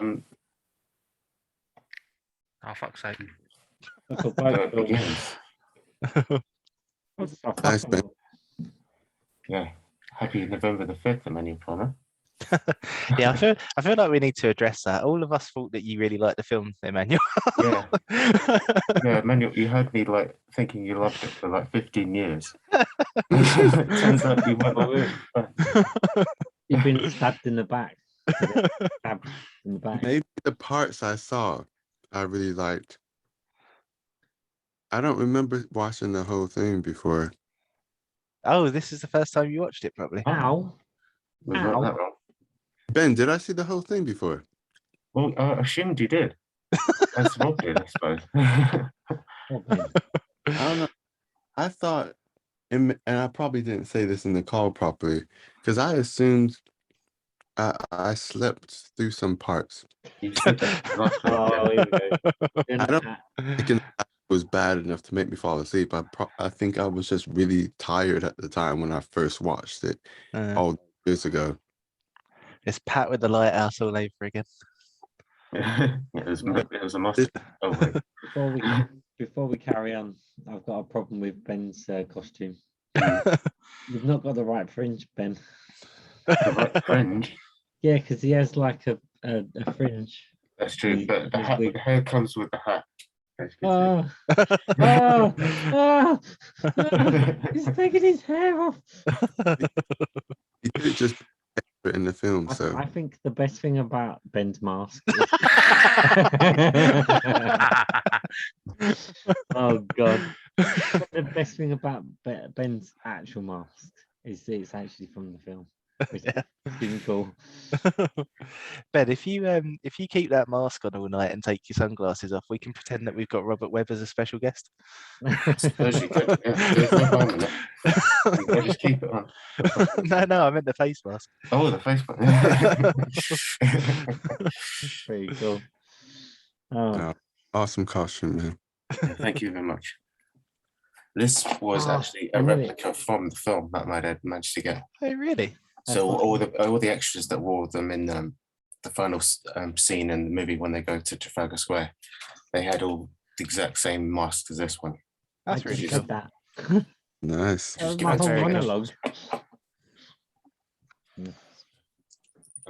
Oh, fuck's sake. That's a great film. Begins. Nice, man. Yeah. Happy November the 5th, Emmanuel Plummer. Yeah, I feel like we need to address that. All of us thought that you really liked the film, Emmanuel. Yeah. Yeah, Emmanuel, you had me like thinking you loved it for like 15 years. Turns out you weren't. You've been stabbed in the back. Stabbed in the back. Maybe the parts I saw, I really liked. I don't remember watching the whole thing before. Oh, this is the first time you watched it, probably. Ow. Was not that wrong. Ben, did I see the whole thing before? Well, I assumed you did. As Rob did, I suppose. I don't know. I thought, and I probably didn't say this in the call properly, because I assumed I slept through some parts. You said that last week. Oh, here we go. I don't think it was bad enough to make me fall asleep. I think I was just really tired at the time when I first watched it all years ago. It's Pat with the lighthouse all over again. it was a must. Oh, wait. Before we carry on, I've got a problem with Ben's costume. You've not got the right fringe, Ben. The right fringe? Yeah, because he has like a fringe. That's true, but the hair comes with the hat. He's taking his hair off. He did just put it in the film, so I think the best thing about Ben's mask. Oh God! The best thing about Ben's actual mask is that it's actually from the film. Which is cool. Ben, if you keep that mask on all night and take your sunglasses off, we can pretend that we've got Robert Webb as a special guest. I suppose you could. There's no harm in it. I'll just keep it on. No, I meant the face mask. Oh, the face mask. Very cool. Oh. Awesome costume, man. Thank you very much. This was actually a replica from the film that my dad managed to get. Oh, really? So all the extras that wore them in the final scene in the movie when they go to Trafalgar Square, they had all the exact same masks as this one. That's really cool. That. Nice. My whole monologue. And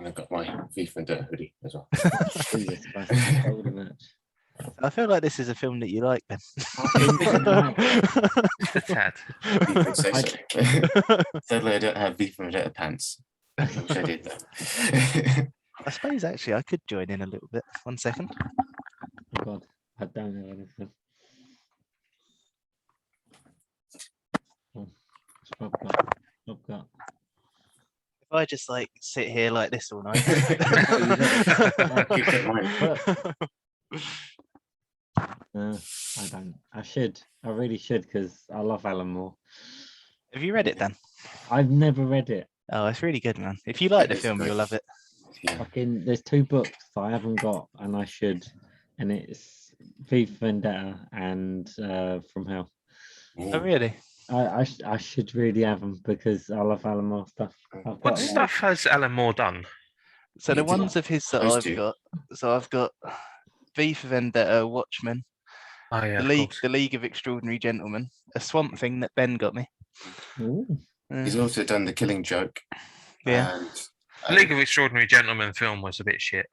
I've got my Thief and Dirt hoodie as well. I feel like this is a film that you like, Ben. A tad. You could say so. Sadly, I don't have Thief and Vendetta pants. I wish I did that. I suppose actually I could join in a little bit. 1 second. Oh God, I don't know anything. I've got. If I just like sit here like this all night. Keep it in mind. I don't. I should. I really should because I love Alan Moore. Have you read it, Dan? I've never read it. Oh, it's really good, man. If you like the film, you'll love it. Yeah. There's 2 books that I haven't got and I should, and it's V for Vendetta and From Hell. Oh, really? I should really have them because I love Alan Moore stuff. What stuff has Alan Moore done? So the ones of his that I've got. So I've got V for Vendetta, Watchmen, the League of Extraordinary Gentlemen, a Swamp Thing that Ben got me. He's also done The Killing Joke. Yeah. The League of Extraordinary Gentlemen film was a bit shit.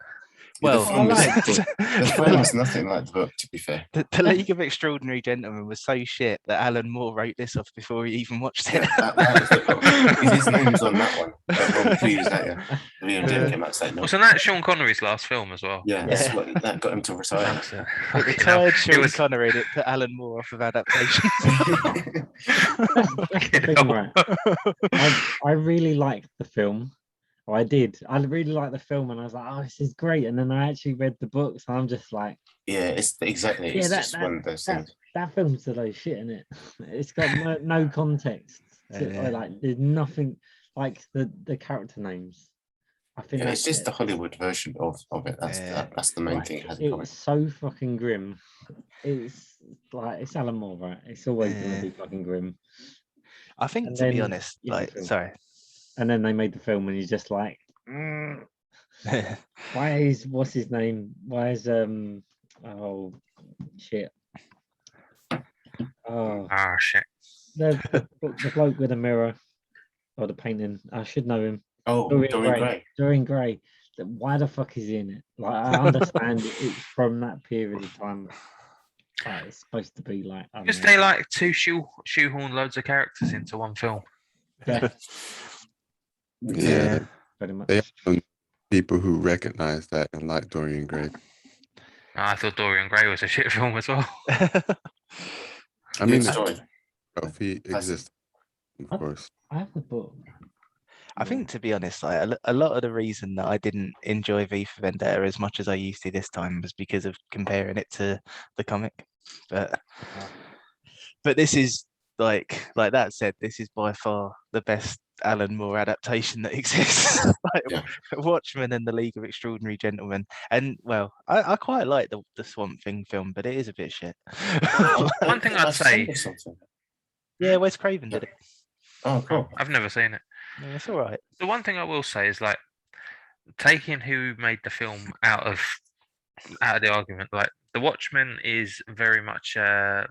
Well, the film was nothing like the book, to be fair. The League of Extraordinary Gentlemen was so shit that Alan Moore wrote this off before he even watched it. That was the problem. His name's on that one. Rob pleased that, yeah. Liam came out saying no. Wasn't that Sean Connery's last film as well? Yeah, that's what that got him to retire. It retired Sean Connery and it put Alan Moore off of adaptations. I really liked the film. Oh, I did. I really liked the film, and I was like, "Oh, this is great." And then I actually read the books, and I'm just like, "Yeah, it's exactly. It's just one of those things." That film's a load of shit in it. It's got no context. Like, there's nothing like the character names. I think it's just the Hollywood version of it. That's the main thing. It's so fucking grim. It's like it's Alan Moore, right? It's always gonna be fucking grim. I think, to be honest, sorry. And then they made the film, and you're just like, Why is what's his name? Why is oh shit. Oh, shit. the bloke with the mirror or the painting. I should know him. Oh, Dorian Gray. Dorian Gray. Why the fuck is he in it? Like, I understand it's from that period of time. Like, it's supposed to be like. Because they like to shoehorn loads of characters into one film. Yeah. Yeah. Pretty much. They have people who recognize that and like Dorian Gray. I thought Dorian Gray was a shit film as well. I mean, If he exists, of course. I have the book. I think, to be honest, like a lot of the reason that I didn't enjoy V for Vendetta as much as I used to this time was because of comparing it to the comic. But this is like that said, this is by far the best Alan Moore adaptation that exists. Watchmen and the League of Extraordinary Gentlemen. And well, I quite like the Swamp Thing film, but it is a bit shit. One thing I'd say. Yeah, Wes Craven did it. Oh, cool. I've never seen it. No, it's all right. The one thing I will say is like taking who made the film out of the argument. Like The Watchmen is very much an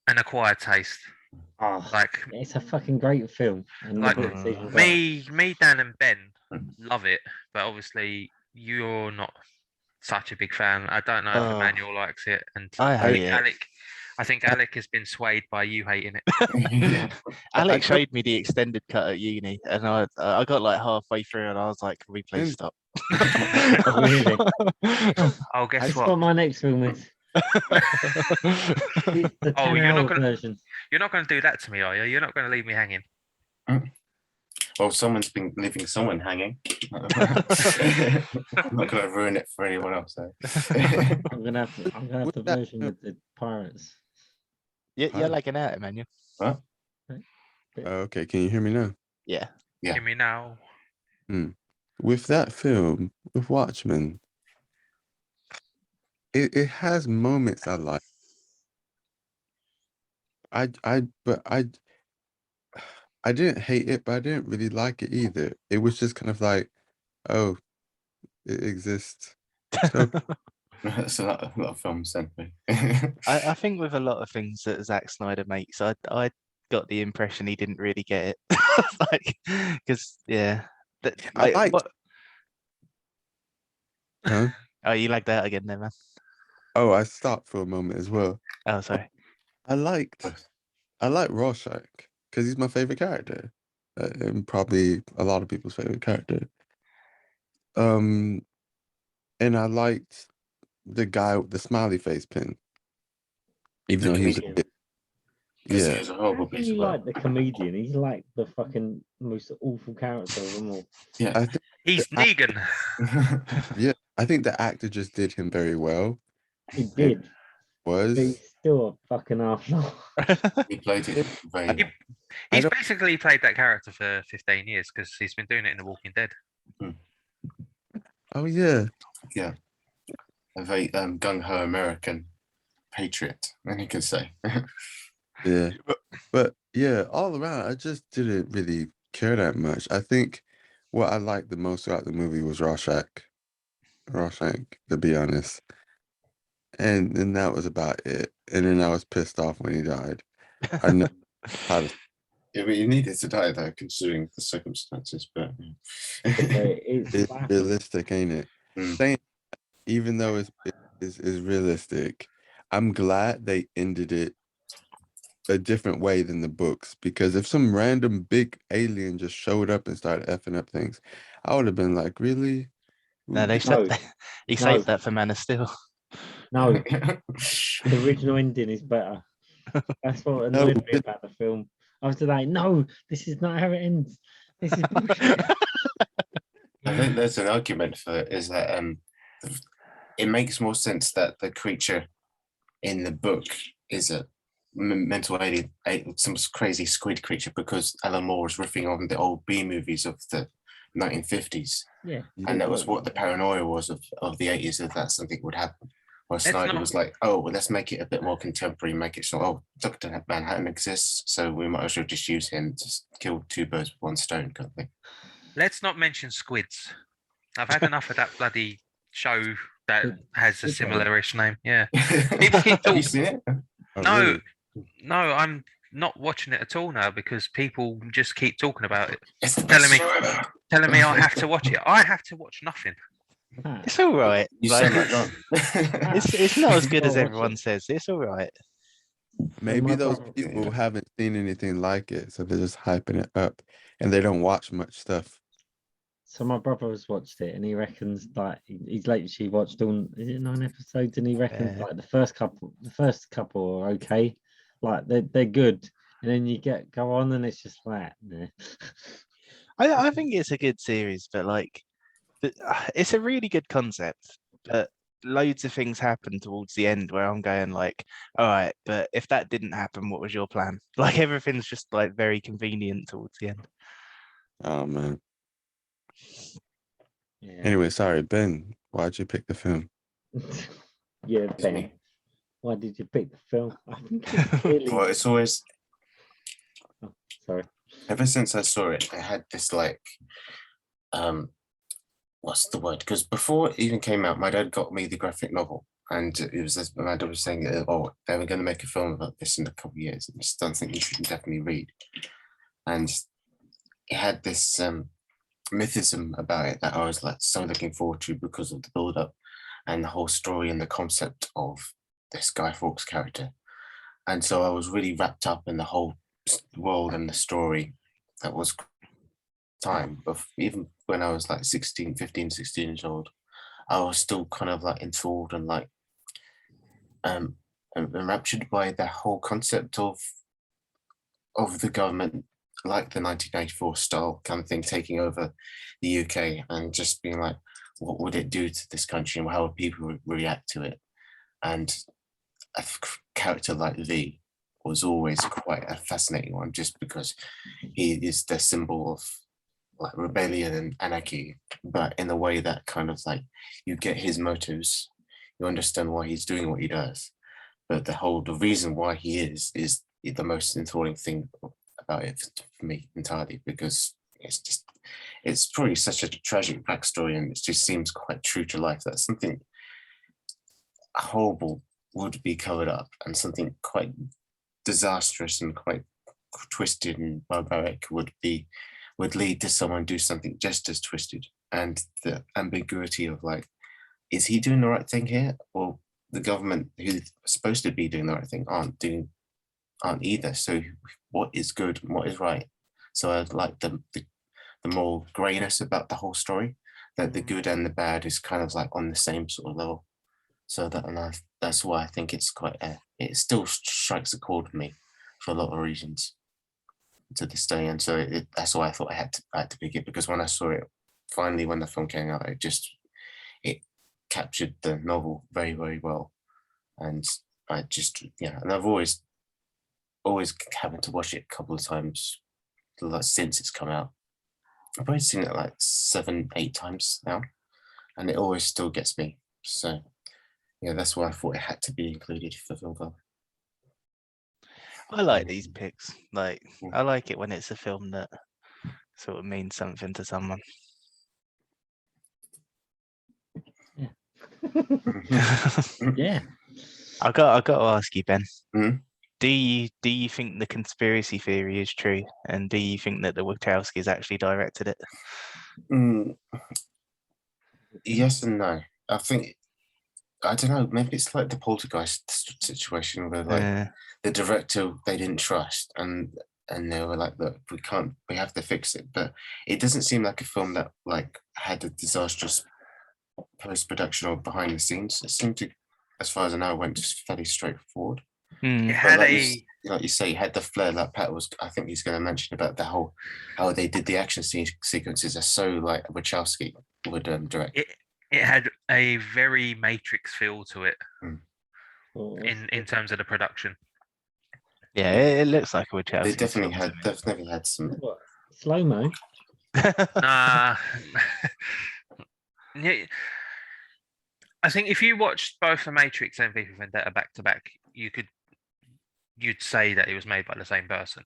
acquired taste. Oh, like it's a fucking great film. And like me, Dan, and Ben love it, but obviously you're not such a big fan. I don't know if Emmanuel likes it, and I hate it. I think Alec has been swayed by you hating it. Alec showed me the extended cut at uni, and I got like halfway through, and I was like, "Can we please stop?" Really? Oh, guess That's what? my next film is. Oh, you're not going to do that to me, are you? You're not going to leave me hanging. Well, someone's been leaving someone hanging. I'm not going to ruin it for anyone else. Though. I'm gonna have the version with the pirates. You're lagging out, Emmanuel. What? Okay, can you hear me now? Yeah. Hear me now. With that film, with Watchmen, it has moments I like. I didn't hate it, but I didn't really like it either. It was just kind of like, oh, it exists. So, That's a lot of films, then. I think with a lot of things that Zack Snyder makes, I got the impression he didn't really get it. Like, because I liked. Huh? Oh, you lagged out again, then, man. Oh, I stopped for a moment as well. Oh, sorry. I like Rorschach because he's my favorite character, and probably a lot of people's favorite character. And I liked the guy with the smiley face pin, even though he's he's a horrible piece of work. Like the comedian, he's like the fucking most awful character of them all. Yeah, he's Negan. Yeah, I think the actor just did him very well. He did. He's still a fucking arsehole. He played it very well. He's basically played that character for 15 years because he's been doing it in The Walking Dead. Oh yeah. Yeah. A very gung-ho American patriot, then you could say. Yeah. But yeah, all around, I just didn't really care that much. I think what I liked the most about the movie was Rorschach, to be honest. And then that was about it. And then I was pissed off when he died. I know how to... Yeah, but you needed to die though, considering the circumstances. But it's realistic, ain't it? Saying, even though it is realistic, I'm glad they ended it a different way than the books. Because if some random big alien just showed up and started effing up things, I would have been like, really? No, he saved that for Man of Steel. No, the original ending is better. That's what annoyed me about the film. I was like, no, this is not how it ends. This is bullshit. I think there's an argument for it, is that it makes more sense that the creature in the book is a mental alien, some crazy squid creature, because Alan Moore was riffing on the old B movies of the 1950s. Yeah. And that was what the paranoia was of the 80s, if that something would happen. Well, Snyder was like, oh, well, let's make it a bit more contemporary, make it so, oh, Dr. Manhattan exists, so we might as well just use him to kill two birds with one stone kind of thing. Let's not mention squids. I've had enough of that bloody show that The has a Squid Game. similar-ish name. Yeah. People keep Have you talking. seen it? Oh, No, really? no, I'm not watching it at all now because people just keep talking about it, It's the Telling best me- show ever. telling me I have to watch it. I have to watch nothing. Ah, It's all right. You like, sound like John. it's not as good as Well, watch everyone it. says. It's all right. Maybe my those brother- people haven't seen anything like it, so they're just hyping it up, and they don't watch much stuff. So my brother has watched it, and he reckons like he's literally watched all. Is it 9 episodes? And he reckons Yeah. like the first couple are okay, like they're good, and then you go on, and it's just like, nah. I think it's a good series, but like, it's a really good concept. But loads of things happen towards the end where I'm going like, all right, but if that didn't happen, what was your plan? Like everything's just like very convenient towards the end. Oh man. Yeah. Anyway, sorry, Ben. Why'd you pick the film? Yeah, It's Ben. me. Why did you pick the film? I think it's really. Well, it's always, Sorry. ever since I saw it, I had this like, what's the word? Because before it even came out, my dad got me the graphic novel, and it was this, my dad was saying, "Oh, they were going to make a film about this in a couple of years. It's something you should definitely read." And it had this mythism about it that I was like so looking forward to because of the build up and the whole story and the concept of this Guy Fawkes character. And so I was really wrapped up in the whole world and the story that was time. But even when I was like 16, 15, 16 years old, I was still kind of like enthralled and like enraptured by the whole concept of the government, like the 1984 style kind of thing, taking over the UK and just being like, what would it do to this country and how would people react to it? And a character like V was always quite a fascinating one, just because he is the symbol of like rebellion and anarchy, but in a way that kind of like you get his motives, you understand why he's doing what he does, but the reason why he is the most enthralling thing about it for me entirely, because it's probably such a tragic backstory and it just seems quite true to life that something horrible would be covered up and something quite disastrous and quite twisted and barbaric would lead to someone do something just as twisted. And the ambiguity of like, is he doing the right thing here, or the government who's supposed to be doing the right thing aren't either? So what is good and what is right? So I like the moral grayness about the whole story, that the good and the bad is kind of like on the same sort of level. So that's why I think it's quite it still strikes a chord with me for a lot of reasons to this day. And so that's why I thought I had to pick it, because when I saw it finally, when the film came out, it captured the novel very, very well. And I just, and I've always having to watch it a couple of times since it's come out. I've probably seen it like 7, 8 times now, and it always still gets me. So yeah, that's why I thought it had to be included for Film Club. I like these picks. Like, I like it when it's a film that sort of means something to someone. Yeah. I got to ask you, Ben. Mhm. Do you think the conspiracy theory is true, and do you think that the Wachowskis actually directed it? Yes and no. I think, I don't know, maybe it's like the Poltergeist situation where like the director they didn't trust and they were like, look, we have to fix it. But it doesn't seem like a film that like had a disastrous post-production or behind the scenes. It seemed to, as far as I know, went just fairly straightforward. Mm. It But had like you say, it had the flair that Pat was, I think he's going to mention about the whole, how they did the action sequences are so like Wachowski would direct. it had a very Matrix feel to it Well, in terms of the production. Yeah, it looks like a Wachowski. They definitely had some. what, slow-mo? Nah. Yeah, I think if you watched both The Matrix and V for Vendetta back to back, you'd say that it was made by the same person.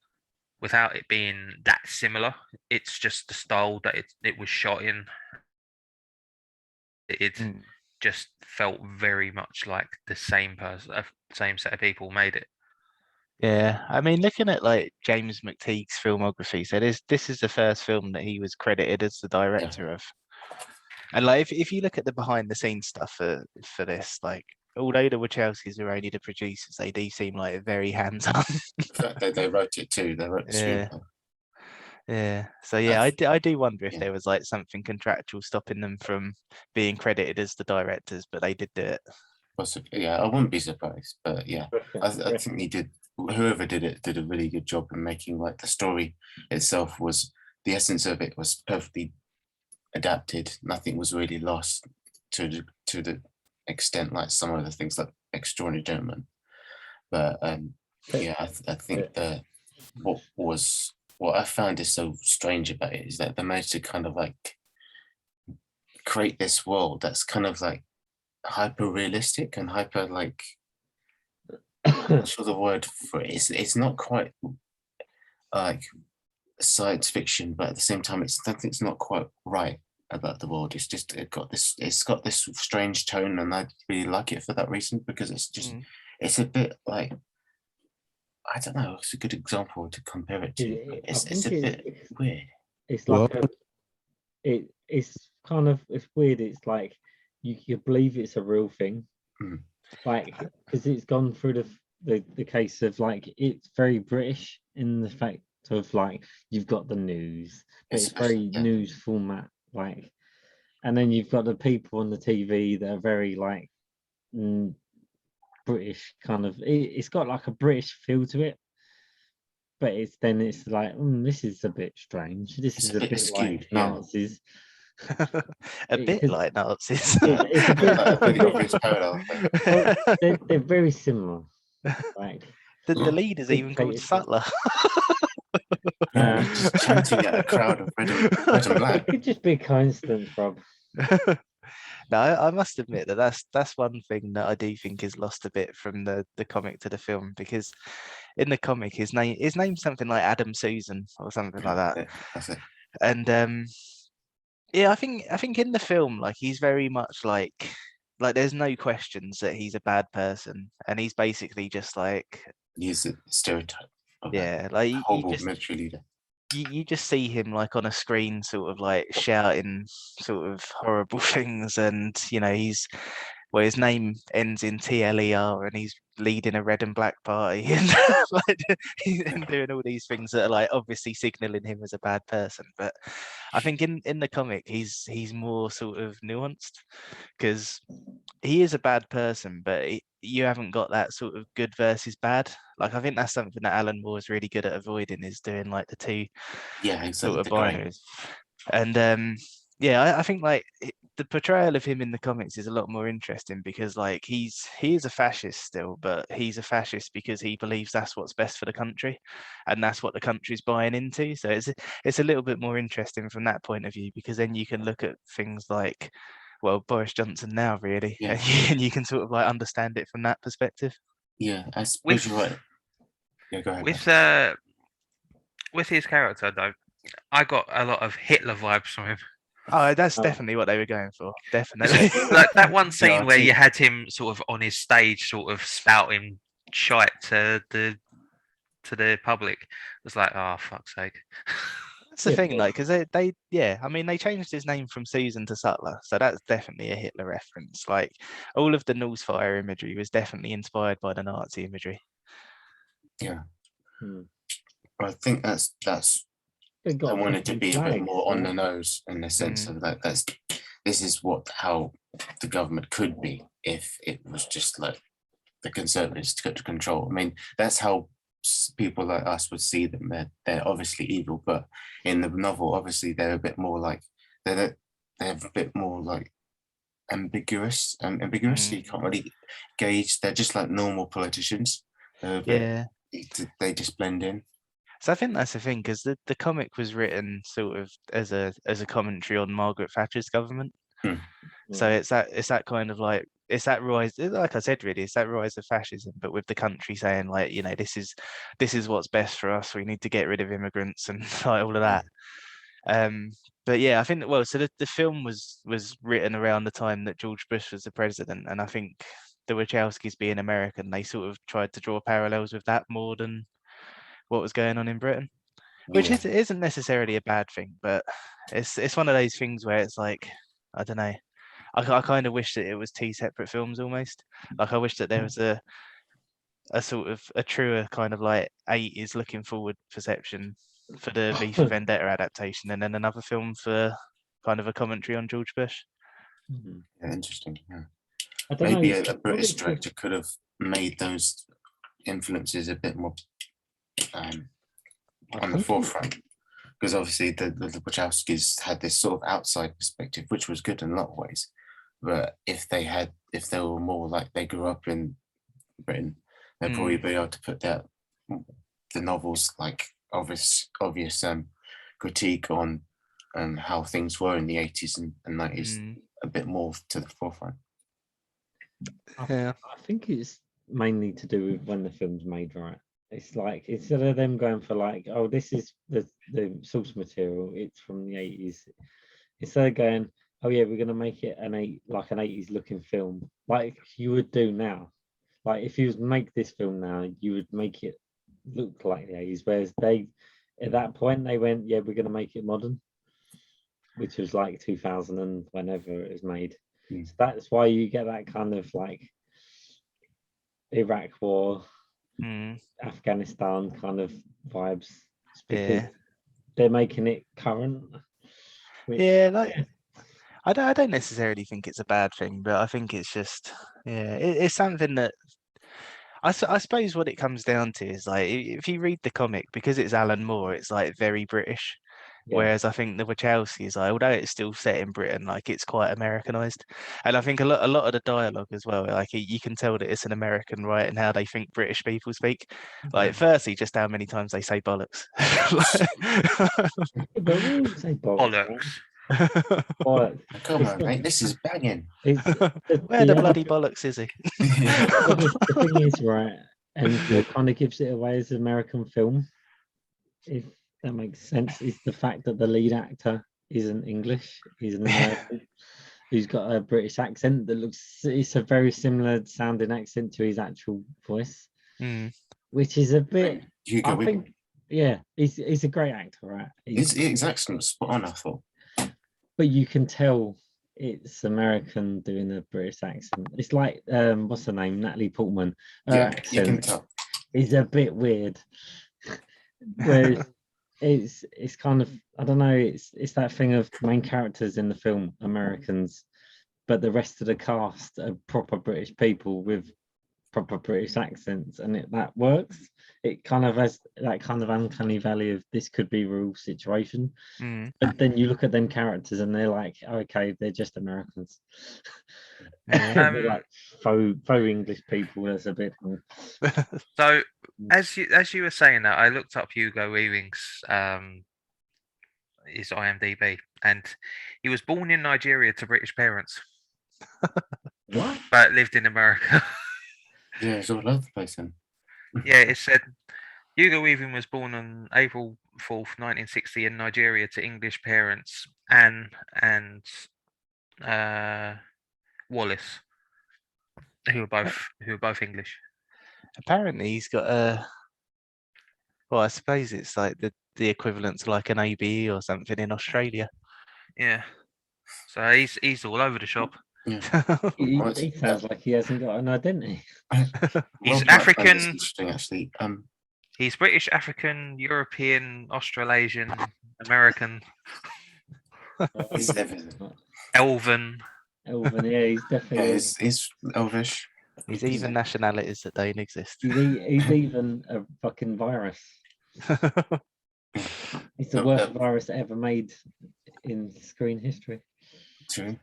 without it being that similar. It's just the style that it was shot in. It Mm. just felt very much like the same person, same set of people made it. Yeah, I mean, looking at like James McTeague's filmography, so this is the first film that he was credited as the director of. And like, if you look at the behind the scenes stuff for this, like, although the Wachowskis are only the producers, they do seem like very hands-on. In fact, they wrote it too. They wrote the Yeah. screenplay. Yeah. So yeah, I That's- do wonder if yeah. there was like something contractual stopping them from being credited as the directors, but they did do it. Possibly, yeah, I wouldn't be surprised. But yeah, I think they did. Whoever did it did a really good job in making like the story itself was the essence of it was perfectly adapted. Nothing was really lost to the extent like some of the things like Extraordinary Gentlemen. But yeah, I think that what I found is so strange about it is that they managed to kind of like create this world that's kind of like hyper realistic and hyper like I'm not sure the word for it. It's not quite like science fiction, but at the same time, it's not quite right about the world. It's just it's got this strange tone, and I really like it for that reason because it's just it's a bit like I don't know. It's a good example to compare it to. I It's think a bit weird. It's like it's kind of it's weird. It's like you believe it's a real thing, Mm. like because it's gone through the case of like it's very British in the fact of like you've got the news, but it's very Yeah. news format, like, and then you've got the people on the TV that are very like British kind of. It's got like a British feel to it, but it's like this is a bit strange. This It's is a a bit bit skewed, like yeah. Nazis. A bit Because like Nazis. it's a bit. Like a It's a really bit obvious parallel. well, they're very similar. Like The lead is even called dictatorship. Sutler. Yeah, he's just chanting at a crowd of red and black. It could just be a coincidence, Rob. No, I must admit that's one thing that I do think is lost a bit from the comic to the film, because in the comic his name's something like Adam Susan or something like that. Yeah, that's it. And yeah, I think in the film, like, he's very much like there's no questions that he's a bad person, and he's basically just like, Use the stereotype of yeah, a like you horrible just military leader. you just see him like on a screen, sort of like shouting sort of horrible things, and he's his name ends in TLER, and he's leading a red and black party, and like, and doing all these things that are like obviously signaling him as a bad person. But I think in the comic he's more sort of nuanced, because he is a bad person, but you haven't got that sort of good versus bad. Like, I think that's something that Alan Moore is really good at avoiding, is doing like the two Yeah, exactly. sort of The grey. binaries. And yeah, I think like the portrayal of him in the comics is a lot more interesting, because like he is a fascist still, but he's a fascist because he believes that's what's best for the country, and that's what the country's buying into. So it's a little bit more interesting from that point of view, because then you can look at things like, well, Boris Johnson now, really, Yeah. and you can sort of like understand it from that perspective. Yeah, I suppose you're right. Yeah, go ahead. With his character though, I got a lot of Hitler vibes from him. Oh, that's Oh. definitely what they were going for. Definitely. Like that one scene I where think- you had him sort of on his stage, sort of spouting shite to the public. It was like, oh, fuck's sake. That's the Yeah, thing, but- like, because I mean, they changed his name from Susan to Sutler, so that's definitely a Hitler reference. Like, all of the Norse fire imagery was definitely inspired by the Nazi imagery. Yeah, Hmm. I think that's They I got wanted to fucking be a bit flags, more on right? the nose in the sense of that. This is how the government could be if it was just like the conservatives took control. I mean, that's how people like us would see them. They're obviously evil, but in the novel, obviously they're a bit more like they're a bit more like ambiguous. Ambiguous. You can't really gauge. They're just like normal politicians. They're a bit- Yeah. they just blend in. So I think that's the thing, because the comic was written sort of as a commentary on Margaret Thatcher's government. Hmm. So it's that kind of like it's that rise, like I said, really, it's that rise of fascism, but with the country saying like, this is what's best for us. We need to get rid of immigrants and like all of that. But yeah, I think well, so the film was written around the time that George Bush was the president, and I think the Wachowskis being American, they sort of tried to draw parallels with that more than what was going on in Britain, which isn't necessarily a bad thing, but it's one of those things where it's like, I don't know. I kind of wish that it was two separate films almost. Like I wish that there was a sort of a truer kind of like 80s looking forward perception for the V for Vendetta adaptation, and then another film for kind of a commentary on George Bush. Yeah, interesting. Yeah. I don't Maybe know. a British director could have made those influences a bit more on the forefront, because obviously the Wachowskis had this sort of outside perspective, which was good in a lot of ways. But if they were more like they grew up in Britain, they'd probably be able to put the novels like obvious critique on how things were in the 80s and 90s a bit more to the forefront. Yeah, I think it's mainly to do with when the film's made, right? It's like instead of them going for like, oh, this is the source material, it's from the 80s. Instead of going, oh yeah, we're gonna make it an 80s looking film, like you would do now. Like if you make this film now, you would make it look like the 80s. Whereas they, at that point, they went, yeah, we're gonna make it modern, which was like 2000 and whenever it was made. So that's why you get that kind of like Iraq War, Afghanistan kind of vibes. It's because they're making it current. I don't necessarily think it's a bad thing, but I think it's just it's something that I suppose what it comes down to is like if you read the comic, because it's Alan Moore, it's like very British. Whereas I think the Wachowskis, although it's still set in Britain, like it's quite Americanized, and I think a lot of the dialogue as well, like you can tell that it's an American, right, and how they think British people speak. Like, firstly, just how many times they say bollocks. But we all say bollocks. Bollocks. Come on, mate, this is banging. Where the bloody bollocks is he? The thing is, right, and what kind of gives it away as an American film, if that makes sense, is the fact that the lead actor isn't English. He's an American who's got a British accent that it's a very similar sounding accent to his actual voice, which is a bit, I think, he's a great actor, right? His accent's spot on, I thought. But you can tell it's American doing a British accent. It's like, what's her name? Natalie Portman. Her accent, you can tell. Is a bit weird. Whereas it's kind of, I don't know, it's that thing of main characters in the film Americans, but the rest of the cast are proper British people with proper British accents, and that works. It kind of has that kind of uncanny valley of this could be a real situation, but then you look at them characters and they're like, okay, they're just Americans. They're like faux English people. That's a bit. So as you were saying that, I looked up Hugo Weaving's his IMDb, and he was born in Nigeria to British parents. What? But lived in America. Yeah, it's all over the place then. Yeah, it said Hugo Weaving was born on April 4th, 1960 in Nigeria to English parents, Anne and Wallace, who were both English. Apparently he's got well, I suppose it's like the equivalent to like an ABE or something in Australia. Yeah. So he's all over the shop. Yeah. He sounds like he hasn't got an identity. He's African. Interesting, actually. He's British, African, European, Australasian, American, He's everything. Elven. Elven, yeah, he's definitely. Yeah, he's Elvish. He's even nationalities that don't exist. He's even a fucking virus. It's the worst virus ever made in screen history. True.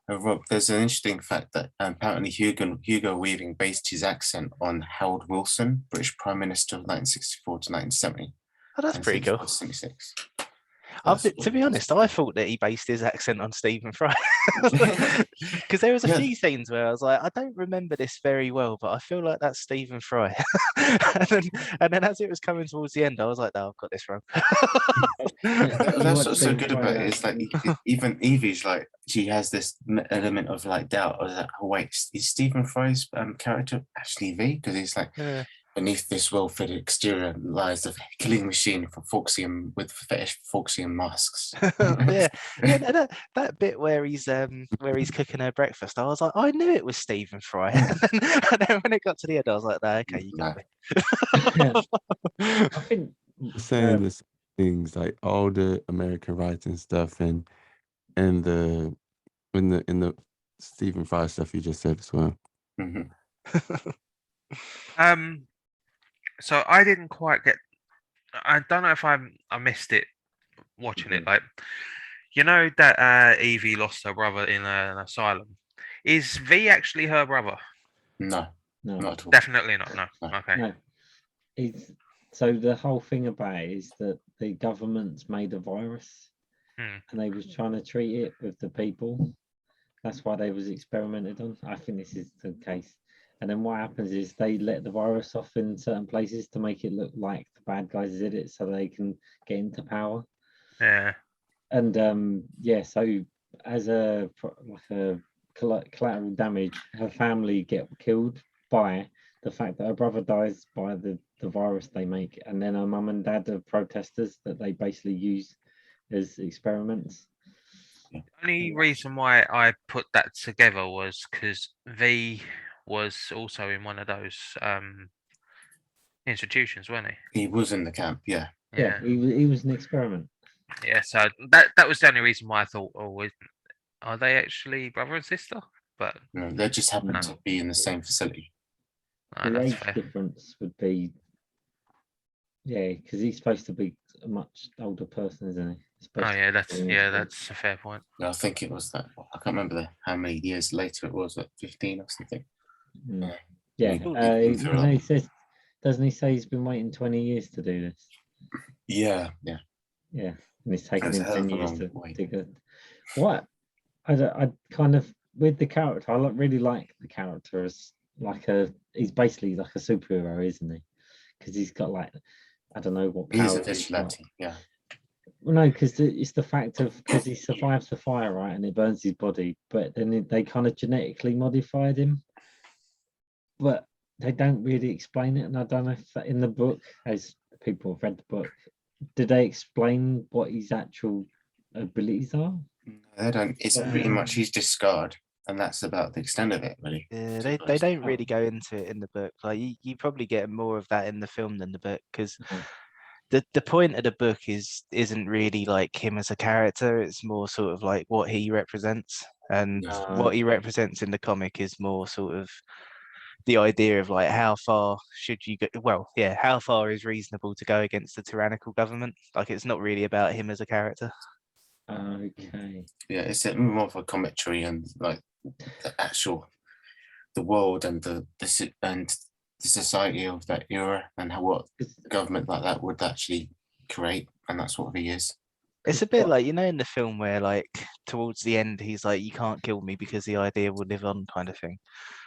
Rob, there's an interesting fact that apparently Hugo Weaving based his accent on Harold Wilson, British Prime Minister of 1964 to 1970. Oh, that's pretty cool. 76. To be honest, I thought that he based his accent on Stephen Fry. Because there was a Yeah. few scenes where I was like, I don't remember this very well, but I feel like that's Stephen Fry. and then as it was coming towards the end, I was like, no, I've got this wrong. That's what's so Stephen good Fry about in it. It's like that. even Evie's like she has this element of like doubt. Or like, oh wait, is Stephen Fry's character actually V? Because he's like Yeah. beneath this well-fitted exterior lies the killing machine for Fawxian with fetish Fawxian masks. Yeah, yeah, that bit where he's cooking her breakfast, I was like, I knew it was Stephen Fry. And then when it got to the end, I was like, no, okay, you got me. I think saying the same things like all the American writing stuff and the in the Stephen Fry stuff you just said as well. Mhm. So I didn't quite get. I don't know if I missed it watching it. Like, you know that Evie lost her brother in an asylum. Is V actually her brother? No, no, not at all. Definitely not. No. No. Okay. no. It's so the whole thing about it is that the government's made a virus, Hmm. and they was trying to treat it with the people. That's why they was experimented on. I think this is the case. And then what happens is they let the virus off in certain places to make it look like the bad guys did it, so they can get into power. Yeah. And yeah, so as a collateral damage, her family get killed by the fact that her brother dies by the virus they make, and then her mum and dad are protesters that they basically use as experiments. The only reason why I put that together was because V was also in one of those institutions, wasn't he? He was in the camp. Yeah. Yeah, he was an experiment. Yeah. So that was the only reason why I thought, oh, are they actually brother and sister? But No, they just happen No. to be in the same facility. The that's age fair. difference would be, yeah, because he's supposed to be a much older person, isn't he? Oh yeah, Especially- that's a fair point. I think it was that. I can't remember how many years later it was. Like 15 or something. Mm. Yeah. Yeah, We've been through a you know, lot. he says, doesn't he say he's been waiting 20 years to do this? Yeah. Yeah, and it's taken That's him a hell 10 of a years long to wait. dig it. What? I kind of, with the character, really like the character as like he's basically like a superhero, isn't he? Because he's got like, I don't know what He's a power he's got. vigilante. Yeah. Well, no, because it's the fact of because he survives the fire, right, and it burns his body, but then they kind of genetically modified him, but they don't really explain it, and I don't know if that in the book, as people have read the book, did they explain what his actual abilities are? They don't. It's pretty much he's discard, and that's about the extent of it, really. Yeah, to be they honest. don't really go into it in the book. Like you probably get more of that in the film than the book, because Mm. the point of the book isn't really like him as a character. It's more sort of like what he represents, and what he represents in the comic is more sort of the idea of like how far should you go. Well, yeah, how far is reasonable to go against a tyrannical government? Like it's not really about him as a character. Okay. Yeah, it's more of a commentary and like the actual the world and and the society of that era and what a government like that would actually create, and that's what he is. It's a bit like, you know, in the film where like towards the end he's like, you can't kill me because the idea will live on, kind of thing.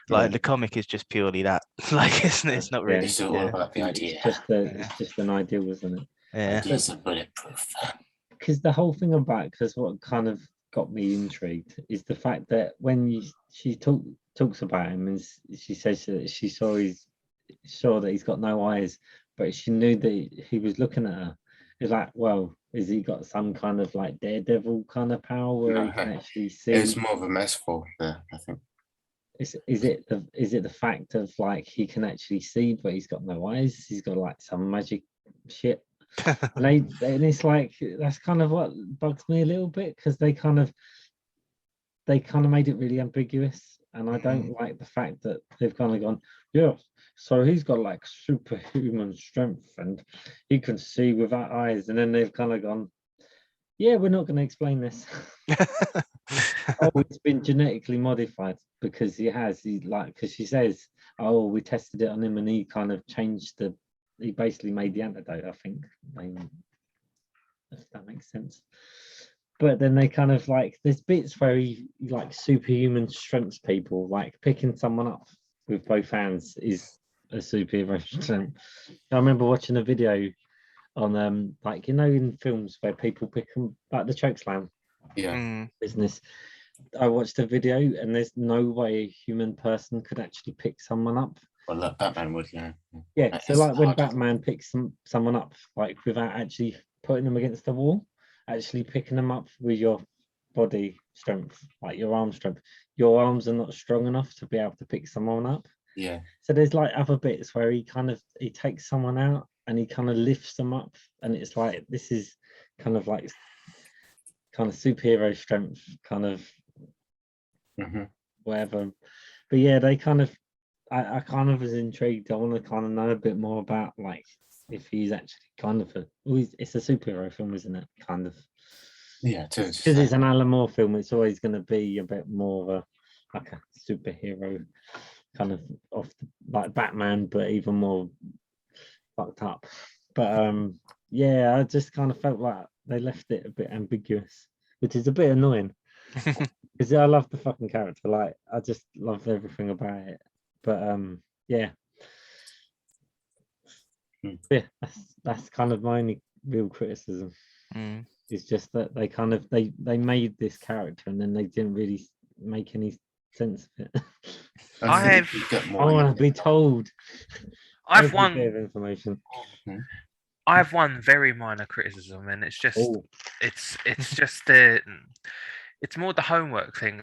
Like the comic is just purely that. Like it's not really. It's all about the idea. It's just an ideal, isn't it? Yeah. Ideas are bulletproof. Because the whole thing about, because what kind of got me intrigued is the fact that when she talks about him, and she says that she saw that he's got no eyes, but she knew that he was looking at her. It's like, well, has he got some kind of like daredevil kind of power where he can actually see? It's more of a metaphor there, I think. Is it the fact of like he can actually see, but he's got no eyes? He's got like some magic shit. And it's like that's kind of what bugs me a little bit, because they kind of made it really ambiguous, and I don't like the fact that they've kind of gone, yeah, so he's got like superhuman strength and he can see without eyes, and then they've kind of gone, yeah, we're not going to explain this. Oh, it's been genetically modified, because because she says, oh, we tested it on him and he kind of changed he basically made the antidote, I think, if that makes sense. but then they kind of like there's bits where he like superhuman strengths people, like picking someone up with both hands is a superhero strength. I remember watching a video on like in films where people pick them like the chokeslam Yeah. Mm. business. I watched a video and there's no way a human person could actually pick someone up. Well, like Batman would, yeah. Yeah, That so is like when hard. Batman picks someone up, like without actually putting them against the wall, actually picking them up with your body strength, like your arm strength, your arms are not strong enough to be able to pick someone up. Yeah. So there's like other bits where he takes someone out and he kind of lifts them up, and it's like this is kind of like superhero strength, kind of Hmm. whatever. But yeah, they kind of I kind of was intrigued. I want to kind of know a bit more about like if he's actually kind of it's a superhero film, isn't it? Kind of. Yeah, to Because it's an Alan Moore film, it's always going to be a bit more of a like a superhero kind of like Batman, but even more fucked up. But yeah, I just kind of felt like they left it a bit ambiguous, which is a bit annoying because I love the fucking character. Like I just love everything about it. But yeah. Yeah, that's kind of my only real criticism. Mm. It's just that they kind of they made this character and then they didn't really make any sense of it. I think you get I more. want to be told I've every one. bit of information. I've one very minor criticism, and it's just Oh, it's just the it's more the homework thing.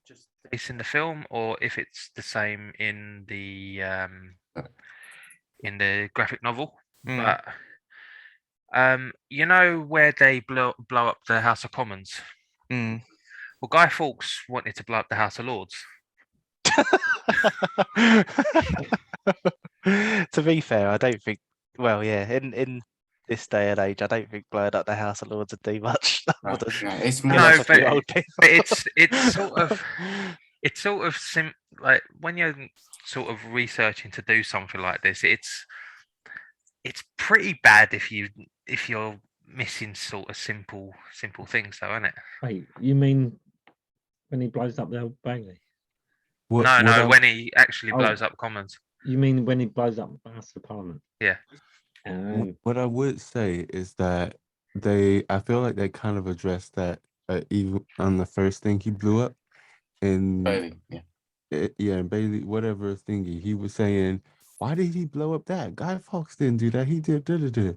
Just based in the film, or if it's the same in the graphic novel. Mm. But you know where they blow up the House of Commons? Mm. Well, Guy Fawkes wanted to blow up the House of Lords. To be fair, I don't think. Well, yeah, in this day and age, I don't think blowing up the House of Lords would do much. No, it's Kill more. off No, a few but- old people. But it's sort of like when you're sort of researching to do something like this, it's pretty bad if you're missing sort of simple things, though, isn't it? wait, you mean when he blows up the Old Bailey? No, when he actually Oh. blows up Commons. You mean when he blows up the House of Parliament? Yeah. What I would say is that I feel like they kind of addressed that even on the first thing he blew up, and Bailey, yeah. and Bailey, whatever thingy, he was saying, why did he blow up that? Guy Fawkes didn't do that. He did da.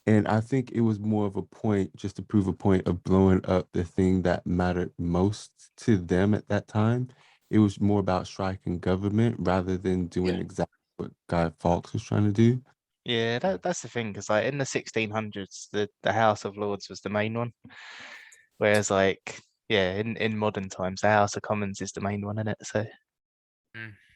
And I think it was more of a point, just to prove a point of blowing up the thing that mattered most to them at that time. It was more about striking government rather than doing Yeah. exactly what Guy Fawkes was trying to do. Yeah, that's the thing, because like in the 1600s, the House of Lords was the main one, whereas like in modern times, the House of Commons is the main one, isn't it? So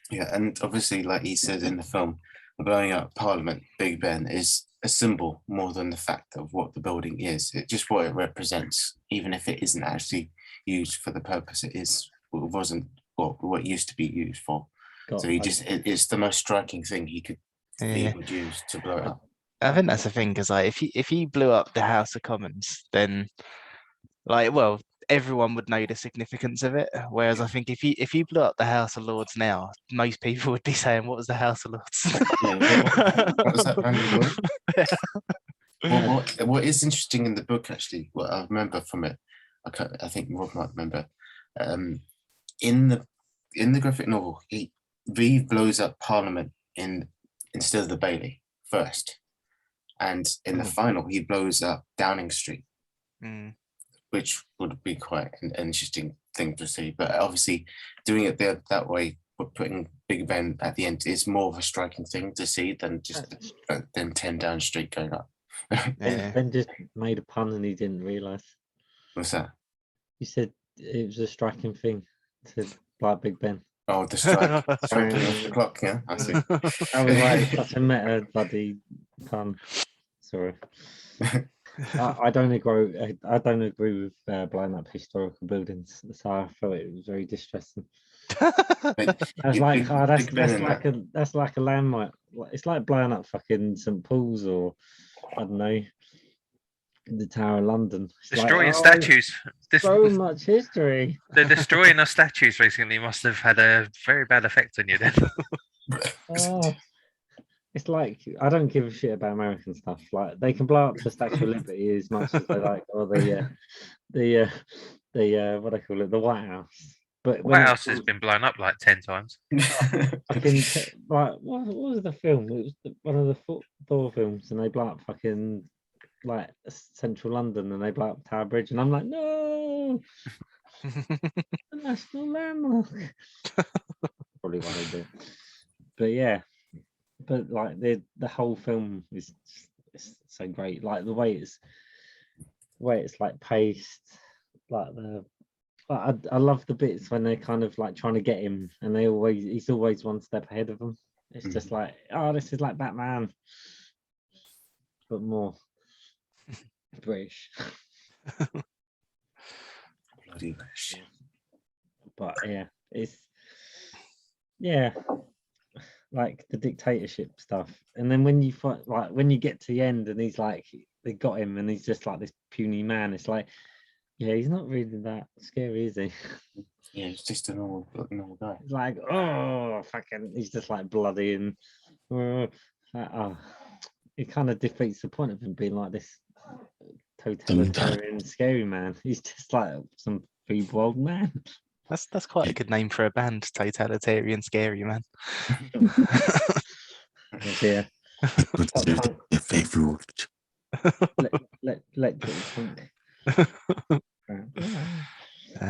Yeah, and obviously, like he said in the film, blowing up Parliament, Big Ben, is a symbol more than the fact of what the building is. It's just what it represents, even if it isn't actually used for the purpose it is. It wasn't what it used to be used for. So it's the most striking thing he would use to blow it up. I think that's the thing, because like if he blew up the House of Commons, then like everyone would know the significance of it. Whereas I think if you blew up the House of Lords now, most people would be saying, "What was the House of Lords?" What was that random word? Well, what is interesting in the book, actually, what I remember from it, I think Rob might remember, in the graphic novel, Reeve blows up Parliament instead of the Bailey first, and in the final he blows up Downing Street, which would be quite an interesting thing to see. But obviously, doing it that way, putting Big Ben at the end is more of a striking thing to see than just them 10 Downing Street going up. Ben just made a pun and he didn't realise. What's that? You said it was a striking thing to blow up Big Ben. Oh, the strike, striking off the clock. Yeah, I see. I was like, such a meta bloody pun. Sorry. I don't agree. I don't agree with blowing up historical buildings. So I felt it was very distressing. I was like, oh, that's like a landmark. It's like blowing up fucking St. Paul's, or I don't know, the Tower of London. It's like, Destroying oh, statues. so much history. The destroying of statues recently must have had a very bad effect on you then. Oh, it's like I don't give a shit about American stuff. Like they can blow up the Statue of Liberty as much as they like, or the what do I call it, the White House. But when White it House has been blown up like 10 times. fucking like what was the film? It was one of the Thor films, and they blow up fucking like central London, and they blow up Tower Bridge, and I'm like, no, the national landmark. Probably why they do it. But yeah, but like the whole film is it's so great. Like the way it's like paced, like I love the bits when they're kind of like trying to get him, and he's always one step ahead of them. It's just like, oh, this is like Batman, but more British. Bloody British. But it's like the dictatorship stuff. And then when you find, like, when you get to the end and he's like, they got him and he's just like this puny man, it's like, yeah, he's not really that scary, is he? Yeah, it's just a normal guy. It's like, oh, fucking, he's just like bloody and it kind of defeats the point of him being like this totalitarian scary man. He's just like some feeble old man. That's quite a good name for a band, Totalitarian Scary Man. Yeah. Your favorite. Let punk. But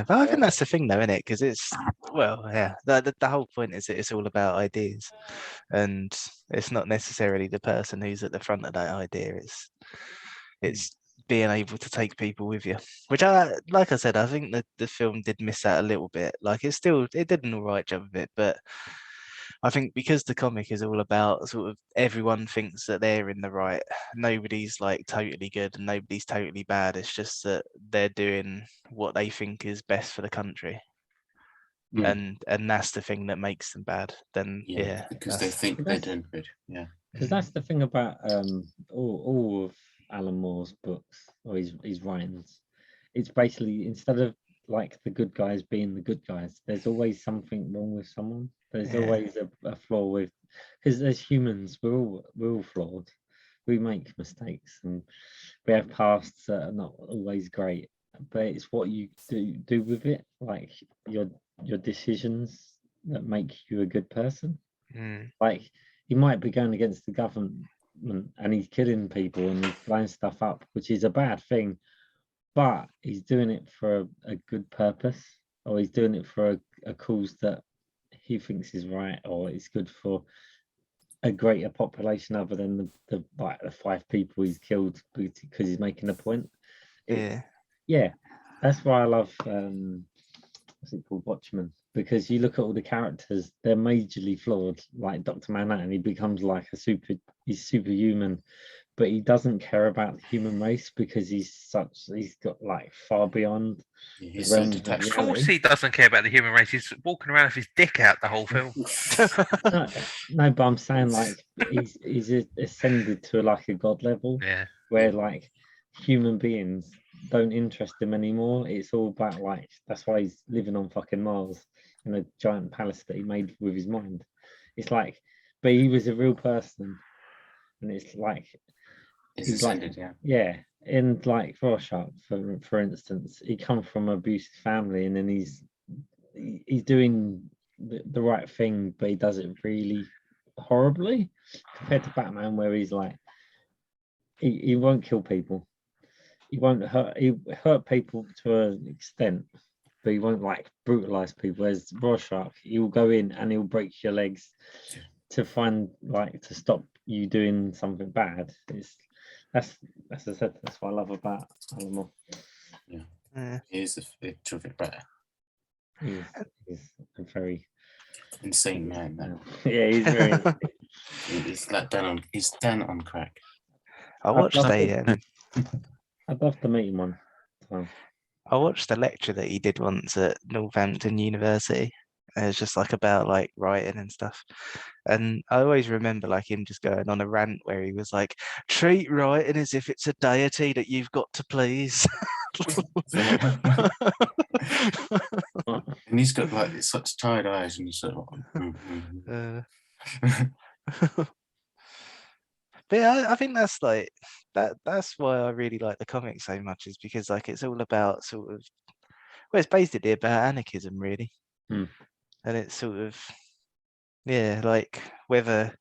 I think that's the thing, though, isn't it? Because it's, well, yeah, the whole point is that it's all about ideas, and it's not necessarily the person who's at the front of that idea. It's being able to take people with you, which like I said, I think that the film did miss that a little bit. Like it did an all right job of it, but I think because the comic is all about sort of everyone thinks that they're in the right, nobody's like totally good and nobody's totally bad. It's just that they're doing what they think is best for the country. And that's the thing that makes them bad. Then because they think they're doing good. Yeah, because that's the thing about all of Alan Moore's books or his writings. It's basically, instead of like the good guys being the good guys, there's always something wrong with someone. There's always a flaw with, because as humans, we're all flawed. We make mistakes and we have pasts that are not always great. But it's what you do with it, like your decisions that make you a good person. Like he might be going against the government and he's killing people and he's blowing stuff up, which is a bad thing, but he's doing it for a good purpose, or he's doing it for a cause that he thinks is right, or it's good for a greater population other than the 5 people he's killed because he's making a point. That's why I love what's it called, Watchmen, because you look at all the characters, they're majorly flawed. Like Dr. Manhattan, he becomes like he's superhuman, but he doesn't care about the human race because he's got like far beyond. He's so detached. Of course he doesn't care about the human race. He's walking around with his dick out the whole film. No, but I'm saying like he's ascended to like a god level. Yeah. Where like human beings don't interest him anymore. It's all about like, that's why he's living on fucking Mars in a giant palace that he made with his mind. It's like, but he was a real person, and it's like he's ascended, like, yeah. And like Rorschach, for instance, he comes from an abusive family, and then he's doing the right thing, but he does it really horribly compared to Batman, where he's like, he won't kill people. He won't hurt people to an extent, but he won't like brutalize people. As Rorschach, he'll go in and he'll break your legs to stop you doing something bad. That's as I said, that's what I love about Alan Moore. He is a terrific writer. He's a very insane man. Yeah, he's very. He's like down on crack. I watched I'd love to meet him one time. I watched a lecture that he did once at Northampton University, And it's just like about like writing and stuff. And I always remember like him just going on a rant where he was like, treat writing as if it's a deity that you've got to please. And he's got like such tired eyes, and he's sort of But yeah, I think that's like that's why I really like the comic so much, is because like it's all about sort of, well, it's basically about anarchism really. Mm. And it's sort of, yeah, like whether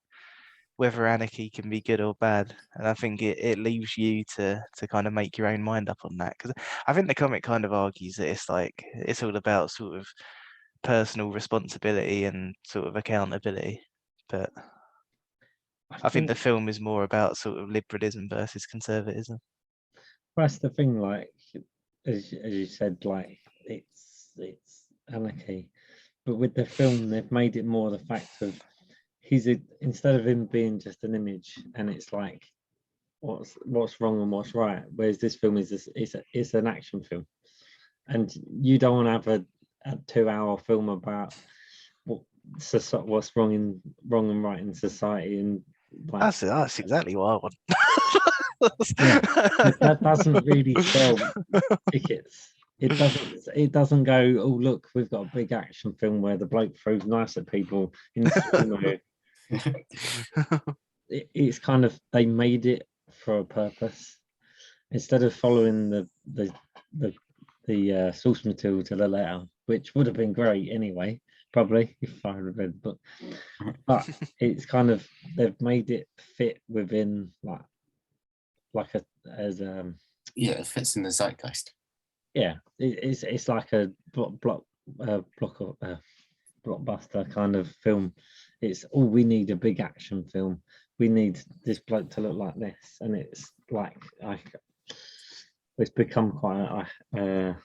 anarchy can be good or bad. And I think it leaves you to kind of make your own mind up on that, because I think the comic kind of argues that it's like it's all about sort of personal responsibility and sort of accountability. But I think the film is more about sort of liberalism versus conservatism. that's the thing, like as you said, like it's anarchy, but with the film they've made it more the fact of instead of him being just an image, and it's like what's wrong and what's right, whereas this film is it's an action film, and you don't want to have a 2-hour film about what's wrong and right in society, and like, That's exactly what I want. that doesn't really sell tickets. It doesn't go, oh look, we've got a big action film where the bloke throws knives at people in slow mo. It's kind of, they made it for a purpose instead of following the source material to the letter, which would have been great anyway, probably if I had read. But it's kind of, they've made it fit within yeah, it fits in the zeitgeist. Yeah, it's like a blockbuster kind of film. It's, oh, we need a big action film. We need this bloke to look like this, and it's like it's become quite a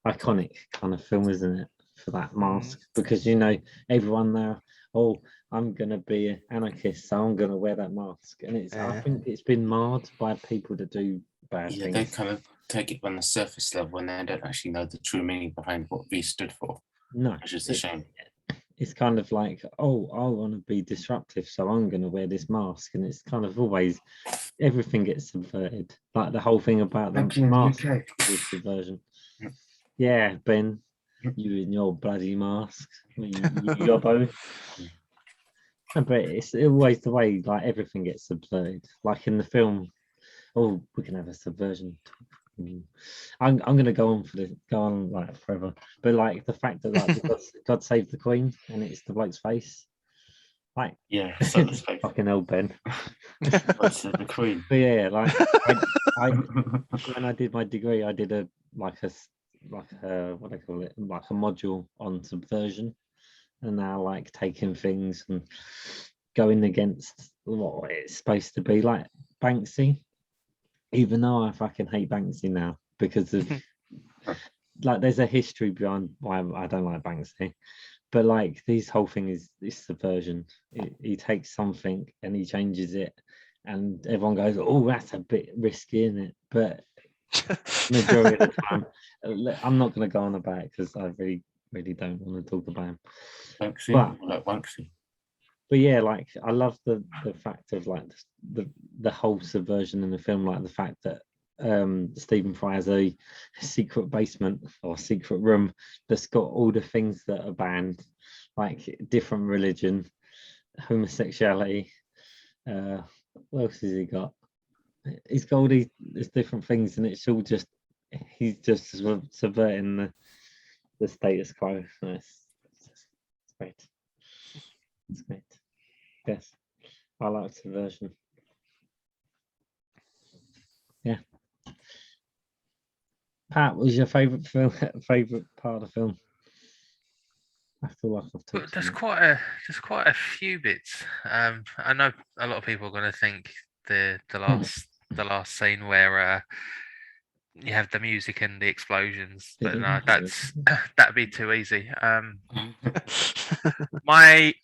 iconic kind of film, isn't it? For that mask, because everyone there, oh, I'm gonna be an anarchist, so I'm gonna wear that mask, and it's I think it's been marred by people that do bad things. They kind of take it on the surface level, and they don't actually know the true meaning behind what V stood for. No, which is a shame. It's kind of like, oh, I want to be disruptive, so I'm going to wear this mask, and it's kind of always everything gets subverted. Like the whole thing about the mask is subversion. Yeah, Ben, you in your bloody mask, you yobbo. But it's always the way, like everything gets subverted. Like in the film, oh, we can have a subversion. I'm gonna go on like forever, but like the fact that like God save the Queen and it's the bloke's face, like yeah, so fucking hell, Ben. God save the Queen. But yeah, like I when I did my degree, I did a what do I call it, like a module on subversion, and now like taking things and going against what it's supposed to be, like Banksy. Even though I fucking hate Banksy now because of like there's a history behind why I don't like Banksy, but like this whole thing is subversion. He takes something and he changes it, and everyone goes, "Oh, that's a bit risky, isn't it?" But majority of the time, I'm not going to go on about it because I really, really don't want to talk about him. Banksy. But yeah, like I love the fact of like the whole subversion in the film, like the fact that Stephen Fry has a secret basement or secret room that's got all the things that are banned, like different religion, homosexuality. What else has he got? He's got all these different things, and it's all just he's just subverting the status quo. It's great. It's great. Yes, I like subversion. Yeah. Pat, was your favourite film? Favourite part of the film? I feel like I've talked. There's quite a few bits. I know a lot of people are going to think the last scene where you have the music and the explosions, but no, that'd be too easy. My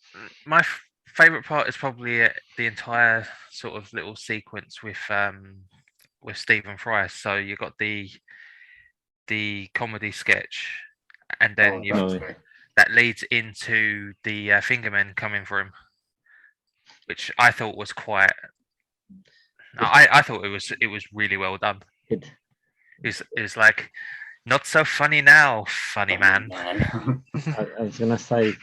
favorite part is probably the entire sort of little sequence with Stephen Fry. So you got the comedy sketch, and then that leads into the fingermen coming for him, which I thought was quite. I thought it was really well done. It's like not so funny now, funny man. I was gonna say,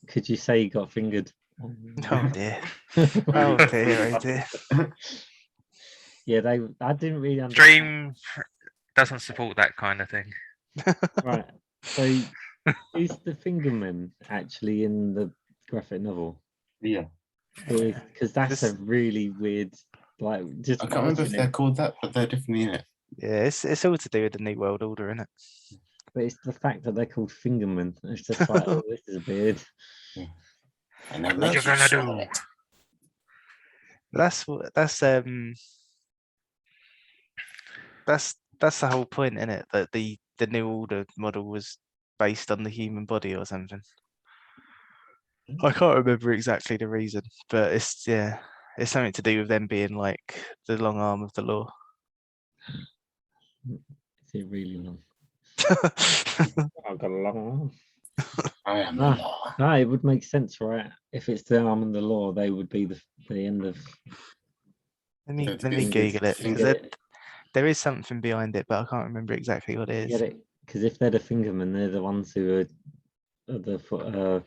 could you say he got fingered? Oh dear. Oh dear, oh dear. Yeah, I didn't really understand. Dream doesn't support that kind of thing. Right. So is the fingerman actually in the graphic novel? Yeah. Because that's a This- really weird, like, just I can't remember if watching they're it. called that, but they're definitely in it. Yeah, it's all to do with the New World Order, isn't it? But it's the fact that they're called fingermen. It's just like, oh, this is weird. And they'll What make you you gonna swallow do? it. That's the whole point, isn't it? That the New Order model was based on the human body or something. I can't remember exactly the reason, but it's something to do with them being like the long arm of the law. Is it really long? I've got a long arm. I am the law. No, it would make sense, right? If it's the arm and the law, they would be the end of. Let me It's Google it, finger- because there is something behind it, but I can't remember exactly what it is. Get it? Because if they're the fingermen, they're the ones who are the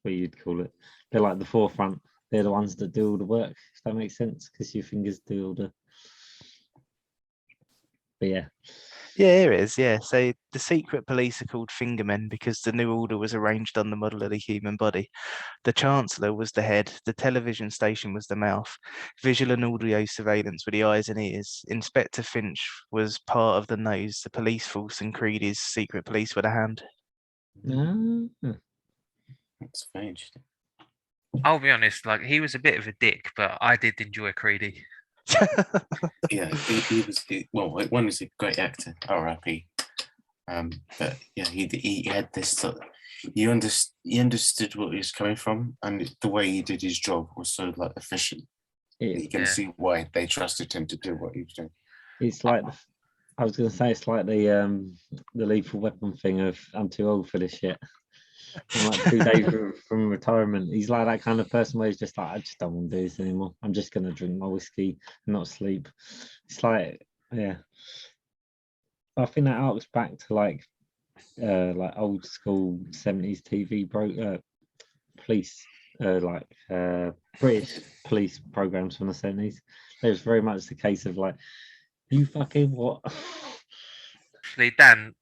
what you'd call it. They're like the forefront. They're the ones that do all the work. If that makes sense, because your fingers do all the. But yeah. Yeah, here it is. Yeah, so the secret police are called fingermen because the new order was arranged on the model of the human body. The chancellor was the head, the television station was the mouth, visual and audio surveillance were the eyes and ears. Inspector Finch was part of the nose, the police force and Creedy's secret police were the hand. That's very interesting. I'll be honest, like he was a bit of a dick, but I did enjoy Creedy. Yeah, he was. One is a great actor, R.I.P. But yeah, he had this. He understood what he was coming from, and the way he did his job was so like efficient. You can see why they trusted him to do what he was doing. It's like I was going to say it's like the Lethal Weapon thing of I'm too old for this shit. I'm like 2 days from retirement. He's like that kind of person where he's just like, I just don't want to do this anymore. I'm just going to drink my whiskey and not sleep. It's like, yeah. I think that arcs back to like old school 70s TV police, British police programs from the 70s. There's very much the case of like, you fucking what? Actually, Dan,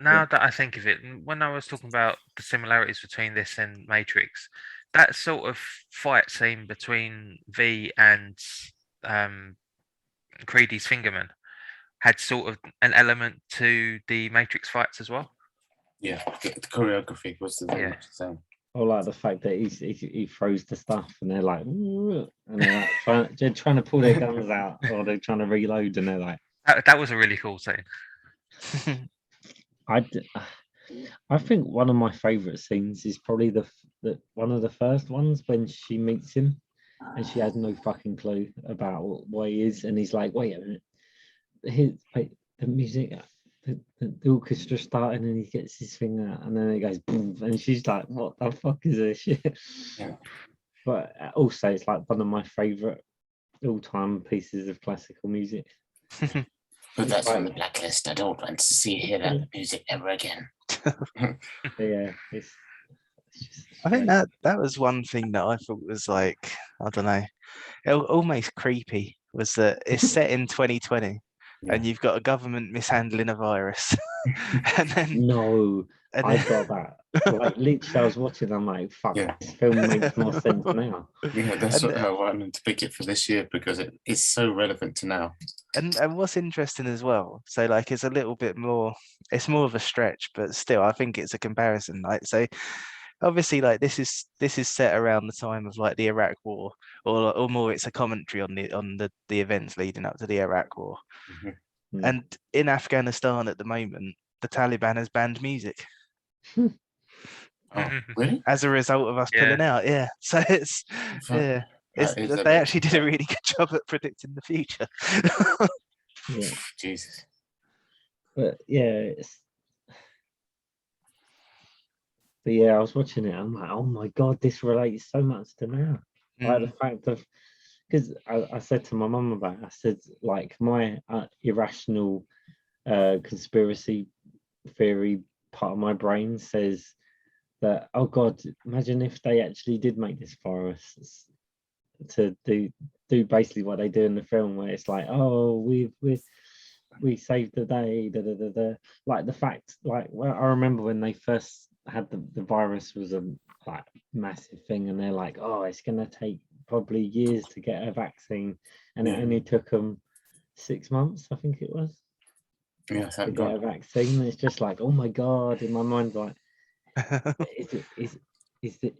now that I think of it, when I was talking about the similarities between this and Matrix, that sort of fight scene between V and Creedy's Fingerman had sort of an element to the Matrix fights as well. Yeah, the choreography was very much the same. Or like the fact that he throws the stuff and they're like, and they're like they're trying to pull their guns out or they're trying to reload and they're like, That was a really cool scene. I think one of my favorite scenes is probably the one of the first ones when she meets him and she has no fucking clue about what he is and he's like, wait a minute, the music, the orchestra starting and he gets his thing out and then it goes boom and she's like, what the fuck is this shit? Yeah. But also it's like one of my favorite all-time pieces of classical music. But that's on the blacklist. I don't want to hear that music ever again. Yeah, it's just, I think that was one thing that I thought was like, I don't know, almost creepy, was that it's set in 2020 and you've got a government mishandling a virus. And then I got that. Like literally I was watching, I'm like, fuck, this film makes more sense now. Yeah, that's what I wanted to pick it for this year because it's so relevant to now. And what's interesting as well, so like it's a little bit more, it's more of a stretch, but still I think it's a comparison. Like, so obviously like this is set around the time of like the Iraq War, or more it's a commentary on the events leading up to the Iraq War. Mm-hmm. And in Afghanistan at the moment, the Taliban has banned music. Oh, really? As a result of us pulling out, yeah. So it's they actually did a really good job at predicting the future. Yeah. Jesus. But yeah, But yeah, I was watching it. I'm like, oh my god, this relates so much to now. Like the fact of, because I said to my mum about it, I said like my irrational conspiracy theory part of my brain says that, oh god, imagine if they actually did make this virus to do basically what they do in the film, where it's like, oh, we saved the day, da, da, da, da. Like the fact, like, well, I remember when they first had the virus was a like massive thing, and they're like, oh, it's gonna take probably years to get a vaccine, and it only took them 6 months, I think it was, Yeah, to thank get a God. vaccine. And it's just like, oh my god, in my mind, like, is it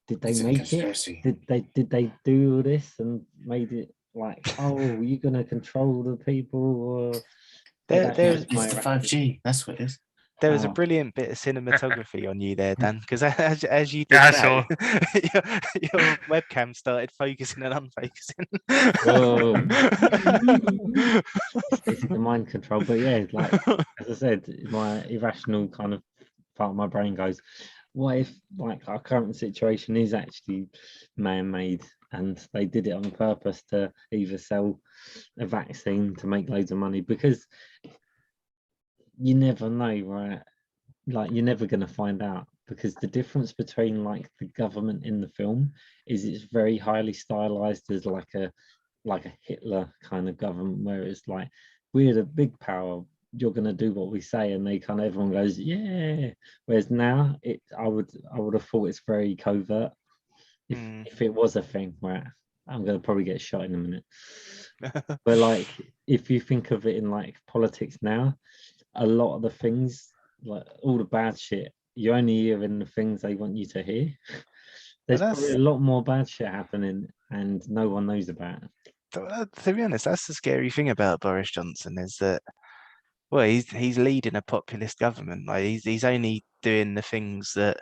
did they It's a make it? conspiracy. Did they do all this and made it like, oh, you're gonna control the people, or There, that's there's just my It's the irrational. 5G. That's what it is. there was a Oh. brilliant bit of cinematography on you there, Dan, because as you did Yeah, I that, saw. your webcam started focusing and Whoa. unfocusing. It's the mind control, but yeah, like as I said, my irrational kind of part of my brain goes, what if like our current situation is actually man-made and they did it on purpose to either sell a vaccine to make loads of money? Because you never know, right? Like you're never going to find out, because the difference between like the government in the film is it's very highly stylized as like a Hitler kind of government, where it's like, we're the big power, you're going to do what we say, and they kind of, everyone goes yeah. Whereas now I would have thought it's very covert. If it was a thing, right, I'm going to probably get shot in a minute. But like if you think of it in like politics now, a lot of the things, like all the bad shit, you only hear in the things they want you to hear. There's probably a lot more bad shit happening and no one knows about it. To be honest, that's the scary thing about Boris Johnson, is that, well, he's leading a populist government. Like he's only doing the things that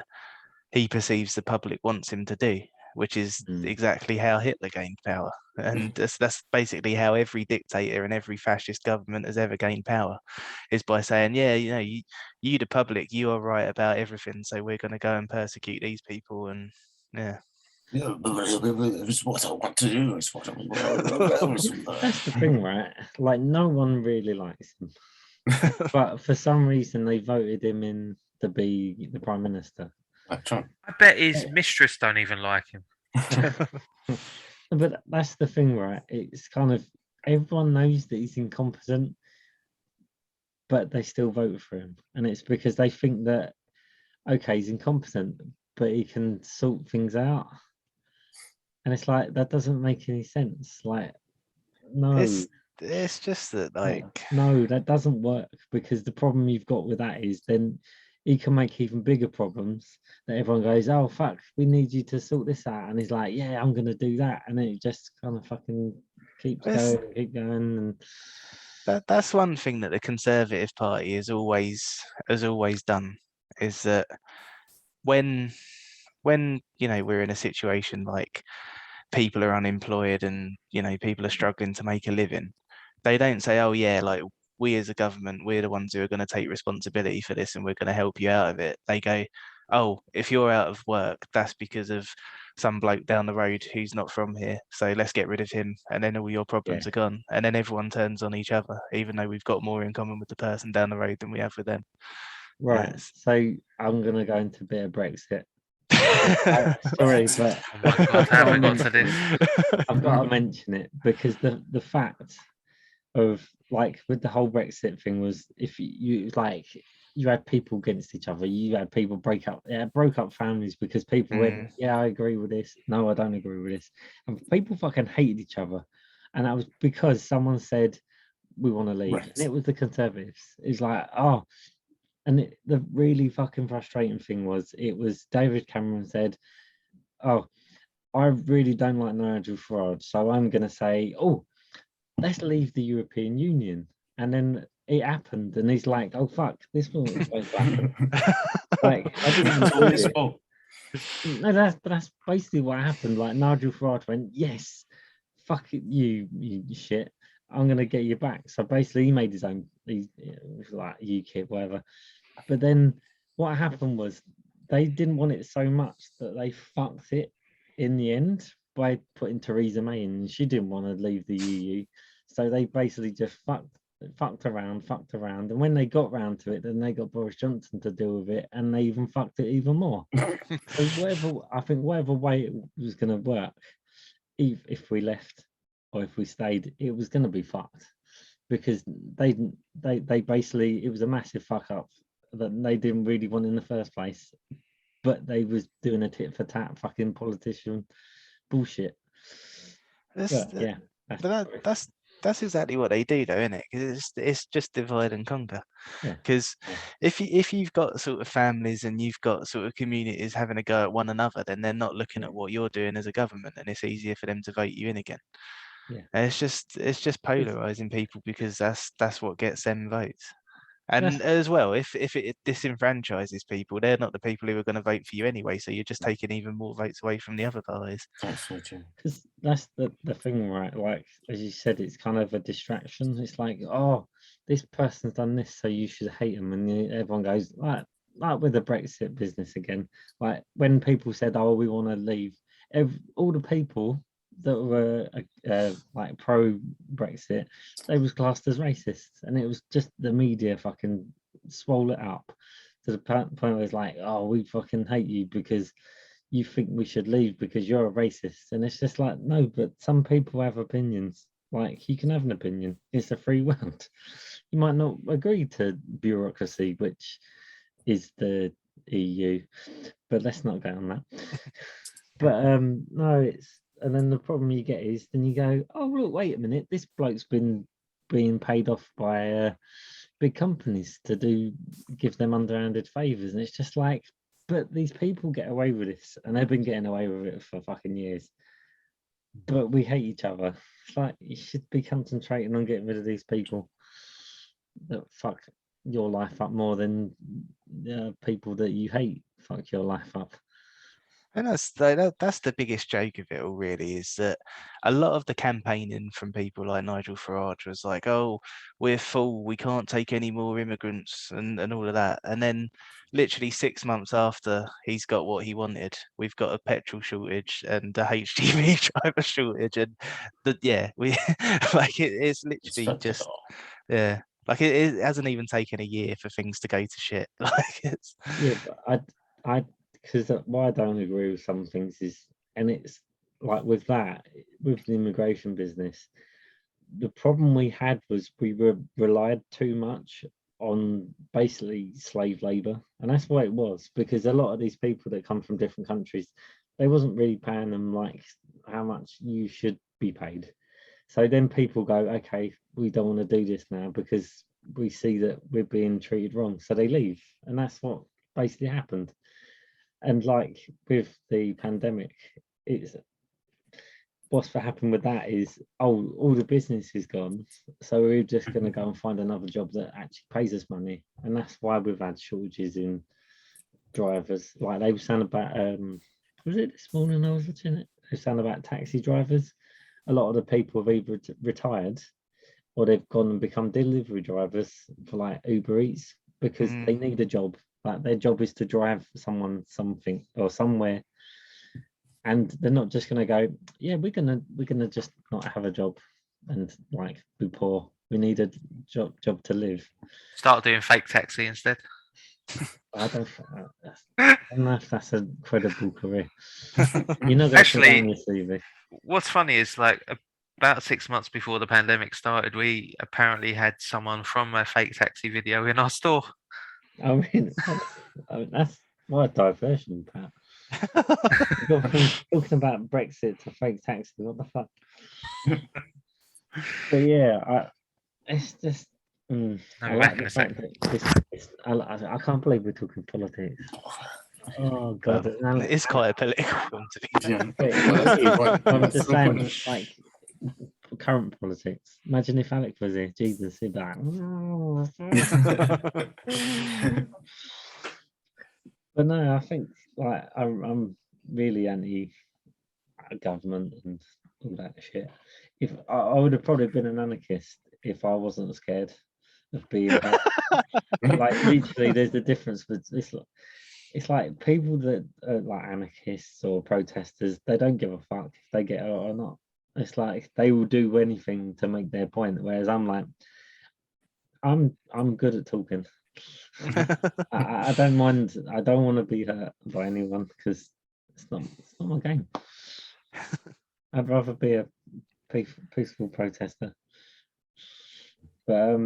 he perceives the public wants him to do, which is exactly how Hitler gained power. And that's basically how every dictator and every fascist government has ever gained power, is by saying, yeah, you the public, you are right about everything, so we're going to go and persecute these people. And yeah. It's what I want to do. It's what I That's the thing, right? Like no one really likes him, but for some reason they voted him in to be the prime minister. Like Trump. I bet his mistress don't even like him. But that's the thing, right? It's kind of, everyone knows that he's incompetent, but they still vote for him, and it's because they think that, okay, he's incompetent, but he can sort things out. And it's like, that doesn't make any sense. Like, no, It's just that, like, no, that doesn't work, because the problem you've got with that is then he can make even bigger problems that everyone goes, oh fuck, we need you to sort this out, and he's like, yeah, I'm gonna do that, and then it just kind of fucking keep going. And that's one thing that the Conservative Party has always done, is that when we're in a situation like people are unemployed and people are struggling to make a living, they don't say, oh yeah, like, we as a government, we're the ones who are going to take responsibility for this and we're going to help you out of it. They go, oh, if you're out of work, that's because of some bloke down the road who's not from here, so let's get rid of him, and then all your problems are gone. And then everyone turns on each other, even though we've got more in common with the person down the road than we have with them. Right, so I'm gonna go into a bit of Brexit. Sorry, but Oh my God, how have we got to this? I've got to mention it, because the fact of, like, with the whole Brexit thing was, if you like, you had people against each other, you had people broke up families, because people went, yeah, I agree with this, no, I don't agree with this, and people fucking hated each other, and that was because someone said we want to leave, Right. and it was the Conservatives. It's like, oh. And the really fucking frustrating thing was, it was David Cameron said, oh, I really don't like Nigel Farage, so I'm going to say, oh, let's leave the European Union. And then it happened, and he's like, oh, fuck, this wasn't supposed to happen. Like, I didn't It's all do his it. fault. No, that's basically what happened. Like, Nigel Farage went, yes, fuck it, you shit, I'm going to get you back. So basically, he made his own, like, UKIP, whatever. But then what happened was, they didn't want it so much that they fucked it in the end by putting Theresa May in. And she didn't want to leave the EU, so they basically just fucked around, and when they got round to it, then they got Boris Johnson to deal with it, and they even fucked it even more. So whatever way it was going to work, if we left or if we stayed, it was going to be fucked, because they basically, it was a massive fuck up that they didn't really want in the first place, but they was doing a tit for tat fucking politician bullshit. That's, But yeah, but that's exactly what they do, though, isn't it? 'Cause it's just divide and conquer. Yeah. Because Yeah. if you've got sort of families and you've got sort of communities having a go at one another, then they're not looking Yeah. at what you're doing as a government, and it's easier for them to vote you in again. Yeah. And it's just polarizing people, because that's what gets them votes. And as well, if it disenfranchises people, they're not the people who are going to vote for you anyway. So you're just taking even more votes away from the other parties. That's so true. Because that's the thing, right? Like, as you said, it's kind of a distraction. It's like, oh, this person's done this, so you should hate them, and everyone goes like with the Brexit business again. Like when people said, oh, we want to leave, all the people that were like pro Brexit, they was classed as racists, and it was just the media fucking swole it up to the point where it's like, oh, we fucking hate you because you think we should leave because you're a racist. And it's just like, no, but some people have opinions. Like, you can have an opinion, it's a free world. You might not agree to bureaucracy, which is the EU, but let's not go on that. But no, it's, and then the problem you get is then you go, oh look, wait a minute, this bloke's been being paid off by big companies to give them underhanded favors, and it's just like, but these people get away with this, and they've been getting away with it for fucking years, but we hate each other. It's like, you should be concentrating on getting rid of these people that fuck your life up more than people that you hate fuck your life up. And that's the biggest joke of it all, really, is that a lot of the campaigning from people like Nigel Farage was like, oh, we're full, we can't take any more immigrants, and all of that. And then literally 6 months after he's got what he wanted, we've got a petrol shortage and a HGV driver shortage, and we like it's literally just like it hasn't even taken a year for things to go to shit. Like it's but I because why I don't agree with some things is, and it's like with the immigration business, the problem we had was we relied too much on basically slave labor, and that's why it was, because a lot of these people that come from different countries, they wasn't really paying them like how much you should be paid. So then people go, okay, we don't want to do this now because we see that we're being treated wrong, so they leave, and that's what basically happened. And like with the pandemic, it's what's happened with that is, oh, all the business is gone, so we're just going to go and find another job that actually pays us money, and that's why we've had shortages in drivers. Like they were saying about was it this morning I was watching it, they were saying about taxi drivers. A lot of the people have either retired or they've gone and become delivery drivers for like Uber Eats, because they need a job. Like their job is to drive someone something or somewhere, and they're not just going to go, yeah, we're gonna just not have a job and like be poor. We need a job to live. Start doing fake taxi instead. I don't know if that's a credible career. You're not going to Actually, on your CV. What's funny is like about 6 months before the pandemic started, we apparently had someone from a fake taxi video in our store. I mean, that's what a diversion, Pat. Got from talking about Brexit to fake taxi. What the fuck? But yeah, it's just. I like the fact that I can't believe we're talking politics. Oh god, it's quite a political film to be. I'm just saying, like current politics. Imagine if Alec was here. Jesus, he'd be like. But no, I think like I'm really anti government and all that shit. If I would have probably been an anarchist if I wasn't scared of being like literally, there's a difference with this. it's like people that are like anarchists or protesters, they don't give a fuck if they get out or not. It's like they will do anything to make their point. Whereas I'm like, I'm good at talking. I don't mind. I don't want to be hurt by anyone because it's not my game. I'd rather be a peaceful protester. But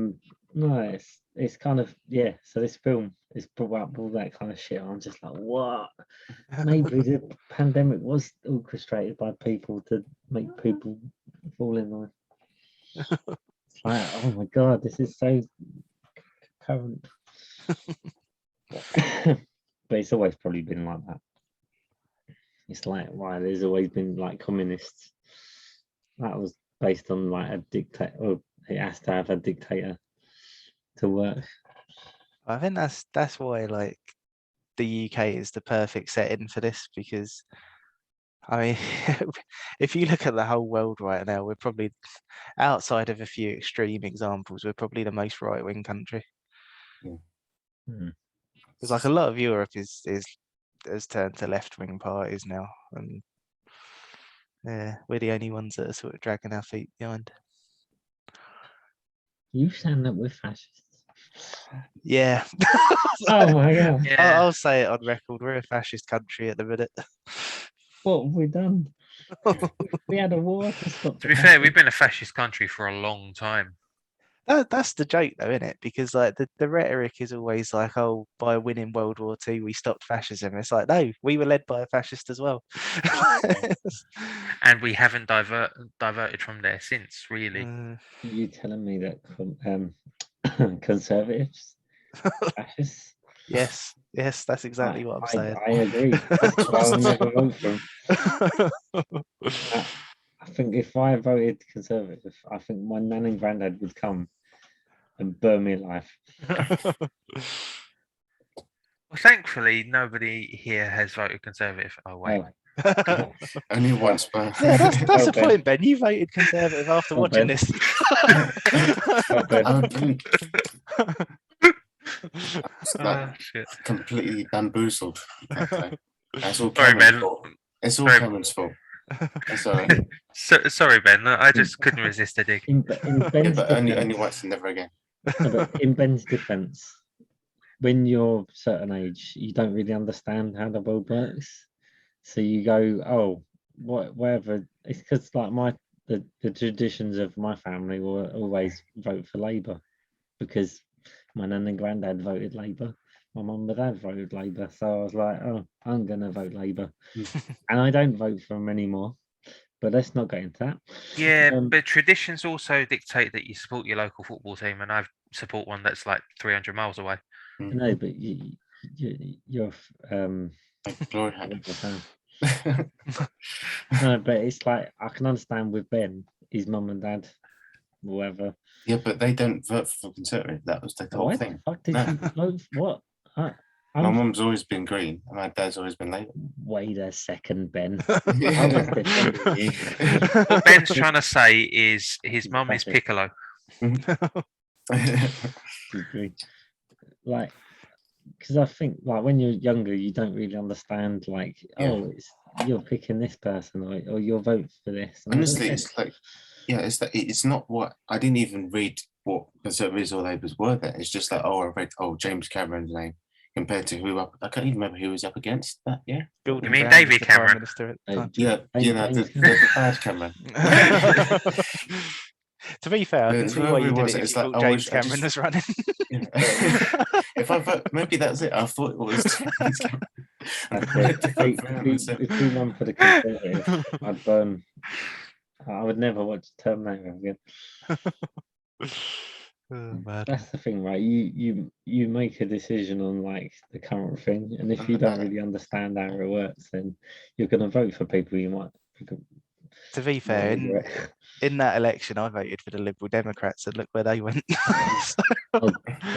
no, it's kind of So this film is brought up all that kind of shit. I'm just like, what? Maybe the pandemic was orchestrated by people to make people fall in line. It's like, oh my god, this is so current. But it's always probably been like that. It's like why there's always been like communists. That was based on like a dictator, or it has to have a dictator to work. I think that's why like the UK is the perfect setting for this, because I mean, if you look at the whole world right now, we're probably, outside of a few extreme examples, we're probably the most right-wing country. Because like a lot of Europe has turned to left-wing parties now, and yeah, we're the only ones that are sort of dragging our feet behind. You saying that we're fascists? Yeah. Oh my god! Yeah. I'll say it on record. We're a fascist country at the minute. What have we done? We had a war to stop. To be fair, we've been a fascist country for a long time. That's the joke, though, isn't it? Because like the rhetoric is always like, oh, by winning World War II, we stopped fascism. It's like, no, we were led by a fascist as well. And we haven't diverted from there since, really. You telling me that conservatives, fascists? Yes, that's exactly what I'm saying. I agree. That's why I'll never vote for them. I think if I voted Conservative, I think my nan and granddad would come and burn me alive. Well, thankfully, nobody here has voted Conservative. Oh, wait. Oh. Only once, but Yeah, that's Oh, the Ben. point, Ben. You voted Conservative after Oh, watching Ben. this. Oh, Ben. I didn't. It's like Shit. completely bamboozled. That's all Sorry, Cameron's Ben. fault. It's all Sorry. Cameron's fault. It's all right. Sorry, Ben. I just couldn't resist a dig. In Yeah, Ben's but only defense, once and never again. but in Ben's defense, when you're a certain age, you don't really understand how the world works. So you go, oh, whatever. It's because like the traditions of my family will always vote for Labour because my nan and granddad voted Labour. My mum and dad voted Labour. So I was like, oh, I'm going to vote Labour. And I don't vote for them anymore. But let's not get into that. Yeah, but traditions also dictate that you support your local football team, and I support one that's like 300 miles away. No, but you're Like glory hand. No, but it's like I can understand with Ben, his mum and dad, whatever. Yeah, but they don't vote for Conservative. That was the whole Why thing. the fuck did you vote for what? My mum's always been green, and my dad's always been Labour. Wait a second, Ben. Yeah. I was defending you. What Ben's trying to say is his mum is Classic. Piccolo. Like, because I think like when you're younger, you don't really understand like, oh, you're picking this person or you're voting for this. And Honestly, it's like, yeah, it's not what I didn't even read what Conservatives or Labours were then. It's just like, oh, I read James Cameron's name compared to who I can't even remember who was up against that. Yeah, Gordon You mean Brown was David the Prime Cameron? Minister at the time. yeah, you know, the bad Cameron. To be fair, I Yeah, can see whoever why you it did was, it if it's you like, thought I James wish- I Cameron was just- running. If I vote, maybe that's it. I thought it was James Cameron. if we run for the Conservative, I'd burn. I would never watch Terminator again. Oh, man. That's the thing, right? You make a decision on like the current thing, and if you don't really understand how it works, then you're going to vote for people you might. To be fair, in that election, I voted for the Liberal Democrats, and look where they went.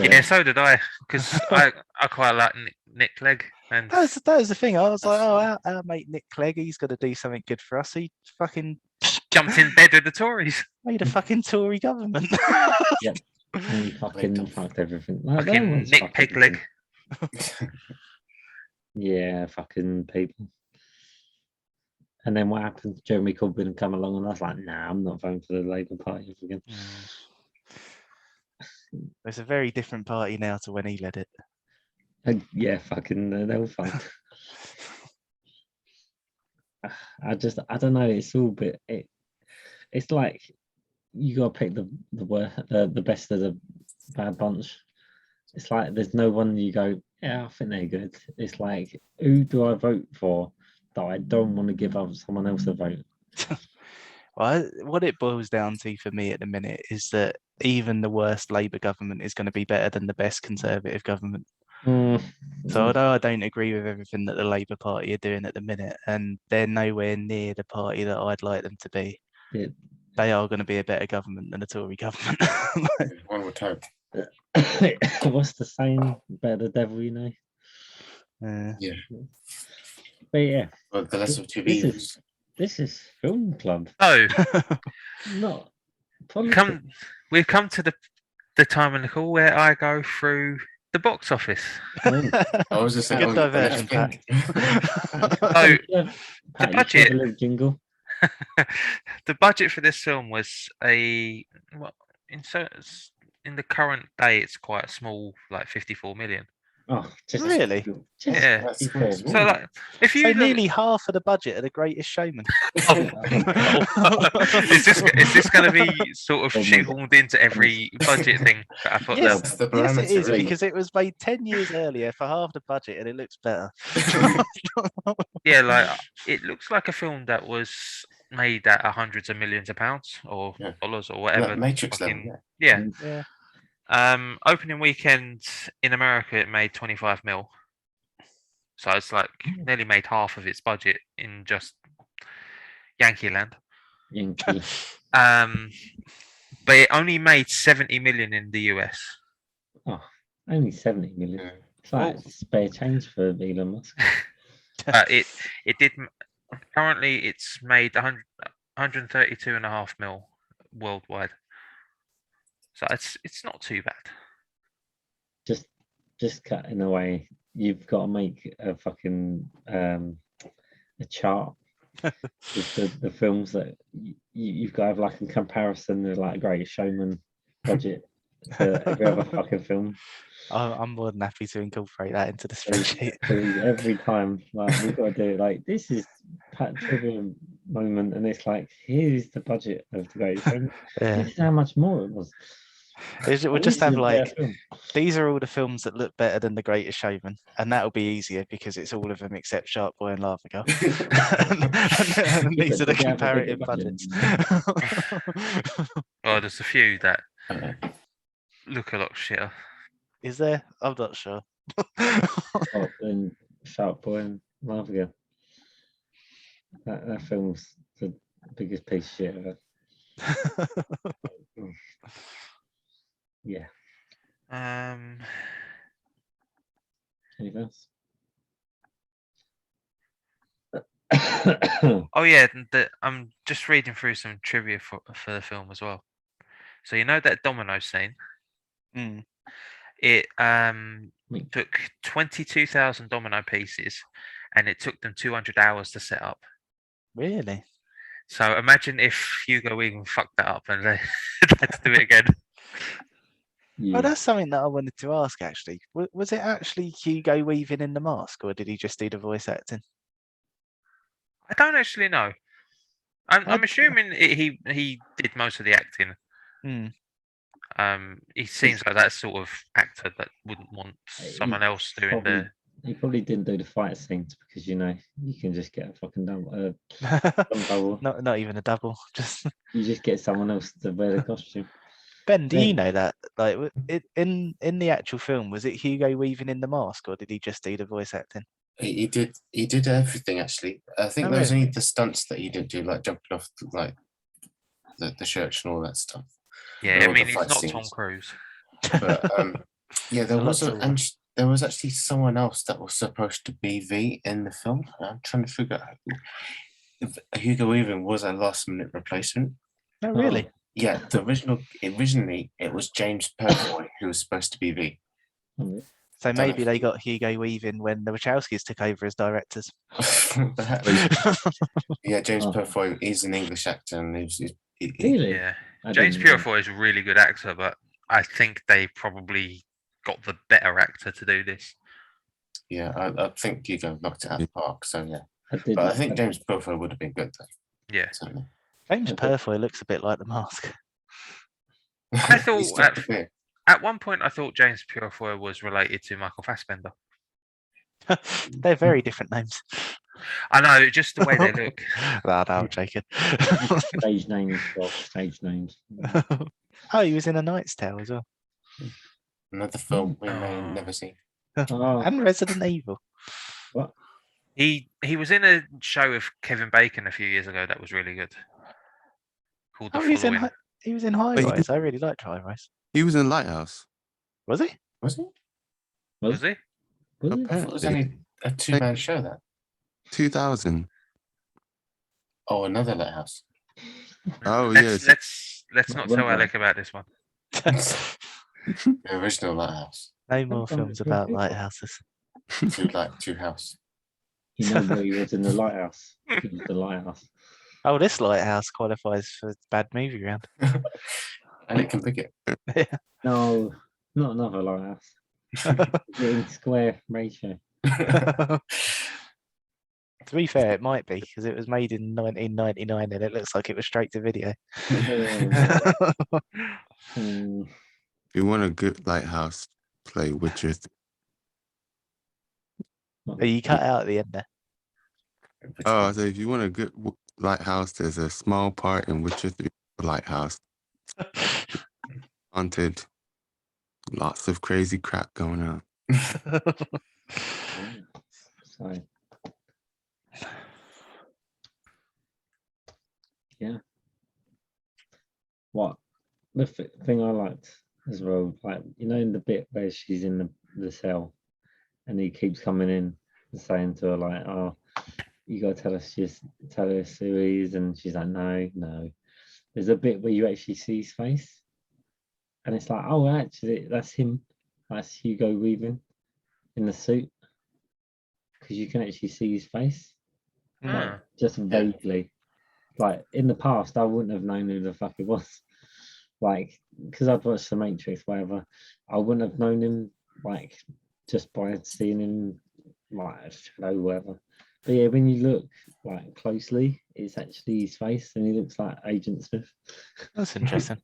Yeah, so did I, because I quite like Nick Clegg. And that was the thing. I was like, oh, our mate Nick Clegg, he's got to do something good for us. He fucking jumped in bed with the Tories. made a fucking Tory government. Yep. And he fucking fucked everything. Like, Fucking everyone's Nick fucked Pigleg. everything. Yeah, fucking people. And then what happened? Jeremy Corbyn come along, and I was like, nah, I'm not voting for the Labour Party again. It's a very different party now to when he led it. And yeah, fucking, they're all fun. I don't know. It's all bit. It's like you gotta pick the best of the bad bunch. It's like there's no one you go, yeah, I think they're good. It's like, who do I vote for that I don't want to give up someone else a vote? Well, what it boils down to for me at the minute is that even the worst Labour government is going to be better than the best Conservative government. So although I don't agree with everything that the Labour Party are doing at the minute, and they're nowhere near the party that I'd like them to be, Yeah. they are going to be a better government than the Tory government. One would hope. What's the saying? Better the devil, you know. Yeah. But yeah, Well, the lesser of two this evils. this is film club, So not politics. we've come to the time in the call where I go through the box office. I was just saying, Good diversion, Pat. So Pat, you budget- should have a little jingle. the budget for this film was in the current day it's quite small, like 54 million. Oh, just Really? Just Yeah. That's 54 great. So million. like if you So look- nearly half of the budget of The Greatest Showman. is this going to be sort of Oh my shoehorned into every budget thing that I put Yes. there? That's the Yes, it parameter, is, really. because it was made 10 years earlier for half the budget and it looks better. Yeah, like it looks like a film that was made at hundreds of millions of pounds or Yeah. dollars or whatever. Matrix level. fucking- Yeah. yeah. Yeah. Opening weekend in America, it made 25 mil. So it's like nearly made half of its budget in just Yankee land. Yankee. But it only made 70 million in the US. Oh, only 70 million. Yeah. It's like spare change for Elon Musk. It did. Currently, it's made 132.5 mil worldwide. So it's not too bad. Just cutting away. You've got to make a fucking a chart with the films that you've got to have like in comparison to like Greatest Showman budget to every other fucking film. I'm more than happy to incorporate that into the So spreadsheet. every time, like we've got to do it. Like this is Pat trivia moment, and it's like here's the budget of the Greatest Showman. Yeah. This is how much more it was. We'll And just this is have a like, better film. these are all the films that look better than The Greatest Showman, and that'll be easier because it's all of them except Shark Boy and Lava Girl. And these are the Did they have a bigger comparative budget? budgets. Well, there's a few that Uh, look a lot shitter. Is there? I'm not sure. Oh, and Shark Boy and Lava Girl. That film's the biggest piece of shit ever. Yeah. Anything else? Oh yeah, I'm just reading through some trivia for the film as well. So you know that domino scene? Mm. It Wait. took 22,000 domino pieces, and it took them 200 hours to set up. Really? So imagine if Hugo Weaving fucked that up and they had to do it again. Yeah. Well, that's something that I wanted to ask actually. Was it actually Hugo Weaving in the mask, or did he just do the voice acting? I don't actually know. I'm I- assuming he did most of the acting. Hmm. He seems like that sort of actor that wouldn't want someone else doing the. He probably didn't do the fight scenes because you can just get a fucking double. Double. Not even a double. Just You just get someone else to wear the costume. Ben, do Yeah. you know that? Like, in the actual film, was it Hugo Weaving in the mask, or did he just do the voice acting? he did everything actually. I think Oh, there was really? only the stunts that he didn't do, like jumping off like the church and all that stuff. Yeah, all I the mean he's fight not Tom scenes. Cruise. But yeah, there A lot was taller. there was actually someone else that was supposed to be V in the film. I'm trying to figure out if Hugo Weaving was a last minute replacement. No, really. Yeah, originally it was James Purfoy who was supposed to be V. Oh, So don't know maybe if they he- got Hugo Weaving when the Wachowskis took over as directors. Perhaps. Yeah, James Oh. Purefoy, he's an English actor, and he- Really? Yeah, I James didn't know. Purefoy is a really good actor, but I think they probably got the better actor to do this. yeah, I think Hugo knocked it out of the park. So yeah, I did. but I think James Purefoy would have been good though. Yeah, Certainly. James Okay. Purefoy looks a bit like the Mask. I thought He's stuck to beer. at one point I thought James Purefoy was related to Michael Fassbender. They're very different names. I know, just the way they look. No, I'm joking. Stage names, Rob. Stage names. Oh, he was in A Knight's Tale as well. Another film we may Oh. never see. Oh, And Resident Evil. what? He was in a show with Kevin Bacon a few years ago that was really good. Called The Oh, he was in Following. High Wait, he Rise. I really liked High Rise. He was in Lighthouse. Was he? Was it? Was he? Was it? I thought it was only a two-man show. That 2000. oh, another Lighthouse. Oh, let's yes. let's not Well tell done. Alec about this one. The original Lighthouse. No more done films it about before. lighthouses. Two house. You know where he was in the lighthouse. He was the lighthouse. Oh, this lighthouse qualifies for bad movie round. And it can pick it. No, not another lighthouse. In square ratio. To be fair, it might be because it was made in 1999 and it looks like it was straight to video. Hmm. If you want a good Lighthouse, play Witcher. But you cut out at the end there. Oh, so if you want a good Lighthouse, there's a small part in Witcher 3 Lighthouse. Haunted. Lots of crazy crap going on. So, yeah. What the thing I liked as well, like in the bit where she's in the cell, and he keeps coming in and saying to her like, "Oh, you gotta tell us who he is," and she's like, "No." There's a bit where you actually see his face, and it's like, "Oh, actually, that's him. That's Hugo Weaving in the suit," because you can actually see his face. Ah. Just vaguely. Like in the past, I wouldn't have known who the fuck it was. Like, because I'd watched The Matrix, whatever, I wouldn't have known him, like, just by seeing him, like, shadow, whatever. But yeah, when you look, like, closely, it's actually his face, and he looks like Agent Smith. That's interesting.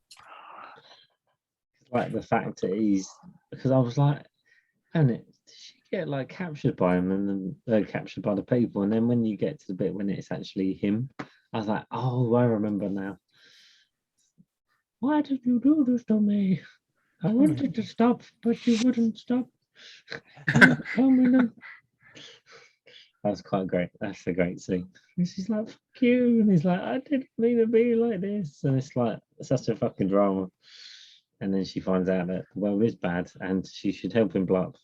Like, the fact that because I was like, and did she get, like, captured by him, and then captured by the people, and then when you get to the bit when it's actually him, I was like, oh, I remember now. Why did you do this to me? I wanted to stop, but you wouldn't stop. Tell me no. That's quite great. That's a great scene. And she's like, fuck you. And he's like, I didn't mean to be like this. And it's like, such a fucking drama. And then she finds out that the world is bad and she should help him blow up.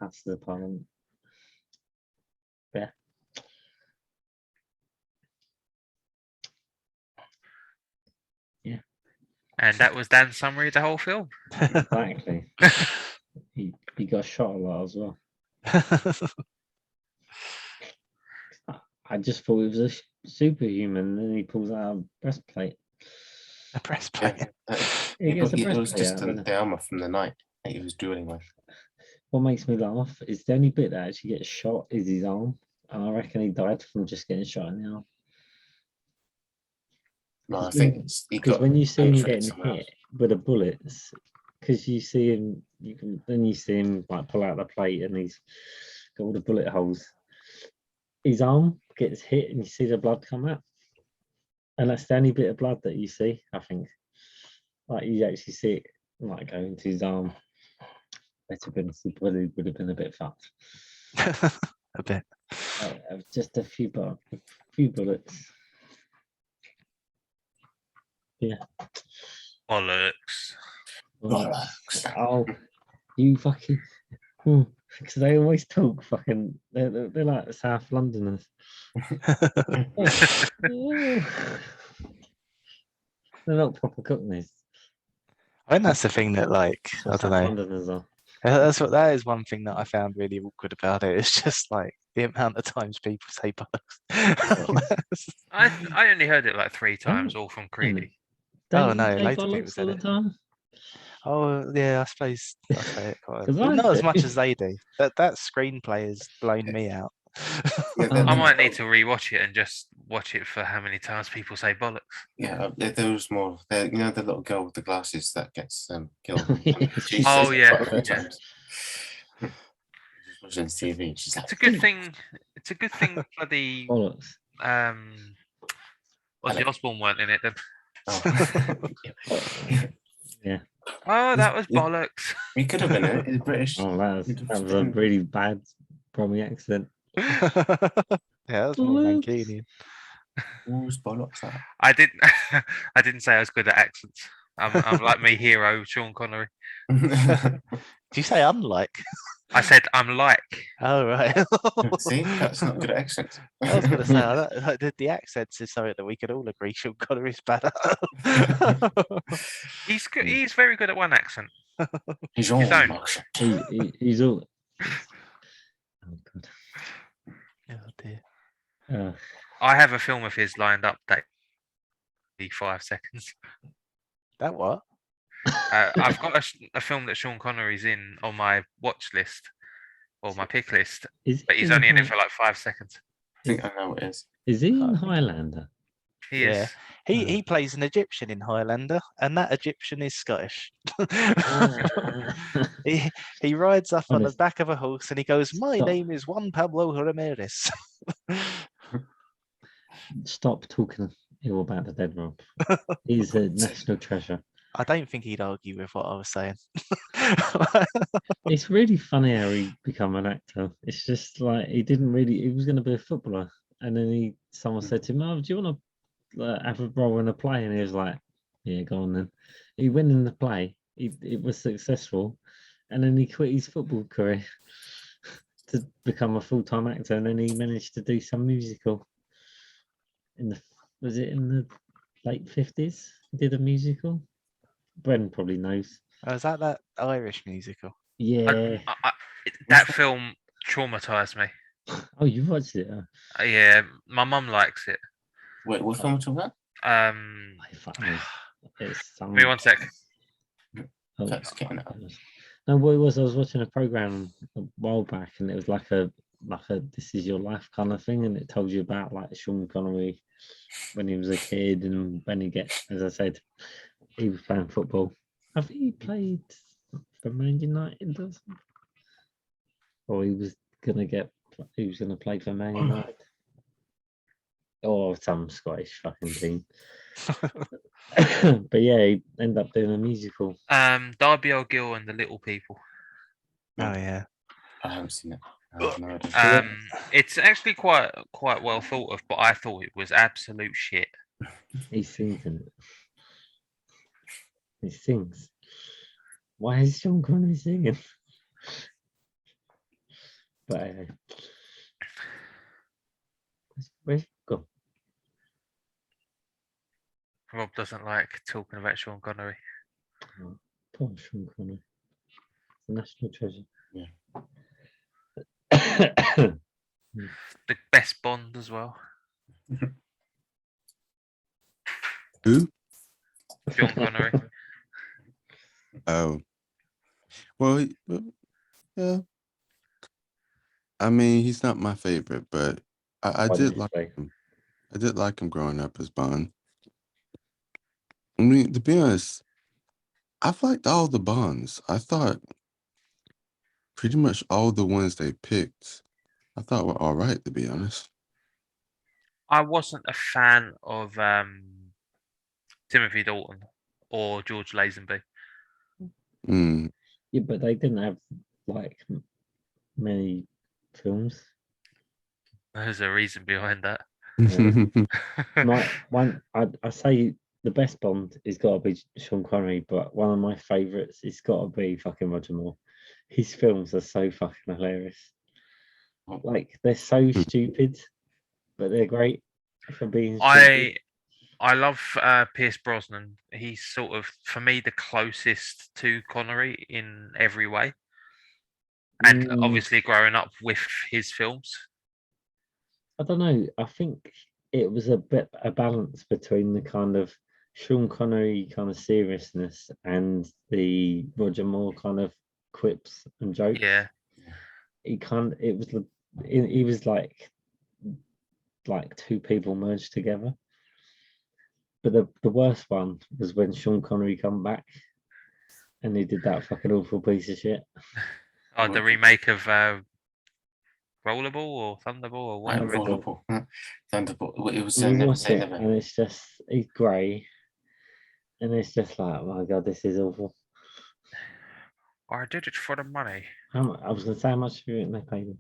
That's the parliament. Yeah. And that was Dan's summary of the whole film. Exactly. he got shot a lot as well. I just thought it was a superhuman, and then he pulls out a breastplate. A breastplate. He gets a It was breastplate just out, the doesn't it? armor from the night that he was dueling with. What makes me laugh is the only bit that actually gets shot is his arm, and I reckon he died from just getting shot in the arm. No, I think he Because got when you see him penetrated getting somewhere hit with the bullets, because you see him, then you see him like pull out the plate, and he's got all the bullet holes. His arm gets hit, and you see the blood come out, and that's the only bit of blood that you see. I think, like you actually see it like go into his arm. Better been would have been a bit fucked. A bit. Just a few bullets. Yeah. Bollocks. Bollocks. Oh, you fucking. Because they always talk fucking. They're like South Londoners. They're not proper cockneys. I think that's the thing that, like, I South don't know. Londoners are. that is one thing that I found really awkward about it. It's just like the amount of times people say bollocks. I only heard it like 3 times, all from Creedy. Oh, Don't you no, say loads of people bollocks said all it. the time? Oh yeah, I suppose I say it quite, 'Cause but I not as do. much as they do. That screenplay has blown me out. Yeah, Um, I might need to rewatch it and just watch it for how many times people say bollocks. Yeah, there was more. You know, the little girl with the glasses that gets killed. Yeah, She she's- says Oh, it yeah, quite a few yeah. times. Just watching TV. She's like, It's a good thing. It's a good thing bloody bollocks. Ozzy Alex. Osbourne weren't in it then. oh. Yeah. Oh, that was Yeah. bollocks. He could have been it. He's British. Oh, that was a really bad Brummy accent. Yeah, that's more Bollocks. Mancunian. Who's bollocks that? I didn't. I didn't say I was good at accents. I'm like me hero, Sean Connery. Do you say unlike? I said I'm like. Oh right. See, that's not good at accents. I was going to say the accents is something that we could all agree Sean Connery's better. He's good. He's very good at one accent. He's His all own. accent. He's all. Oh god. Oh dear. I have a film of his lined up that 5 seconds. That what? I've got a film that Sean Connery's in on my watch list or my pick list, but he's only in it for like 5 seconds. I think I know what it is. Is he in Highlander? He Yeah. is. He plays an Egyptian in Highlander, and that Egyptian is Scottish. He rides up on the Honest. back of a horse and he goes, "My Stop. name is Juan Pablo Ramirez." Stop talking ill about the dead Rob. He's a national treasure. I don't think he'd argue with what I was saying. It's really funny how he become an actor. It's just like he was going to be a footballer, and then someone said to him, "Oh, do you want to have a role in a play?" And he was like, "Yeah, go on then." He went in the play. It was successful, and then he quit his football career to become a full-time actor, and then he managed to do some musical. Was it in the late 50s? He did a musical. Bren probably knows. Oh, is that Irish musical? Yeah. That film traumatized me. Oh, you watched it? Yeah, my mum likes it. Wait, what film are we talking about? I fuck knows. It's Give me 1 sec. Oh, That's getting it up. no, what it was, I was watching a program a while back, and it was like a "This Is Your Life" kind of thing, and it told you about like Sean Connery when he was a kid, and when he as I said, he was playing football. I think he played for Man United or something, or he was gonna play for Man United, or some Scottish fucking team. But yeah, he ended up doing a musical. Darby O'Gill and the Little People. Oh yeah. I haven't seen it. I have no idea. It's actually quite well thought of, but I thought it was absolute shit. He sings in it. He sings. Why is Sean Connery singing? But anyway. Where's he gone? Rob doesn't like talking about Sean Connery. Oh, poor Sean Connery. The national treasure. Yeah. The best Bond as well. Who? Sean Connery. Oh, well, yeah. I mean, he's not my favorite, but I What did did you like say? him. I did like him growing up as Bond. I mean, to be honest, I've liked all the Bonds. I thought pretty much all the ones they picked, I thought were all right, to be honest. I wasn't a fan of Timothy Dalton or George Lazenby. Mm. Yeah, but they didn't have like many films. There's a reason behind that. I say the best Bond has got to be Sean Connery, but one of my favourites has got to be fucking Roger Moore. His films are so fucking hilarious. Like they're so stupid, but they're great for being stupid. I love Pierce Brosnan. He's sort of, for me, the closest to Connery in every way. and Mm, obviously growing up with his films. I don't know. I think it was a bit a balance between the kind of Sean Connery kind of seriousness and the Roger Moore kind of quips and jokes. Yeah, It was he was like two people merged together. But the worst one was when Sean Connery come back and he did that fucking awful piece of shit. oh, the remake of Rollerball or Thunderball or whatever. it's called. Rollerball. Thunderbolt. It was And you Never watch Say it Never. and it's just he's grey, and it's just like, oh my god, this is awful. I did it for the money. I was gonna say how much for it and they paid him.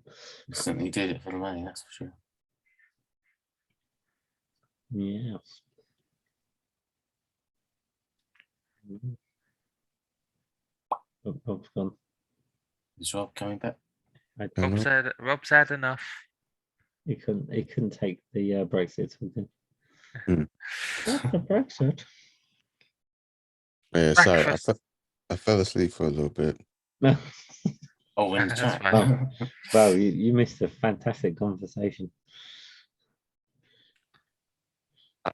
Certainly did it for the money, that's for sure. Yeah. Bob's gone. Is Rob coming back? Rob's had enough. He couldn't take the Brexit talking. Hmm. What's the Brexit? Yeah, sorry, Breakfast. I fell asleep for a little bit. No. Oh, in the That's chat. fine. Well, you missed a fantastic conversation.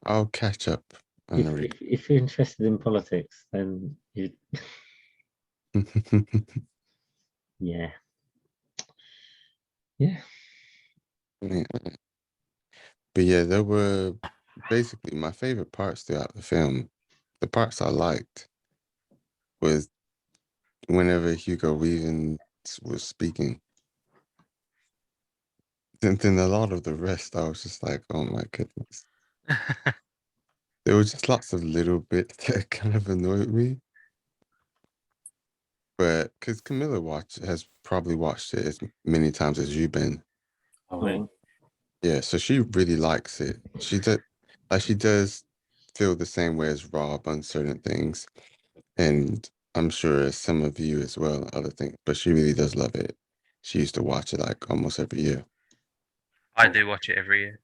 I'll catch up on the If you're interested in politics, then you yeah. Yeah. Yeah. But yeah, there were basically my favorite parts throughout the film. The parts I liked was whenever Hugo Weaving was speaking. Then a lot of the rest, I was just like, oh my goodness. There was just lots of little bits that kind of annoyed me. But because Camilla has probably watched it as many times as you've been. Oh, really? Yeah, so she really likes it. She does feel the same way as Rob on certain things. And I'm sure as some of you as well, other things. But she really does love it. She used to watch it like almost every year. I do watch it every year.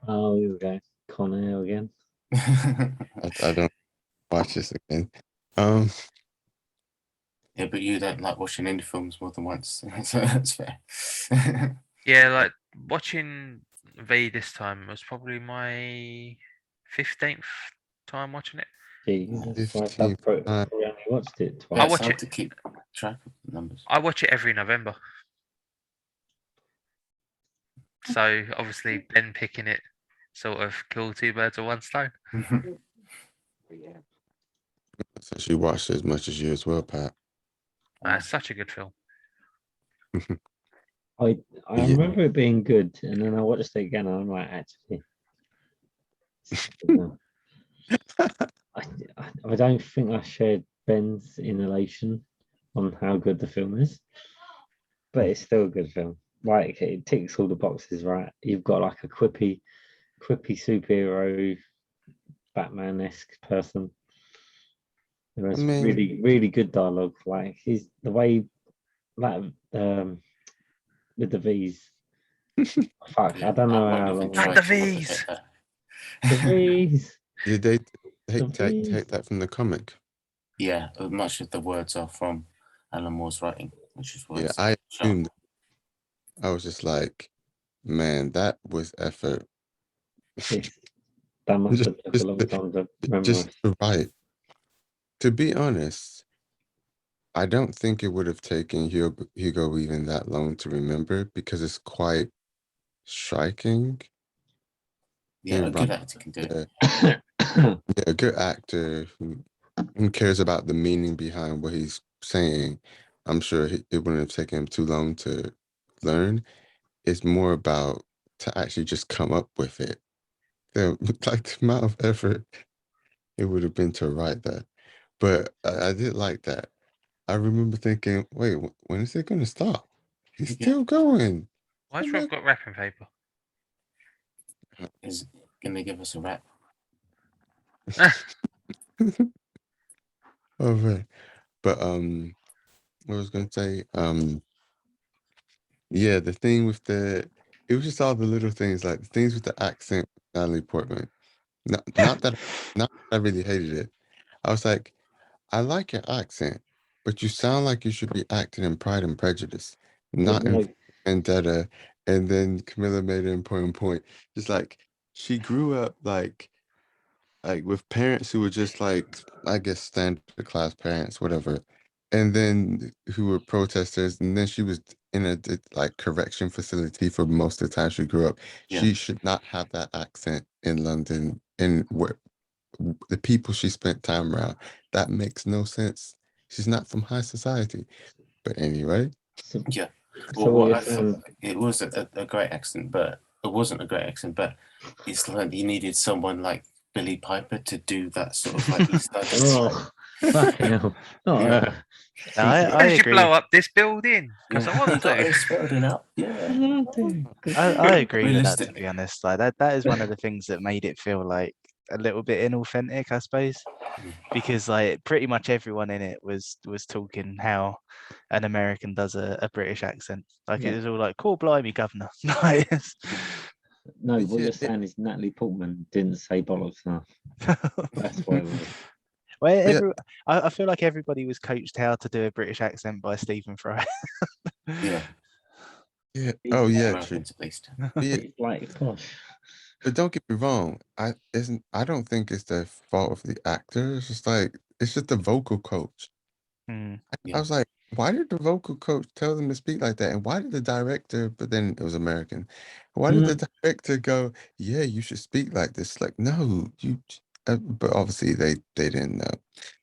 Oh, here we go. Con again. I don't watch this again. Yeah, but you don't like watching indie films more than once, so that's fair. Yeah, like watching V this time was probably my 15th time watching it. Jesus, I've 15 probably times. only watched it Yeah, twice. it's watch hard it. to keep track of the numbers. I watch it every November. So obviously Ben picking it sort of killed two birds with one stone. So she watched as much as you as well, Pat. It's such a good film. I Yeah. remember it being good, and then I watched it again, and I'm like, actually, no. I don't think I shared Ben's inhalation on how good the film is, but it's still a good film. Like it ticks all the boxes, right? You've got like a quippy superhero, Batman-esque person. There's I mean- really good dialogue. Like he's the way that with the V's. Fuck, I don't know won't how even long. try Not the to V's. replicate The that. V's. Did they The take V's. that from the comic? Yeah, much of the words are from Alan Moore's writing, which is why Yeah, it's I sharp. assumed. I was just like, man, that was effort. That must Just- have took a just long the- time to Just memorize. to write. To be honest, I don't think it would have taken Hugo even that long to remember because it's quite striking. Yeah, a and good right- actor can do it. yeah, a good actor who cares about the meaning behind what he's saying. I'm sure it wouldn't have taken him too long to learn. It's more about to actually just come up with it. Like the amount of effort it would have been to write that. But I did like that. I remember thinking, wait, when is it going to stop? He's Yeah. still going. Why's I'm Rob like- got wrapping paper? Is going to give us a rap. Oh, right. But what I was going to say, yeah, the thing with it was just all the little things, like the things with the accent, Natalie Portman. Not that I really hated it. I was like, I like your accent, but you sound like you should be acting in Pride and Prejudice, not no, in Vendetta. And then Camilla made it in Point and Point. Just like she grew up like with parents who were just like, I guess, standard class parents, whatever, and then who were protesters, and then she was in a like correction facility for most of the time she grew up. Yeah. She should not have that accent in London, and where the people she spent time around. That makes no sense. She's not from high society. But anyway, so, Yeah. so Well, what what you're I saying, thought it was a great accent, but it wasn't a great accent. But it's like you needed someone like Billy Piper to do that sort of like East London. oh, fucking hell. Not Yeah. her. No, I Why did you agree. blow up this building? Because Yeah. I want You got to. this building up. Yeah. I agree with that, to Realistic. be honest. Like that is one of the things that made it feel like a little bit inauthentic, I suppose. Mm. Because like pretty much everyone in it was talking how an American does a British accent. Like Yeah. it was all like, "Cool, blimey, governor." Like, it's- No, But what yeah, you're saying is Natalie Portman didn't say bollocks enough. That's why it was. well, yeah, I feel like everybody was coached how to do a British accent by Stephen Fry. Yeah. yeah. Oh yeah, true. Americans at least. Yeah, It's like, gosh. but don't get me wrong. I don't think it's the fault of the actor. It's just like it's just the vocal coach. Hmm. I Yeah. was like, why did the vocal coach tell them to speak like that? And why did the director, but then it was American, why did the director go, yeah, you should speak like this? Like, no, but obviously they didn't know.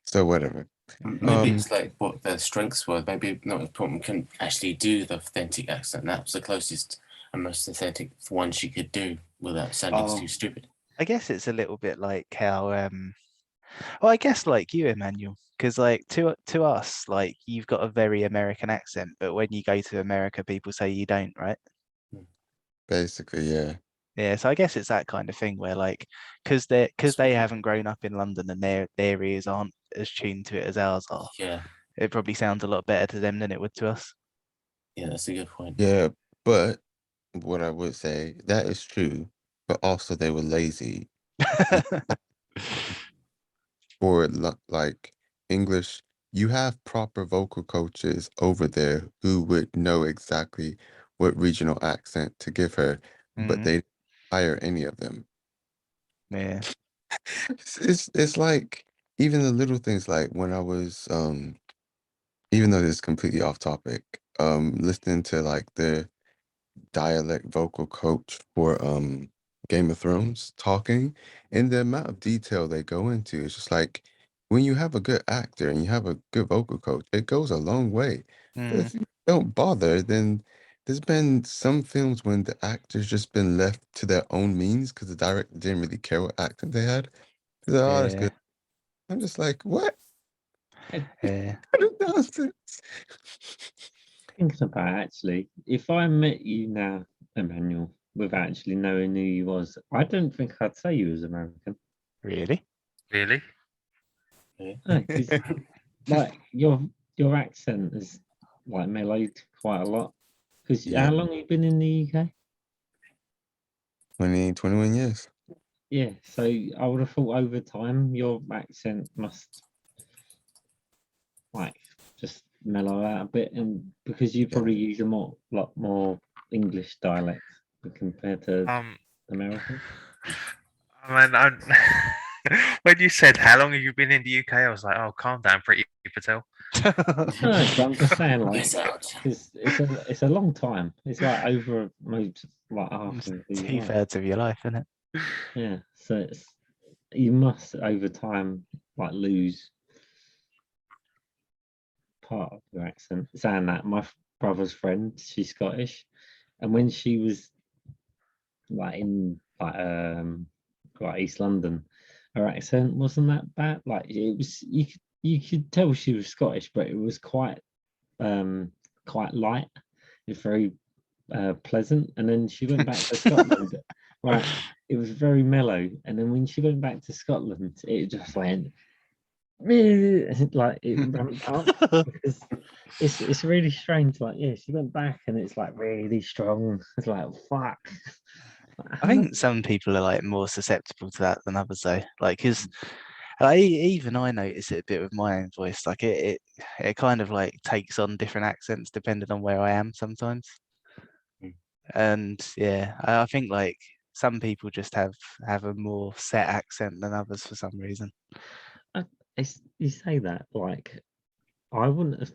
So whatever. Maybe it's like what their strengths were. Maybe not important can actually do the authentic accent. That was the closest and most authentic one she could do without sounding Oh. too stupid. I guess it's a little bit like how well, I guess like you, Emmanuel, because like to us, like you've got a very American accent, but when you go to America, people say you don't, right? Basically, yeah. Yeah, so I guess it's that kind of thing where like because they haven't grown up in London and their ears aren't as tuned to it as ours are, Yeah. it probably sounds a lot better to them than it would to us. Yeah, that's a good point. Yeah, but what I would say, that is true, but also they were lazy for like English. You have proper vocal coaches over there who would know exactly what regional accent to give her, but Mm, they didn't hire any of them. yeah. It's like even the little things like when I was even though this is completely off topic, listening to like the dialect vocal coach for Game of Thrones talking, and the amount of detail they go into, it's just like when you have a good actor and you have a good vocal coach, it goes a long way. But Mm, if you don't bother, then there's been some films when the actors just been left to their own means because the director didn't really care what accent they had. He's like, oh, that's yeah. good. I'm just like, what? Yeah. What is nonsense? Thinking about it, actually, if I met you now, Emmanuel, without actually knowing who you was, I don't think I'd say you was American. Really? Really? No, 'cause, like your accent is like mellowed quite a lot. Because Yeah. how long have you been in the UK? 21 years. Yeah, so I would have thought over time your accent must like just mellow out a bit, and because you probably use a lot more English dialect compared to American. I mean, when you said how long have you been in the UK, I was like, oh, calm down, Pretty Patel. No, but I'm just saying, like, Get out. because it's a long time. It's like over most like half It's of the life. 2/3 of your life, isn't it? Yeah, so you must over time like lose part of your accent. Saying that, my brother's friend, she's Scottish, and when she was like in like East London, her accent wasn't that bad. Like it was, you could tell she was Scottish, but it was quite light. It's very pleasant. And then she went back to Scotland. Right, it was very mellow. And then when she went back to Scotland, it just went like it ramped up because it's really strange. Like, yeah, she went back and it's like really strong. It's like fuck. I think some people are like more susceptible to that than others, though. Like, because Even I notice it a bit with my own voice. Like it kind of like takes on different accents depending on where I am sometimes. Mm. And yeah, I think like some people just have a more set accent than others for some reason. You say that like I wouldn't have.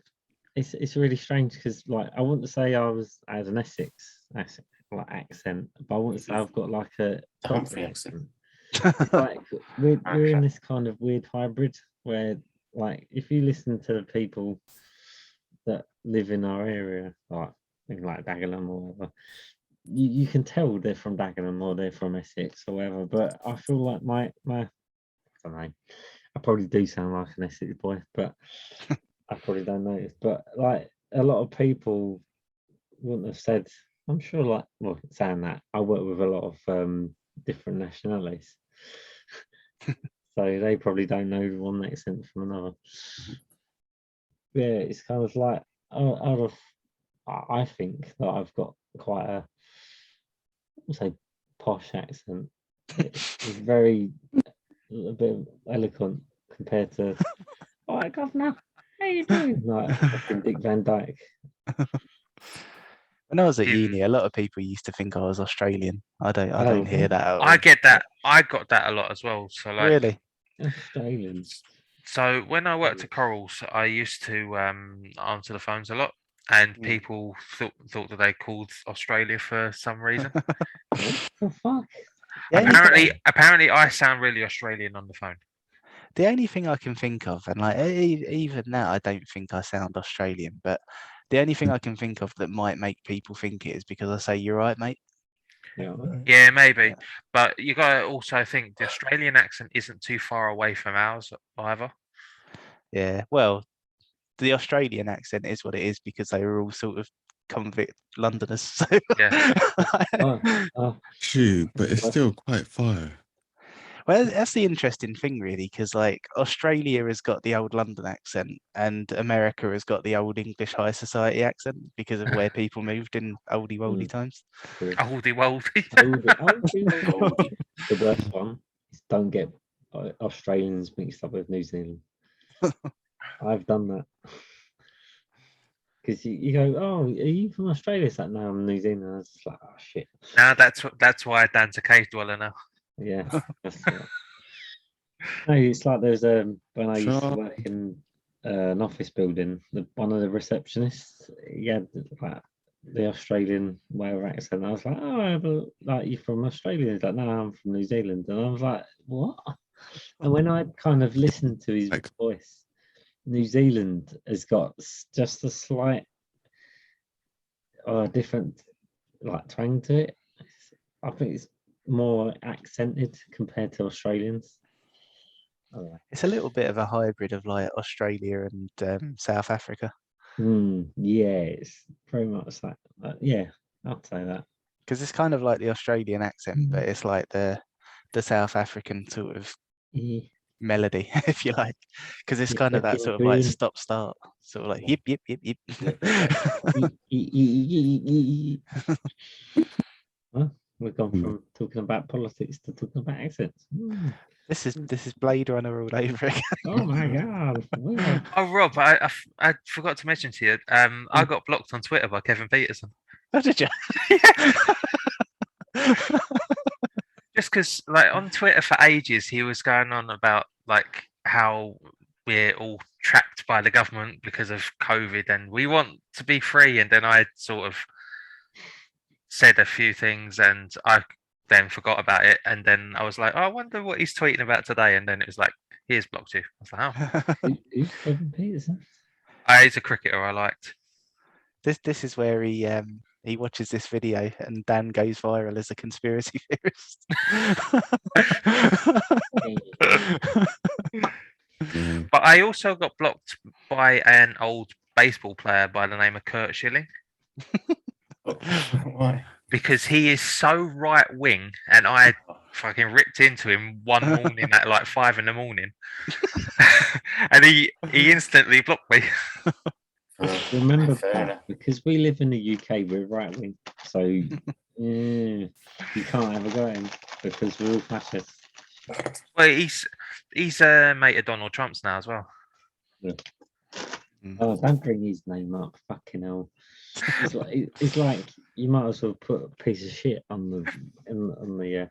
It's really strange because like I wouldn't say I had an Essex accent, but I wouldn't say I've got like a Humphrey proper accent. It's like we're in this kind of weird hybrid where like if you listen to the people that live in our area, like Dagenham or whatever, you can tell they're from Dagenham or they're from Essex or whatever. But I feel like my I don't know, I probably do sound like an Essex boy, but I probably don't notice. But like a lot of people wouldn't have said. I'm sure, like, well, saying that I work with a lot of different nationalities, so they probably don't know one accent from another. Yeah, it's kind of like out of. I think that I've got quite I'll say, posh accent. It's very a bit eloquent compared to. All right, governor, how you doing? Like fucking Dick Van Dyke. When I was at In- uni, a lot of people used to think I was Australian. I don't Oh, hear that at all. I get that. I got that a lot as well. So like, Really? Australian. so when I worked at Corals, I used to answer the phones a lot, and Yeah. people thought that they called Australia for some reason. What the fuck? The only thing Apparently, I sound really Australian on the phone. The only thing I can think of, and like even now, I don't think I sound Australian, but the only thing I can think of that might make people think it is because I say "you're right, mate." Yeah. Yeah, maybe, Yeah. but you gotta also think the Australian accent isn't too far away from ours either. Yeah. Well, the Australian accent is what it is because they were all sort of convict Londoners. So Yeah. Oh, Shoot, but it's still quite far. well, that's the interesting thing, really, because like Australia has got the old London accent, and America has got the old English high society accent because of where people moved in oldie woldy times. true. Oldie woldy. The worst one is don't get Australians mixed up with New Zealand. I've done that. Because you go, oh, are you from Australia? It's like, no, I'm New Zealand. I was just like, oh shit. Now that's why Dan's a cave dweller now. Yeah, that's it. No, it's like there's when I used to Sure. work in an office building, one of the receptionists, he had like the Australian way of accent. I was like, oh, but, like you from Australia? He's like, no, I'm from New Zealand. And I was like, what? And when I kind of listened to his Like- voice, New Zealand has got just a slight different like twang to it. I think it's more accented compared to Australians. Oh, It's a little bit of a hybrid of like Australia and South Africa. yeah, it's very much that. Yeah, I'd say that. Because it's kind of like the Australian accent, but it's like the South African sort of Yeah. melody, if you like, because it's Yeah, kind of that yeah, sort of like brilliant. stop start, sort of like yip yip yip yip. Well, we've gone from talking about politics to talking about accents. This is Blade Runner all over again. Oh my god! Wow. Oh, Rob, I forgot to mention to you. I got blocked on Twitter by Kevin Peterson. Oh, did you? Just because, like, on Twitter for ages, he was going on about like how we're all trapped by the government because of COVID, and we want to be free. And then I sort of said a few things, and I then forgot about it. And then I was like, oh, I wonder what he's tweeting about today. And then it was like, here's blocked you. I was like, oh, Who's Kevin Peterson? he's a cricketer I liked. This is where he watches this video and Dan goes viral as a conspiracy theorist. Yeah. But I also got blocked by an old baseball player by the name of Kurt Schilling Why? because he is so right wing, and I fucking ripped into him one morning at like 5 a.m, and he instantly blocked me. Remember, Fair Pat, enough. because we live in the UK, we're right wing, so you can't have a go at him because we're all fascists. Well, He's a mate of Donald Trump's now as well. Mm. Oh, don't bring his name up. Fucking hell. It's like you might as well put a piece of shit on the in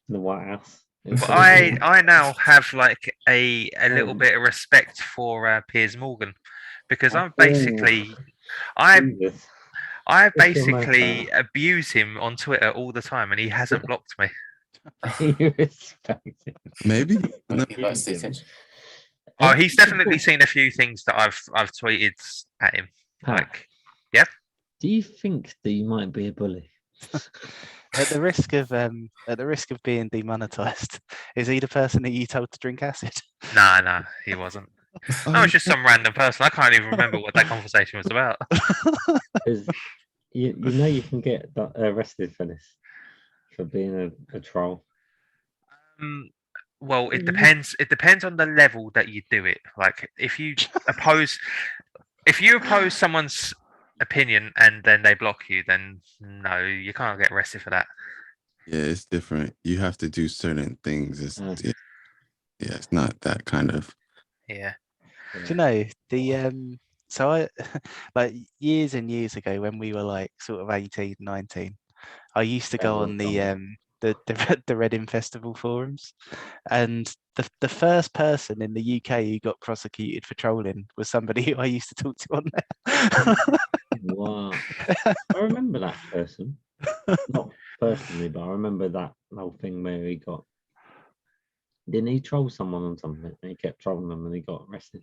the White House. But I now have like a little bit of respect for Piers Morgan, because I Jesus. basically abuse him on Twitter all the time, and he hasn't blocked me. You respect it. Maybe. No. He likes the attention. Oh, he's definitely seen a few things that I've tweeted at him. Pat, Like, do you think that you might be a bully? At the risk of being demonetized, is he the person that you told to drink acid? nah, he wasn't. That was just some random person. I can't even remember what that conversation was about. Because you know you can get arrested for this, for being a troll. Well, it depends. It depends on the level that you do it. Like, if you oppose someone's opinion and then they block you, then no, you can't get arrested for that. Yeah, it's different. You have to do certain things. Yeah, it's not that kind of. Yeah. Do you know the so I like years and years ago when we were like sort of 18, 19, I used to go on the Reading Festival forums, and the first person in the UK who got prosecuted for trolling was somebody who I used to talk to on there. Wow. I remember that person. Not personally, but I remember that whole thing where he got. Didn't he troll someone on something? And he kept trolling them and he got arrested.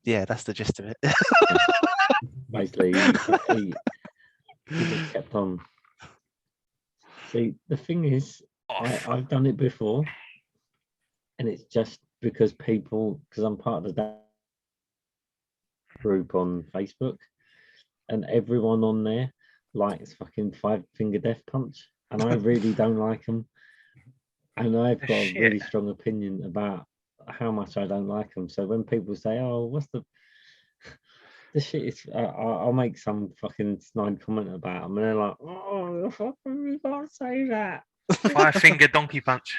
Yeah, that's the gist of it. Basically, he just kept on. See, the thing is, I've done it before, and it's just because I'm part of the group on Facebook, and everyone on there likes fucking Five Finger Death Punch, and I really don't like them, and I've got a really strong opinion about how much I don't like them. So when people say, "Oh, what's the shit?" Is I'll make some fucking snide comment about them, and they're like, "Oh, fucking, you can't say that." 5 finger donkey punch.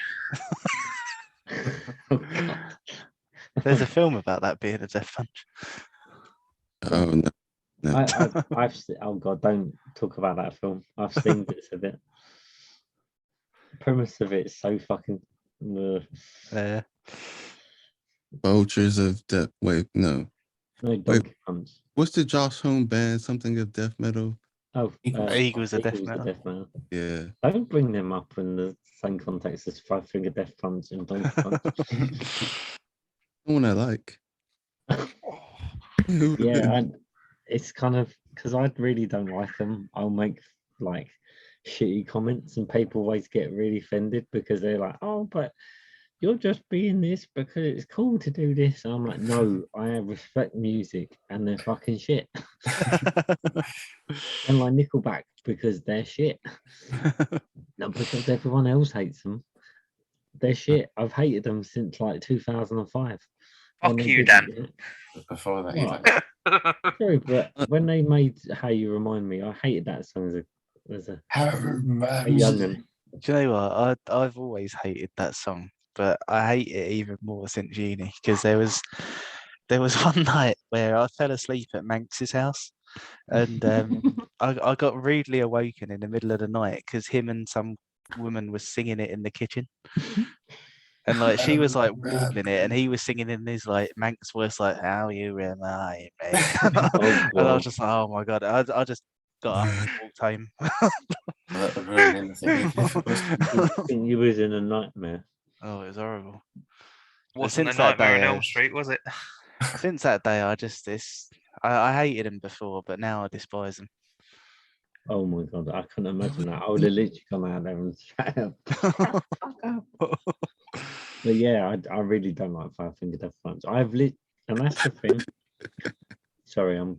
Oh, God. There's a film about that being a death punch. Oh no. I've oh God, don't talk about that film. I've seen bits of it. The premise of it is so fucking. Vultures of Death. Wait, no. No, Donkey Punch. What's the Josh Home band? Something of death metal. Oh, Eagles of Death Eagles of Metal. Death Metal. Yeah. Don't bring them up in the same context as Five Finger Death Punch and Donkey Punch. The one I like. Yeah, it's kind of because I really don't like them. I'll make like shitty comments, and people always get really offended because they're like, "Oh, but you're just being this because it's cool to do this." And I'm like, "No, I respect music, and they're fucking shit." And like Nickelback because they're shit. Not because everyone else hates them. They're shit. I've hated them since like 2005. Fuck you, Dan. Before that, What? Sorry, but when they made "How You Remind Me," I hated that song as a young'un. Do you know what? I've always hated that song, but I hate it even more since uni because there was one night where I fell asleep at Manx's house, and I got rudely awoken in the middle of the night because him and some woman was singing it in the kitchen. And like she was like warbling it, and he was singing in his like Manx voice, like "How you remind me," and I was just like, "Oh my God!" I just got up and walked home. That would ruin anything. You was in a nightmare. Oh, it was horrible. Wasn't a since that Nightmare on day, Elm Street, was it? Since that day, I hated him before, but now I despise him. Oh my God, I couldn't imagine that. I would have literally come out there and shut up. But yeah, I really don't like Five Finger Death Punch. And that's the thing. Sorry, I'm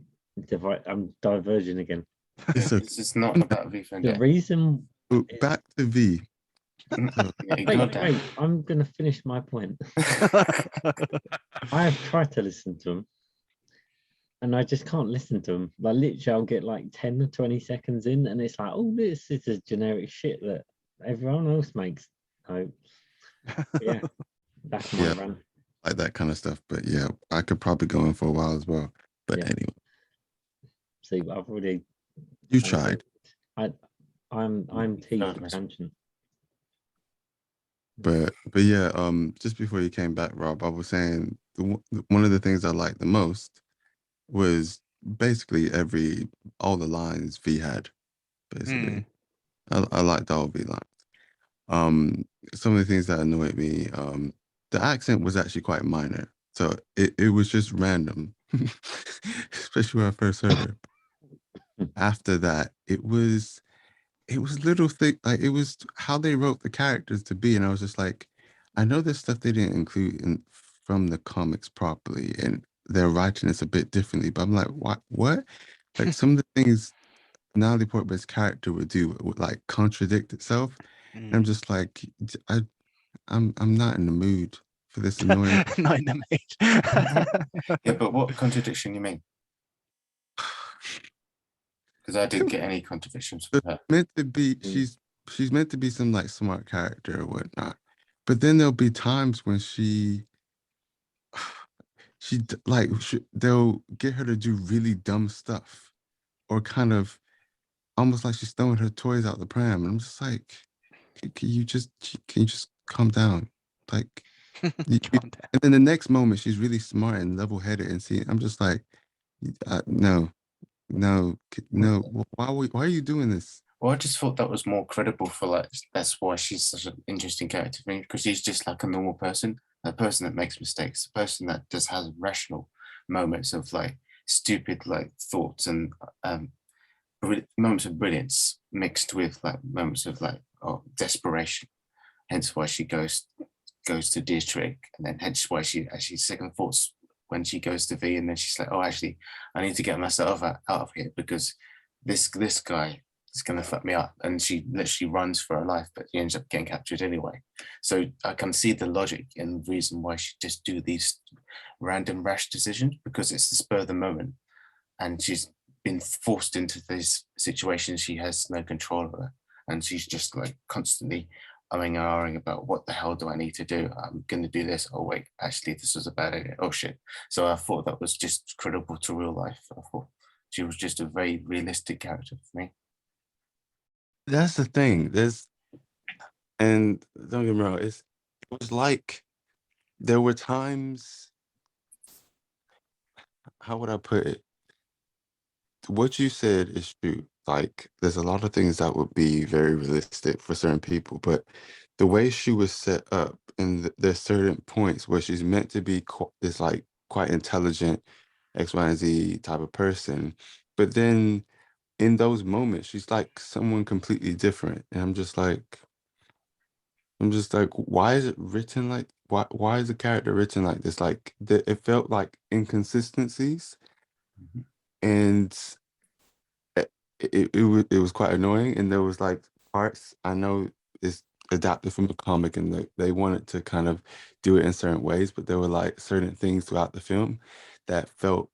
diverging again. It's just not about V The reason. Back to V. Wait, I'm gonna finish my point. I have tried to listen to them, and I just can't listen to them. Like literally, I'll get like 10 or 20 seconds in, and it's like, "Oh, this is a generic shit that everyone else makes." No. Yeah, That's my Yeah. run. like that kind of stuff. But yeah, I could probably go in for a while as well. But Yeah. anyway, See, I've already. you tried. I'm T for Nice. tangent. But yeah, just before you came back, Rob, I was saying one of the things I liked the most was basically all the lines V had. Basically, I liked all V lines. Some of the things that annoyed me, the accent was actually quite minor, so it was just random, especially when I first heard it. After that, it was little thing, like it was how they wrote the characters to be, and I was just like, I know there's stuff they didn't include from the comics properly, and they're writing this a bit differently, but I'm like, what? Like some of the things Natalie Portman's character would do would like contradict itself. And I'm just like, I'm not in the mood for this annoying. Not in the mood. Yeah, but what contradiction you mean? Because I didn't get any contradictions from her. Meant to be, Mm. she's meant to be some like smart character or whatnot, but then there'll be times when they'll get her to do really dumb stuff, or kind of almost like she's throwing her toys out the pram. And I'm just like, can you just calm down? Like, Calm down. and then the next moment she's really smart and level headed, and see, I'm just like, no, no, no. Why are you doing this? Well, I just thought that was more credible for like that's why she's such an interesting character for me, because she's just like a normal person, a person that makes mistakes, a person that just has rational moments of like stupid like thoughts and moments of brilliance mixed with like moments of like desperation. Hence why she goes to Dietrich, and then hence why she actually second thoughts when she goes to V, and then she's like, oh, actually, I need to get myself out of here because this guy is gonna fuck me up, and she literally runs for her life, but she ends up getting captured anyway. So I can see the logic and the reason why she just do these random rash decisions, because it's the spur of the moment, and she's been forced into these situations she has no control over, and she's just like constantly umming and ahhing about what the hell do I need to do? I'm going to do this. Oh wait, actually this was a bad idea. Oh shit. So I thought that was just credible to real life. I thought she was just a very realistic character for me. That's the thing. And don't get me wrong, it was like there were times, how would I put it? What you said is true. Like, there's a lot of things that would be very realistic for certain people, but the way she was set up, and there's certain points where she's meant to be this like quite intelligent X, Y, and Z type of person, but then in those moments, she's like someone completely different, and I'm just like, why is it written like? Why is the character written like this? Like, it felt like inconsistencies, Mhm. and it was quite annoying, and there was like parts, I know it's adapted from the comic, and they wanted to kind of do it in certain ways, but there were like certain things throughout the film that felt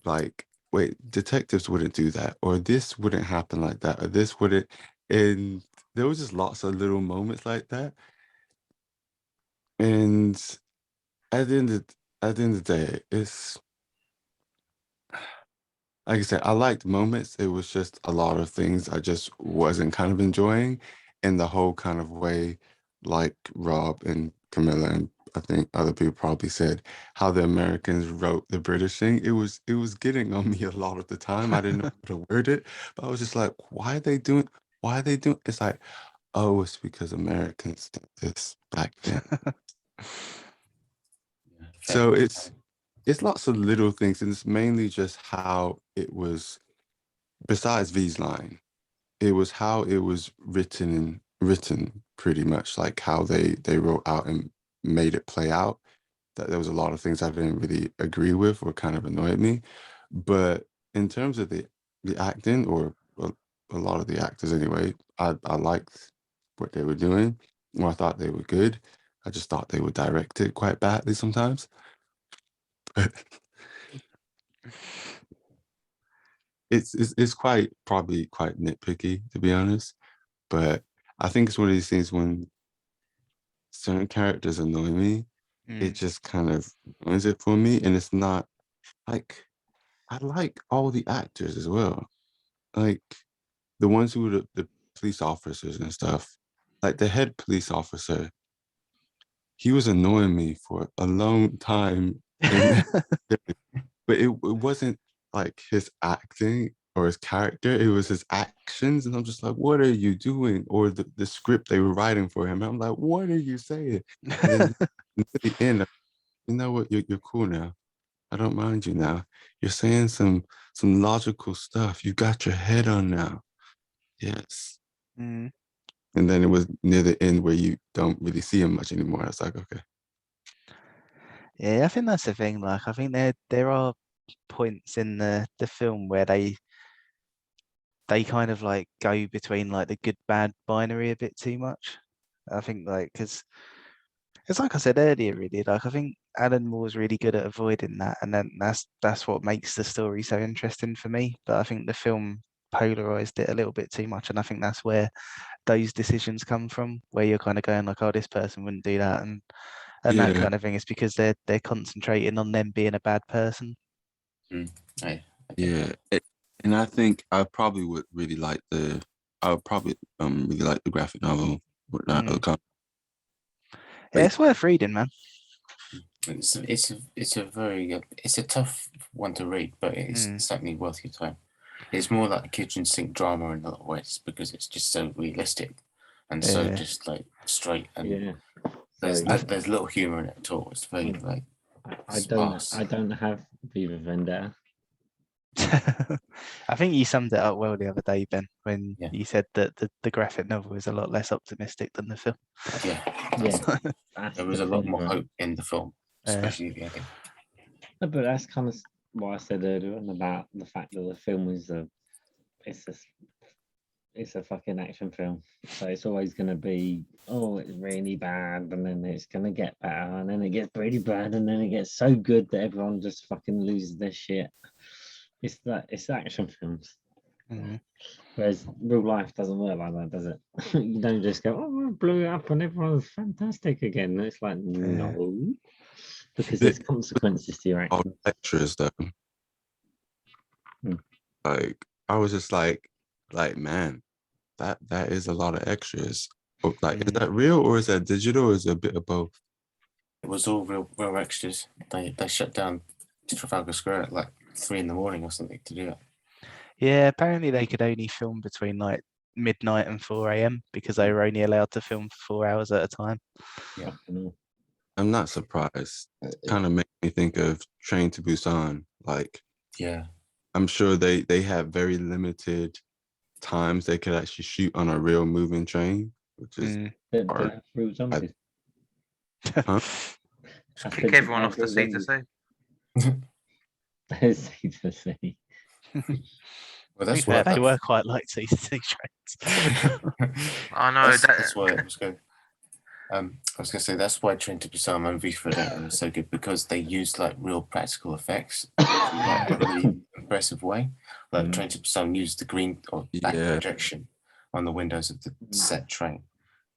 like, wait, detectives wouldn't do that, or this wouldn't happen like that, or this wouldn't. And there was just lots of little moments like that. And at the end of the day, it's like I said, I liked moments. It was just a lot of things I just wasn't kind of enjoying in the whole kind of way, like Rob and Camilla, and I think other people probably said how the Americans wrote the British thing. It was getting on me a lot of the time. I didn't know how to word it, but I was just like, why are they doing it's like, oh, it's because Americans did this back then. Yeah, So it's lots of little things, and it's mainly just how it was, besides V's line, it was how it was written pretty much, like how they wrote out and made it play out. That there was a lot of things I didn't really agree with or kind of annoyed me. But in terms of the acting, or a lot of the actors anyway, I liked what they were doing, or I thought they were good. I just thought they were directed quite badly sometimes. But it's quite, probably quite nitpicky, to be honest. But I think it's one of these things when certain characters annoy me, it Mm. just kind of ruins it for me. And it's not like I like all the actors as well. Like the ones who were the police officers and stuff. Like the head police officer, he was annoying me for a long time. And but it wasn't like his acting or his character, it was his actions. And I'm just like, what are you doing? Or the script they were writing for him. I'm like, what are you saying? And then at the end, you know what, you're cool now. I don't mind you now. You're saying some logical stuff. You got your head on now. Yes. Mm. And then it was near the end where you don't really see him much anymore. I was like, okay. Yeah, I think that's the thing. Like, I think there are points in the film where they kind of like go between like the good bad binary a bit too much. I think like because it's like I said earlier, really. Like I think Alan Moore's really good at avoiding that, and then that's what makes the story so interesting for me. But I think the film polarized it a little bit too much, and I think that's where those decisions come from, where you're kind of going like, oh, this person wouldn't do that, and that Yeah. kind of thing. Is because they're concentrating on them being a bad person. I get Yeah. And I think I probably would really like I would probably really like the graphic novel. Whatnot, Yeah, it's worth reading, man. It's a very it's a tough one to read, but it's Mm. certainly worth your time. It's more like a kitchen sink drama in a lot of ways because it's just so realistic and so Yeah. just like straight, and Yeah. there's So there's little humor in it at all. It's very like I sparse. don't have Viva Vendetta. I think you summed it up well the other day, Ben, when Yeah. you said that the graphic novel is a lot less optimistic than the film. Yeah, Yeah, that's there was the a lot thing, more right? hope in the film, especially the ending. No, but that's kind of what I said earlier on about the fact that the film is it's a fucking action film. So it's always going to be, oh, it's really bad, and then it's going to get better, and then it gets pretty bad, and then it gets so good that everyone just fucking loses their shit. It's action films. Mhm. Whereas real life doesn't work like that, does it? You don't just go, oh, I blew it up and everyone's fantastic again. It's like, no, because there's consequences to your all actions. extras though. Hmm. Like I was just like man, that is a lot of extras. But, like, is that real or is that digital or is it a bit of both? It was all real extras. They shut down Trafalgar Square at like 3 in the morning or something to do it. Yeah, apparently they could only film between like midnight and 4 a.m. because they were only allowed to film for 4 hours at a time. Yeah. I'm not surprised. It kind of makes me think of Train to Busan. Like, Yeah. I'm sure they have very limited times they could actually shoot on a real moving train, which is hard. Real zombies. Huh? Just kick everyone off the sea to sea. Sea to sea. Well, To be that's fair, why they were quite like sea to sea trains. I know that's why it was good. I was gonna say that's why Train to Busan and V for Vendetta was so good because they used like real practical effects like a really impressive way. Like Train to Busan used the green or back projection on the windows of the set train,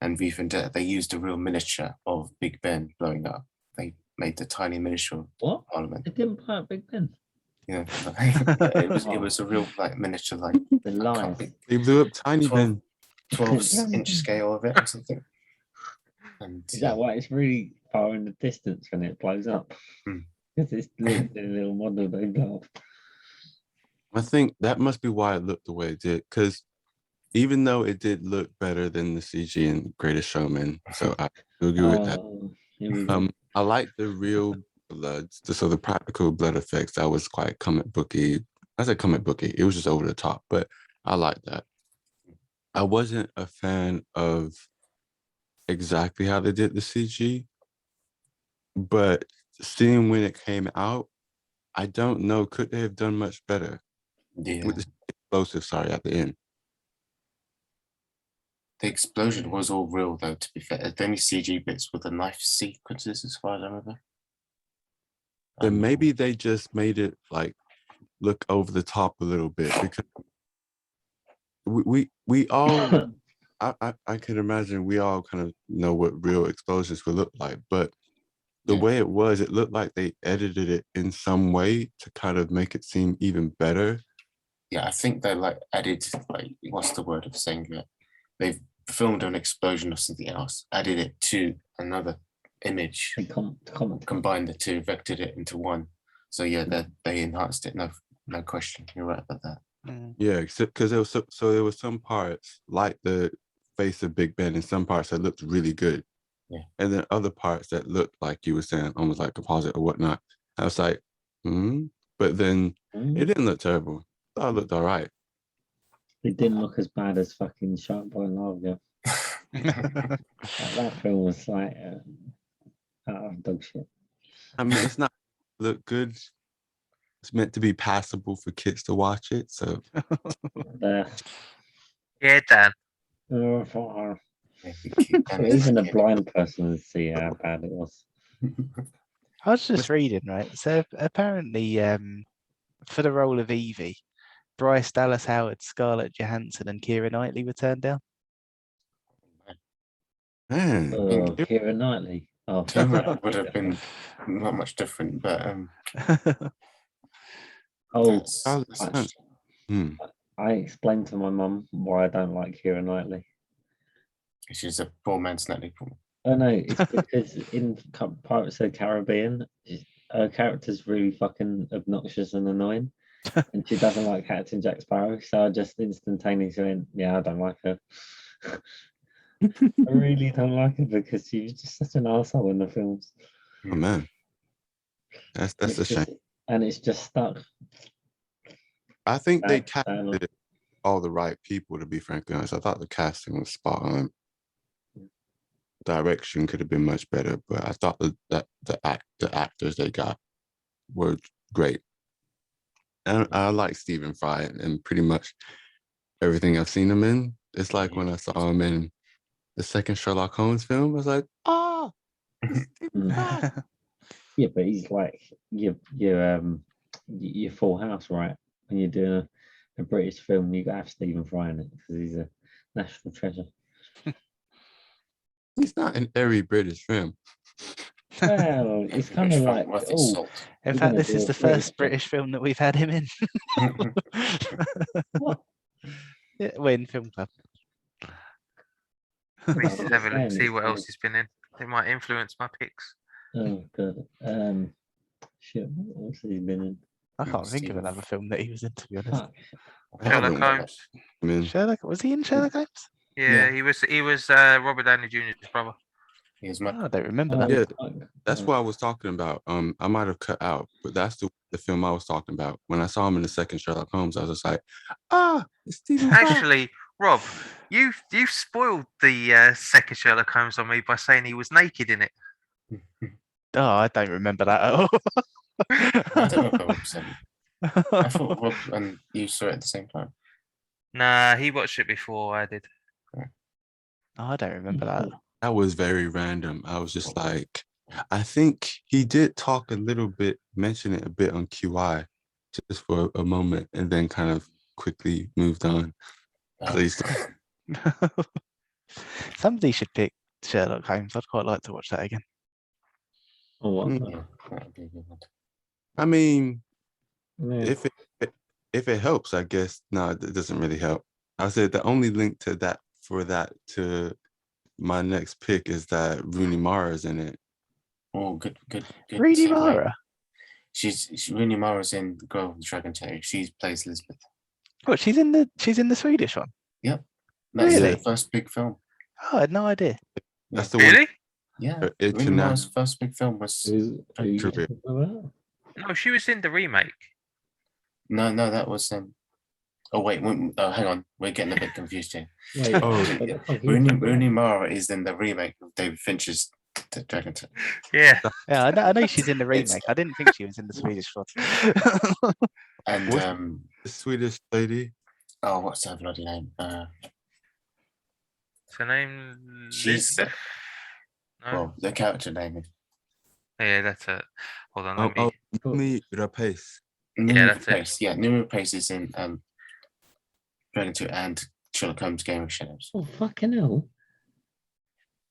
and V for Vendetta they used a real miniature of Big Ben blowing up. They made the tiny miniature What? Parliament. They didn't blow up Big Ben. Yeah, it was a real like miniature like The lies. They blew up Tiny 12 Ben. 12-inch scale of it or something. And Is that why it's really far in the distance when it blows up? Because it's the little model they blow up. I think that must be why it looked the way it did. Because even though it did look better than the CG in Greatest Showman, so I agree with that. I like the real blood, so the practical blood effects. That was quite comic booky. I said comic booky. It was just over the top, but I like that. I wasn't a fan of exactly how they did the CG, but seeing when it came out, I don't know. Could they have done much better? Yeah. With the explosive, sorry, at the end. The explosion was all real, though, to be fair. The only CG bits were the knife sequences, as far as I remember. Then maybe they just made it like look over the top a little bit because we all I can imagine we all kind of know what real explosions would look like, but the Yeah. way it was, it looked like they edited it in some way to kind of make it seem even better. Yeah, I think they like added like what's the word of saying that? They've filmed an explosion or something else, added it to another image, They comment. combined the two, vectored it into one. So yeah, they enhanced it. No question. You're right about that. Mm. Yeah, because there was so there were some parts like the face of Big Ben and some parts that looked really good. Yeah. And then other parts that looked like you were saying, almost like composite or whatnot. I was like, but then it didn't look terrible. I thought it looked all right. It didn't look as bad as fucking Shark Boy and Love. Yeah, that film was like dog shit. I mean, it's not look good. It's meant to be passable for kids to watch it. So The, Yeah, Dan. for, Yeah, and it's- even a blind person would see how bad it was. I was just reading, right? So apparently, for the role of Evie, Bryce Dallas Howard, Scarlett Johansson, and Keira Knightley were turned down. man, Oh, Keira Knightley. Oh, Turnaround would have been not much different, but oh, that's I explained to my mum why I don't like Keira Knightley. she's a poor man's Natalie Portman. Oh no, it's because in Pirates of the Caribbean, her character's really fucking obnoxious and annoying, and she doesn't like Captain Jack Sparrow. So I just instantaneously went, "Yeah, I don't like her." I really don't like her because she's just such an asshole in the films. Oh man, that's a It's shame. just, and it's just stuck. I think they Bad- bad luck. casted all the right people. To be frankly honest, I thought the casting was spot on. Direction could have been much better, but I thought that the actors they got were great. And I like Stephen Fry and pretty much everything I've seen him in. It's like when I saw him in the second Sherlock Holmes film, I was like, oh, Stephen Fry. Yeah, but he's like your Full House, right? When you're doing a British film, you got to have Stephen Fry in it because he's a national treasure. He's not in every British film. Well, it's kind of like, worth its oh, salt. In You're fact, gonna this do is a the British first film. British film that we've had him in. what? Yeah, we're in Film Club. We I'm should just have a look, saying, see it's what kind else he's been in. It might influence my picks. Oh god. Shit. What else has he been in? I can't think of Stephen another film that he was in, to be honest. Fuck. I Sherlock haven't Holmes. I mean, Sherlock, was he in Sherlock Holmes? Yeah, Yeah. he was Robert Downey Jr.'s brother. He's Oh, my I don't remember Oh, that. Yeah, fuck. that's Oh, what I was talking about. I might have cut out, but that's the film I was talking about. When I saw him in the second Sherlock Holmes, I was just like, it's Stephen Fry. Actually, Rob, you spoiled the second Sherlock Holmes on me by saying he was naked in it. Oh, I don't remember that at all. I don't know if I would say. I thought Rob and you saw it at the same time. Nah, he watched it before I did. Oh, I don't remember that. That was very random. I was just like, I think he did talk a little bit, mention it a bit on QI, just for a moment, and then kind of quickly moved on. Please. Somebody should pick Sherlock Holmes. I'd quite like to watch that again. oh, what? Yeah, that would be a good one. I mean, Yeah. if it helps, I guess. No, it doesn't really help. I said the only link to that to my next pick is that Rooney Mara's in it. Oh, good. Rooney segue. Mara. Rooney Mara's in The Girl with the Dragon Tattoo. She plays Elizabeth. What? She's in the Swedish one. That's Really? the first big film. Oh, I had no idea. That's the Really? Yeah, one. Rooney Mara's first big film was. Who you Career. talking about? No, she was in the remake. No, that was. Oh wait, hang on, we're getting a bit confused here. Wait, Oh, what the fuck are you talking about? Rooney Mara is in the remake of David Fincher's Dragon Tattoo. Yeah. Yeah, I know she's in the remake. I didn't think she was in the Swedish one. And What's- The Swedish lady. oh, what's her bloody name? Is her name She's- Lisbeth? No. Well, the character name is. Yeah, that's it. Hold on, let me. Noomi Rapace. Yeah, that's it. Pace. Yeah, Noomi Pace is in Dragon 2, and Sherlock Holmes Game of Shadows. Oh, fucking hell.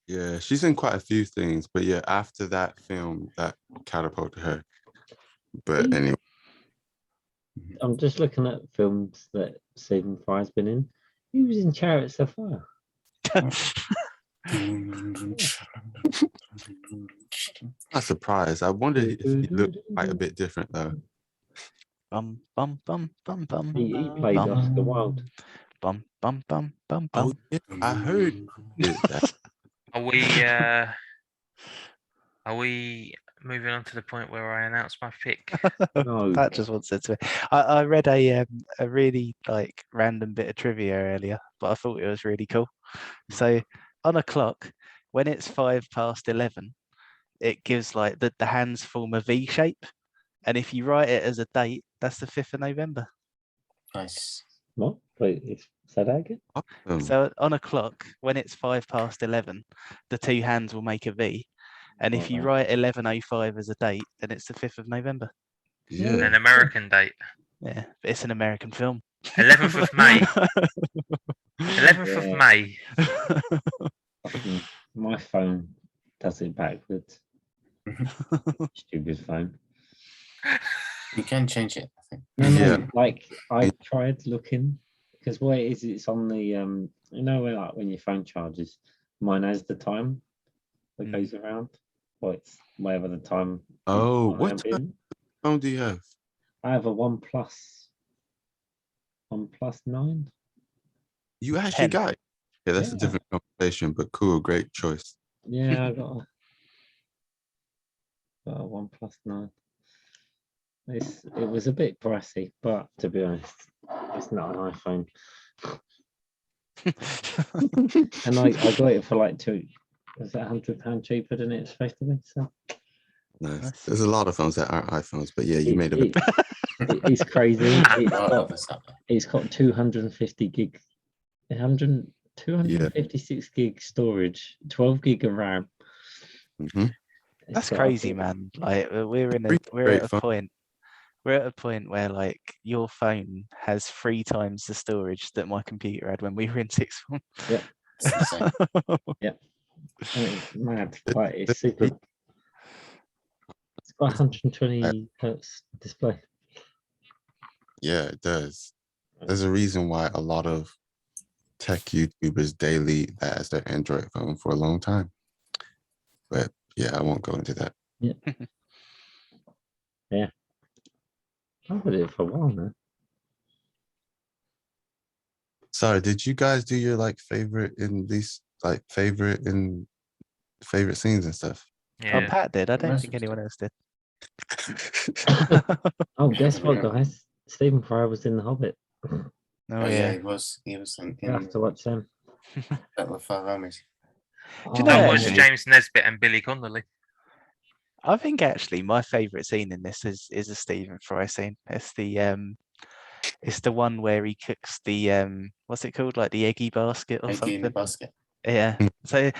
Yeah, she's in quite a few things, but yeah, after that film, that catapulted her. But See? anyway, I'm just looking at films that Stephen Fry's been in. He was in Chariots of Fire. not surprised. I wondered if he looked quite a bit different though. Bum bum bum bum bum. He played Bum. Oscar Wilde. Bum bum bum bum Oh, bum. yeah, I heard that. Are we moving on to the point where I announce my pick? No. Pat just wants it to be. I read a really like random bit of trivia earlier, but I thought it was really cool. So on a clock, when it's 11:05, it gives like the hands form a V shape, and if you write it as a date, that's the 5th of November. Nice. What? Wait, say that again? Awesome. So on a clock, when it's 11:05, the two hands will make a V, and if you Alright. write 11:05 as a date, then it's the 5th of November. Yeah. An American date. Yeah, but it's an American film. 11th of May. 11th Yeah. of May. Fucking- My phone does it backwards. Stupid phone. You can change it, I think. No, Yeah. like I tried looking because what it is, it's on the you know, where like when your phone charges, mine has the time that Mm. goes around. Well, it's whatever the time. is Oh, on what ambient. phone do you have? I have a OnePlus 9. You actually 10. got it. Yeah, that's a Yeah. different conversation, but cool, great choice. Yeah, I got a OnePlus 9. It was a bit pricey, but to be honest, it's not an iPhone. And I got it for like was that £100 cheaper than it's supposed to be? So Nice. Nice. There's a lot of phones that aren't iPhones, but yeah, you made a it's crazy. It's It's got 250 gig, 256 gig storage, 12 gig of RAM. Mhm. It's That's got crazy, a- man. Like we're Great at a phone. point. We're at a point where like your phone has 3 times the storage that my computer had when we were in sixth form. insane. And it's mad. Like it's super. It's got 120 hertz display. Yeah, it does. There's a reason why a lot of tech YouTubers daily that as their Android phone for a long time. But yeah, I won't go into that. I've had it for a while now. Sorry, did you guys do your like favorite scenes and stuff? Oh, Yeah. Pat did. I don't Most think of us anyone else did. Oh, guess what, Yeah. guys? Stephen Fry was in The Hobbit. Oh Oh, yeah. he was in You have to watch them. Battle of Five Armies. you know I Yeah, watched actually- James Nesbitt and Billy Connolly. I think actually my favourite scene in this is a Stephen Fry scene. It's the one where he cooks the what's it called, like the eggy basket or Eggy in the something. basket. Yeah. So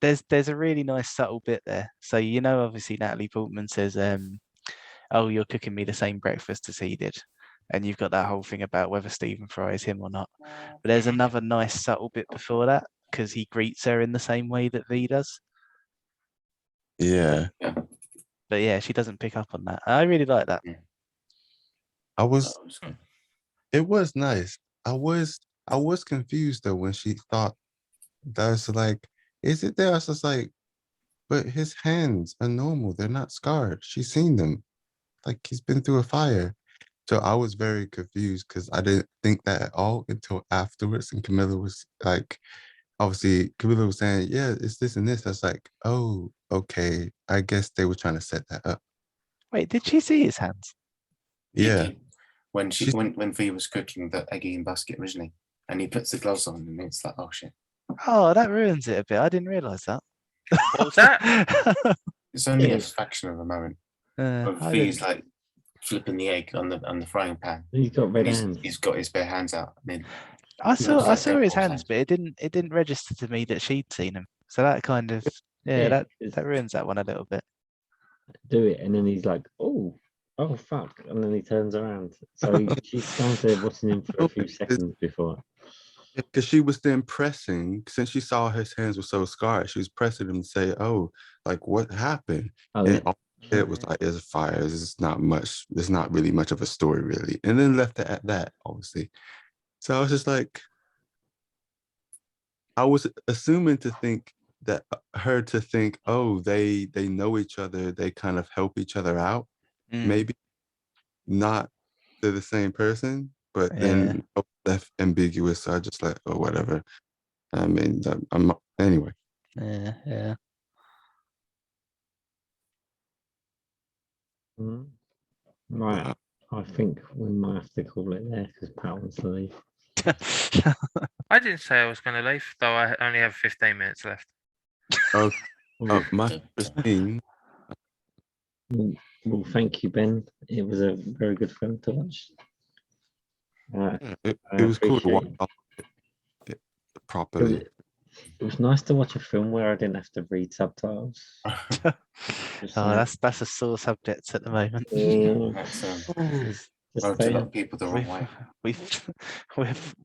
there's a really nice subtle bit there. So you know, obviously Natalie Portman says, "Oh, you're cooking me the same breakfast as he did," and you've got that whole thing about whether Stephen Fry is him or not. But there's another nice subtle bit before that because he greets her in the same way that V does. Yeah. But yeah, she doesn't pick up on that. I really like that. I was That was good. it was nice. I was confused though when she thought that was like, is it there? I was just like, but his hands are normal, they're not scarred. She's seen them. Like he's been through a fire. So I was very confused because I didn't think that at all until afterwards. And Camilla was like, obviously, Camilla was saying, yeah, it's this and this. I was like, oh, okay. I guess they were trying to set that up. Wait, did she see his hands? He Yeah. did. When She's- when V was cooking the eggy in basket originally, and he puts the gloves on, and it's like, oh shit. Oh, that ruins it a bit. I didn't realise that. What was that? It's only Yeah. a fraction of a moment. I But didn't- V's like flipping the egg on the frying pan. He's got red and hands. he's got his bare hands out. And then I saw like his Deadpool's hands, hands. but it didn't register to me that she'd seen him. So that kind of that ruins that one a little bit. Do it, and then he's like, oh fuck, and then he turns around. So she stands there watching him for a few seconds before. Because she was then pressing, since she saw his hands were so scarred, she was pressing him to say, "Oh, like what happened?" Oh, And yeah. all it was like, "It's fire. It's not much. There's not really much of a story, really." And then left it at that, obviously. So I was just like, I was assuming to think that her to think, oh, they know each other. They kind of help each other out. Mm, Maybe not they're the same person, but yeah. then left ambiguous. So I just like, oh, whatever. I mean, I'm anyway. Yeah. Yeah. Mm. Right. Uh, I think we might have to call it there because Pat wants to leave. I didn't say I was going to leave, though. I only have 15 minutes left. oh, Well, my first scene. well, thank you, Ben. It was a very good film to watch. Yeah, it I was cool to watch appreciate all of it it. properly. It was nice to watch a film where I didn't have to read subtitles. Just Oh, saying. that's a sore subject at the moment. That's Just rubbed a lot saying. of people the wrong way.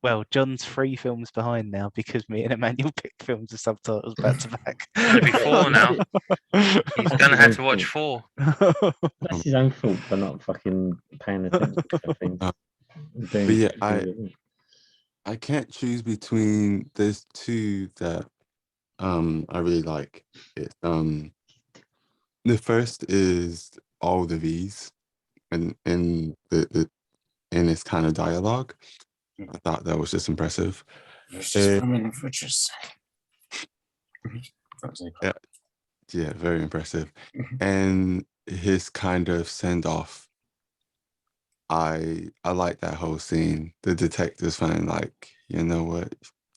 Well, John's 3 films behind now because me and Emmanuel picked films with subtitles back to back. Gonna be 4 now. He's That's going to his have own to watch fault. 4. That's his own fault for not fucking paying attention to things. Uh, Doing but yeah, things with it. I can't choose between there's two that I really like. It's the first is all the V's and in the in its kind of dialogue. I thought that was just impressive. It's just Uh, women in fridges. That was Yeah, yeah, very impressive. And his kind of send off, I like that whole scene. The detective's finally like, you know what,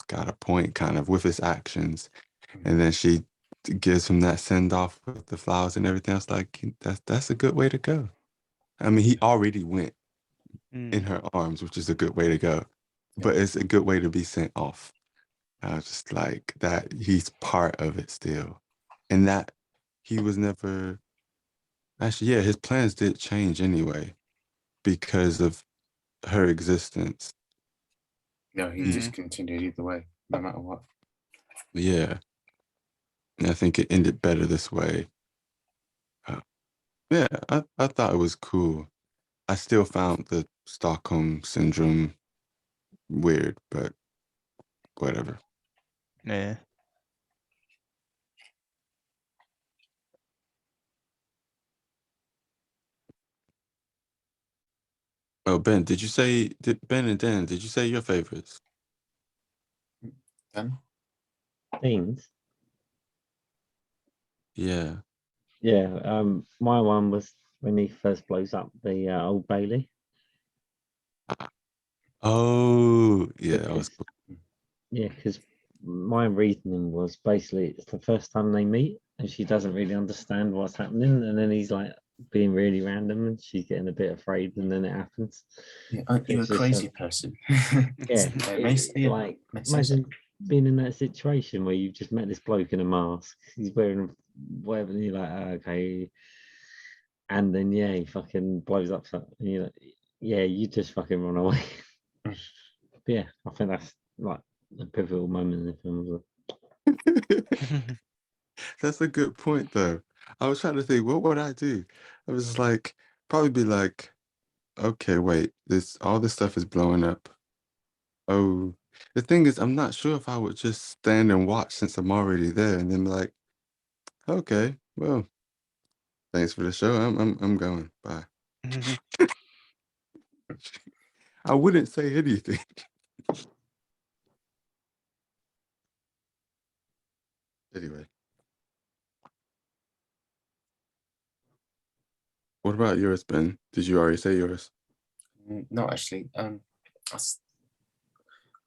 got a point, kind of with his actions. And then she gives him that send off with the flowers and everything else. Like that's a good way to go. I mean, he already went in Mm, her arms, which is a good way to go, but it's a good way to be sent off. I was just like that. He's part of it still, and that he was never actually. Yeah, his plans did change anyway because of her existence. No, he just continued either way, no matter what. Yeah, and I think it ended better this way. Yeah, I thought it was cool. I still found the Stockholm syndrome weird, but whatever. yeah. Oh, Ben, Ben and Dan, did you say your favorites? Then Scenes. Yeah. Yeah. My one was when he first blows up the Old Bailey. Oh, yeah, that was Because, cool. yeah, because my reasoning was basically it's the first time they meet and she doesn't really understand what's happening, and then he's like being really random and she's getting a bit afraid, and then it happens. yeah, aren't you a It's just crazy person? yeah, Like, imagine being in that situation where you've just met this bloke in a mask, he's wearing whatever, and you're like, "Oh, okay," and then yeah, he fucking blows up something, you know, yeah, you just fucking run away. But yeah, I think that's like a pivotal moment in the film as well. That's a good point, though. I was trying to think, what would I do? I was like, probably be like, okay, wait, all this stuff is blowing up. Oh, the thing is, I'm not sure if I would just stand and watch since I'm already there, and then be like, okay, well, thanks for the show. I'm going. Bye. I wouldn't say anything. Anyway, what about yours, Ben? Did you already say yours? No, actually, there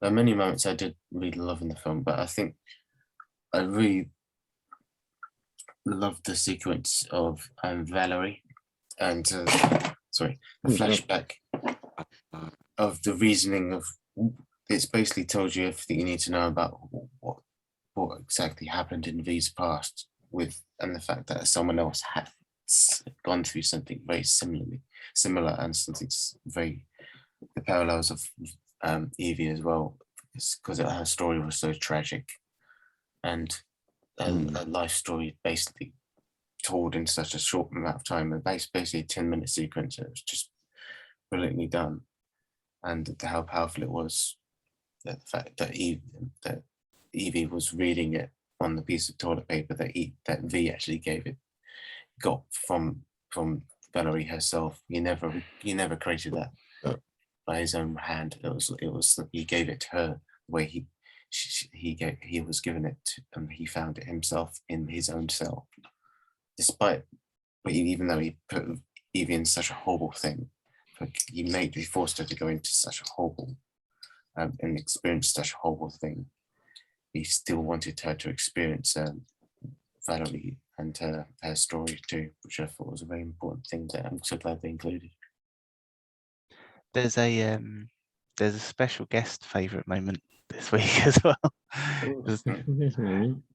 are many moments I did really love in the film, but I think I really loved the sequence of Valerie and the flashback of the reasoning of it's basically told you everything you need to know about what exactly happened in V's past and the fact that someone else had gone through something very similar and something very the parallels of Evie as well It's because her story was so tragic, and a life story basically told in such a short amount of time, and basically a 10-minute sequence. It was just brilliantly done, and how powerful it was. The fact that Evie was reading it on the piece of toilet paper that V actually got from Valerie herself. He never created that by his own hand. It was he gave it to her the way he was given it to, and he found it himself in his own cell. Despite, even though he put Evie in such a horrible thing, he forced her to go into such a horrible and experience such a horrible thing. He still wanted her to experience Valerie and her story too, which I thought was a very important thing that I'm so glad they included. There's a special guest favourite moment this week as well.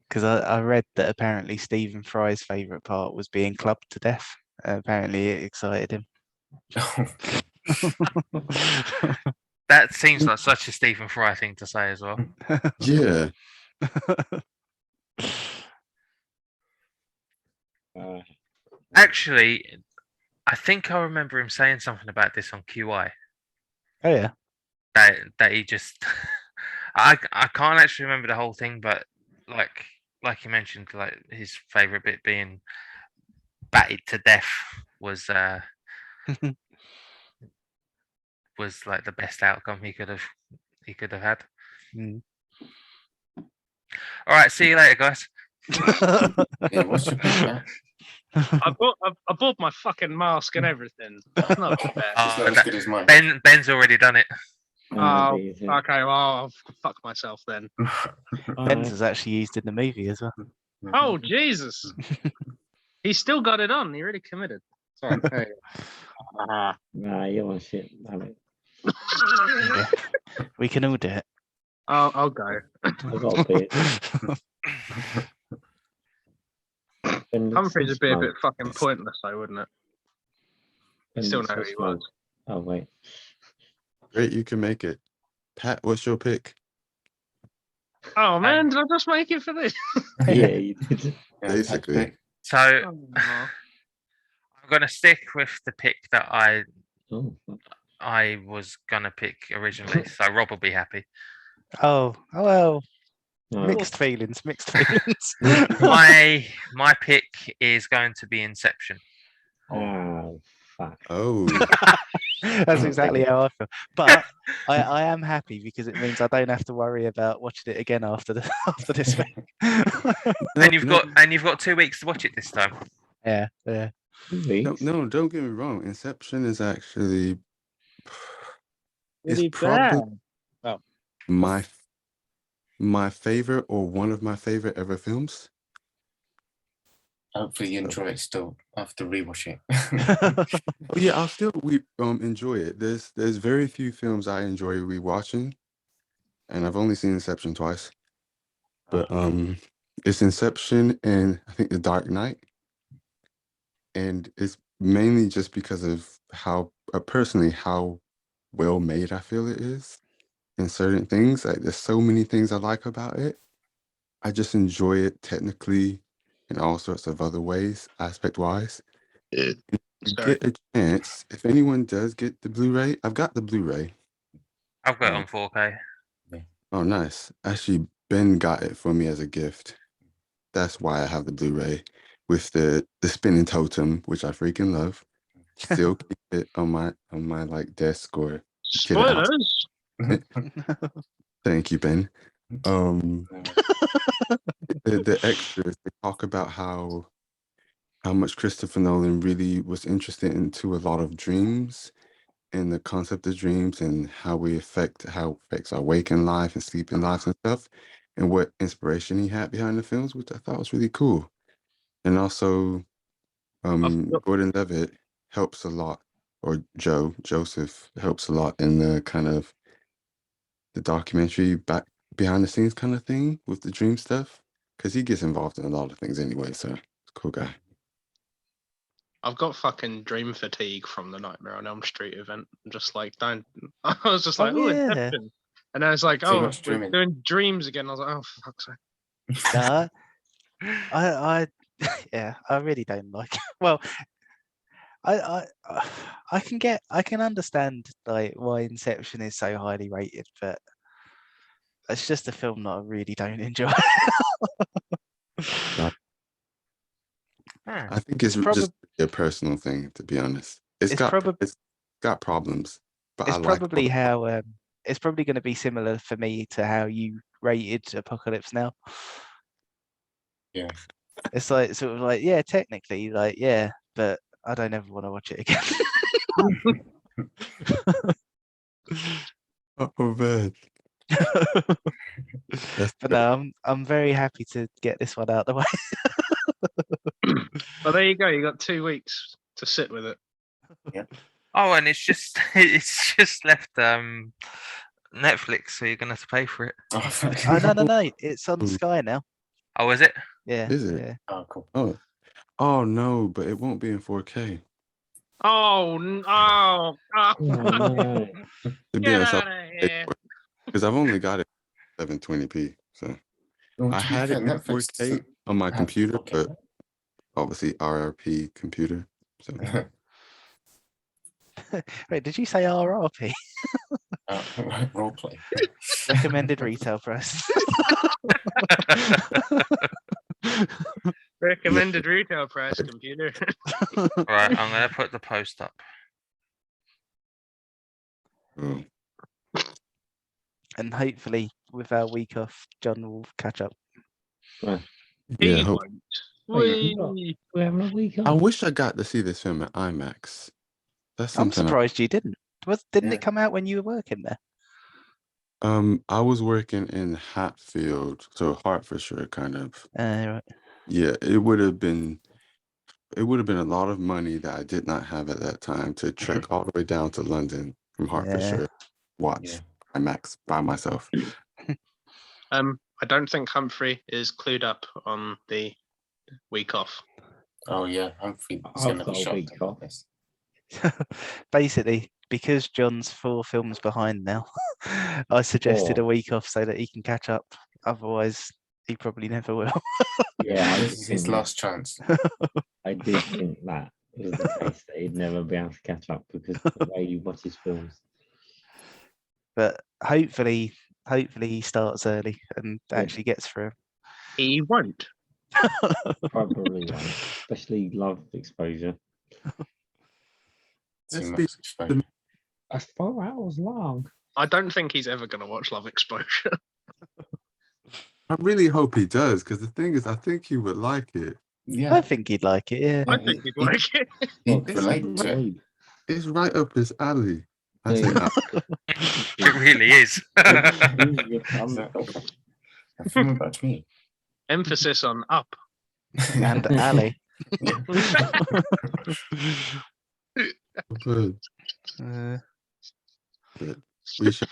Because I read that apparently Stephen Fry's favourite part was being clubbed to death. Apparently it excited him. That seems like such a Stephen Fry thing to say as well. Yeah. Actually, I think I remember him saying something about this on QI. Oh yeah. That he just I can't actually remember the whole thing, but like you mentioned, like his favourite bit being batted to death was was like the best outcome he could have had. Mm. All right, see you later, guys. Yeah, what's your pick, Matt? I bought my fucking mask and everything. That's not bad. It's not as good as mine. Ben's already done it. Oh, okay, well, I'll fuck myself then. Ben's was actually used in the movie as well. Oh, Jesus. He still got it on. He really committed. Sorry. There you go. Nah, you're on shit. Damn it. Yeah. We can all do it. I'll go. I've got a bit. Humphrey's would be a bit fucking pointless, though, wouldn't it? You still know who he was. Oh, wait. Great, you can make it. Pat, what's your pick? Oh, man, did I just make it for this? Yeah, you did. Basically. So I'm gonna stick with the pick that Oh, fuck. I was gonna pick originally. So Rob will be happy. Oh well. No. Mixed feelings. My pick is going to be Inception. Oh, fuck. Oh, That's exactly how I feel. But I am happy because it means I don't have to worry about watching it again after this week. And you've got 2 weeks to watch it this time. Yeah. no, don't get me wrong. Inception is actually Really it's probably bad. my favorite or one of my favorite ever films. Hopefully you enjoy it still after rewatching. Oh yeah, I'll still enjoy it. There's very few films I enjoy rewatching, and I've only seen Inception twice. But it's Inception and I think The Dark Knight, and it's mainly just because of how personally how well made I feel it is. In certain things, like there's so many things I like about it. I just enjoy it technically in all sorts of other ways, aspect wise. Get a chance, if anyone does get the Blu-ray, I've got the Blu-ray. I've got it on 4K. Oh, nice. Actually, Ben got it for me as a gift. That's why I have the Blu-ray with the spinning totem, which I freaking love. Still keep it on my like desk or get it out. Spoilers. Thank you, Ben. The extras, they talk about how much Christopher Nolan really was interested into a lot of dreams and the concept of dreams and how it affects our waking life and sleeping lives and stuff, and what inspiration he had behind the films, which I thought was really cool. And also, Gordon Levitt helps a lot, or Joseph helps a lot in the kind of the documentary behind the scenes kind of thing with the dream stuff, because he gets involved in a lot of things anyway. So, cool guy. I've got fucking dream fatigue from the Nightmare on Elm Street event. I'm just like, don't. I was just like, Oh, oh, yeah. Inception. And I was like, Too oh, much we're dreaming. doing dreams again. I was like, oh, for fuck's sake. Nah, I yeah, I really don't like it. Well, I can understand like why Inception is so highly rated, but it's just a film that I really don't enjoy. Hmm. I think it's It's just a personal thing, to be honest. It's It's got probably it's got problems, but I it's like probably all- how it's probably going to be similar for me to how you rated Apocalypse Now. Yeah. It's like sort of like, yeah, technically, like, yeah, but I don't ever want to watch it again. Oh man. That's But no, I'm very happy to get this one out of the way. Well, there you go. You got 2 weeks to sit with it. Oh, and it's just it's just left Netflix, so you're gonna have to pay for it. Oh, fuck. Oh no, it's on Ooh. Sky now. Oh, is it? Yeah. Is it? Yeah. Oh, cool. Oh no, but it won't be in 4K. Oh, oh, Oh, no. To be get honest, out of here. because I've only got it 720p. So Well, I to be had fair, it in Netflix 4K doesn't on my have computer, 4K. but obviously RRP computer. So Wait, did you say RRP? Roleplay. Recommended retail price. Recommended retail price computer. Right, I'm gonna put the post up. oh, And hopefully, with our week off, John will catch up. yeah. He hope- won't. Oh, yeah, you got- Whee! We're having a week I off. wish I got to see this film at IMAX. That's I'm something. surprised you didn't. Didn't Yeah. it come out when you were working there? I was working in Hatfield, so Hertfordshire, kind of. Right. Yeah, it would have been a lot of money that I did not have at that time to trek all the way down to London from Hertfordshire, watch Yeah. IMAX by myself. I don't think Humphrey is clued up on the week off. Oh yeah, Humphrey. I've got a week off. This. Basically, because John's 4 films behind now, I suggested a week off so that he can catch up. Otherwise, he probably never will. Yeah, I This did is his think last chance. I did think that was the case, that he'd never be able to catch up because of the way you watch his films. But hopefully he starts early and Yeah. actually gets through. He won't. Probably won't, especially Love Exposure. Too Let's much be- exposure. That's 4 hours long. I don't think he's ever going to watch Love Exposure. I really hope he does, because the thing is, I think he would like it. Yeah. I think he'd like it, yeah. I think he'd like it. He'd Well, relate to it. Reed. It's right up his alley. I Yeah. think It really is. You're fun. A film about me. Emphasis on up. And Ali. but we should.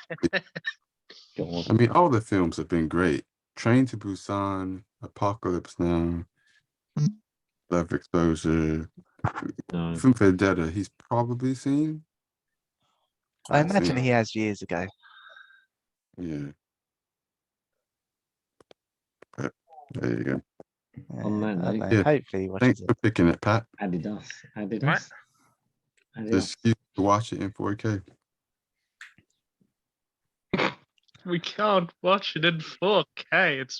God. I mean, all the films have been great. Train to Busan, Apocalypse Now, Love Exposure, No. from Vendetta. He's probably seen. I I imagine think- he has years ago. Yeah. But there you go. On that I don't note, know. Yeah. Hopefully he watches Thanks it. for picking it, Pat. Adidas. Adidas. Right. Adidas. Just you to watch it in 4K. We can't watch it in 4K. It's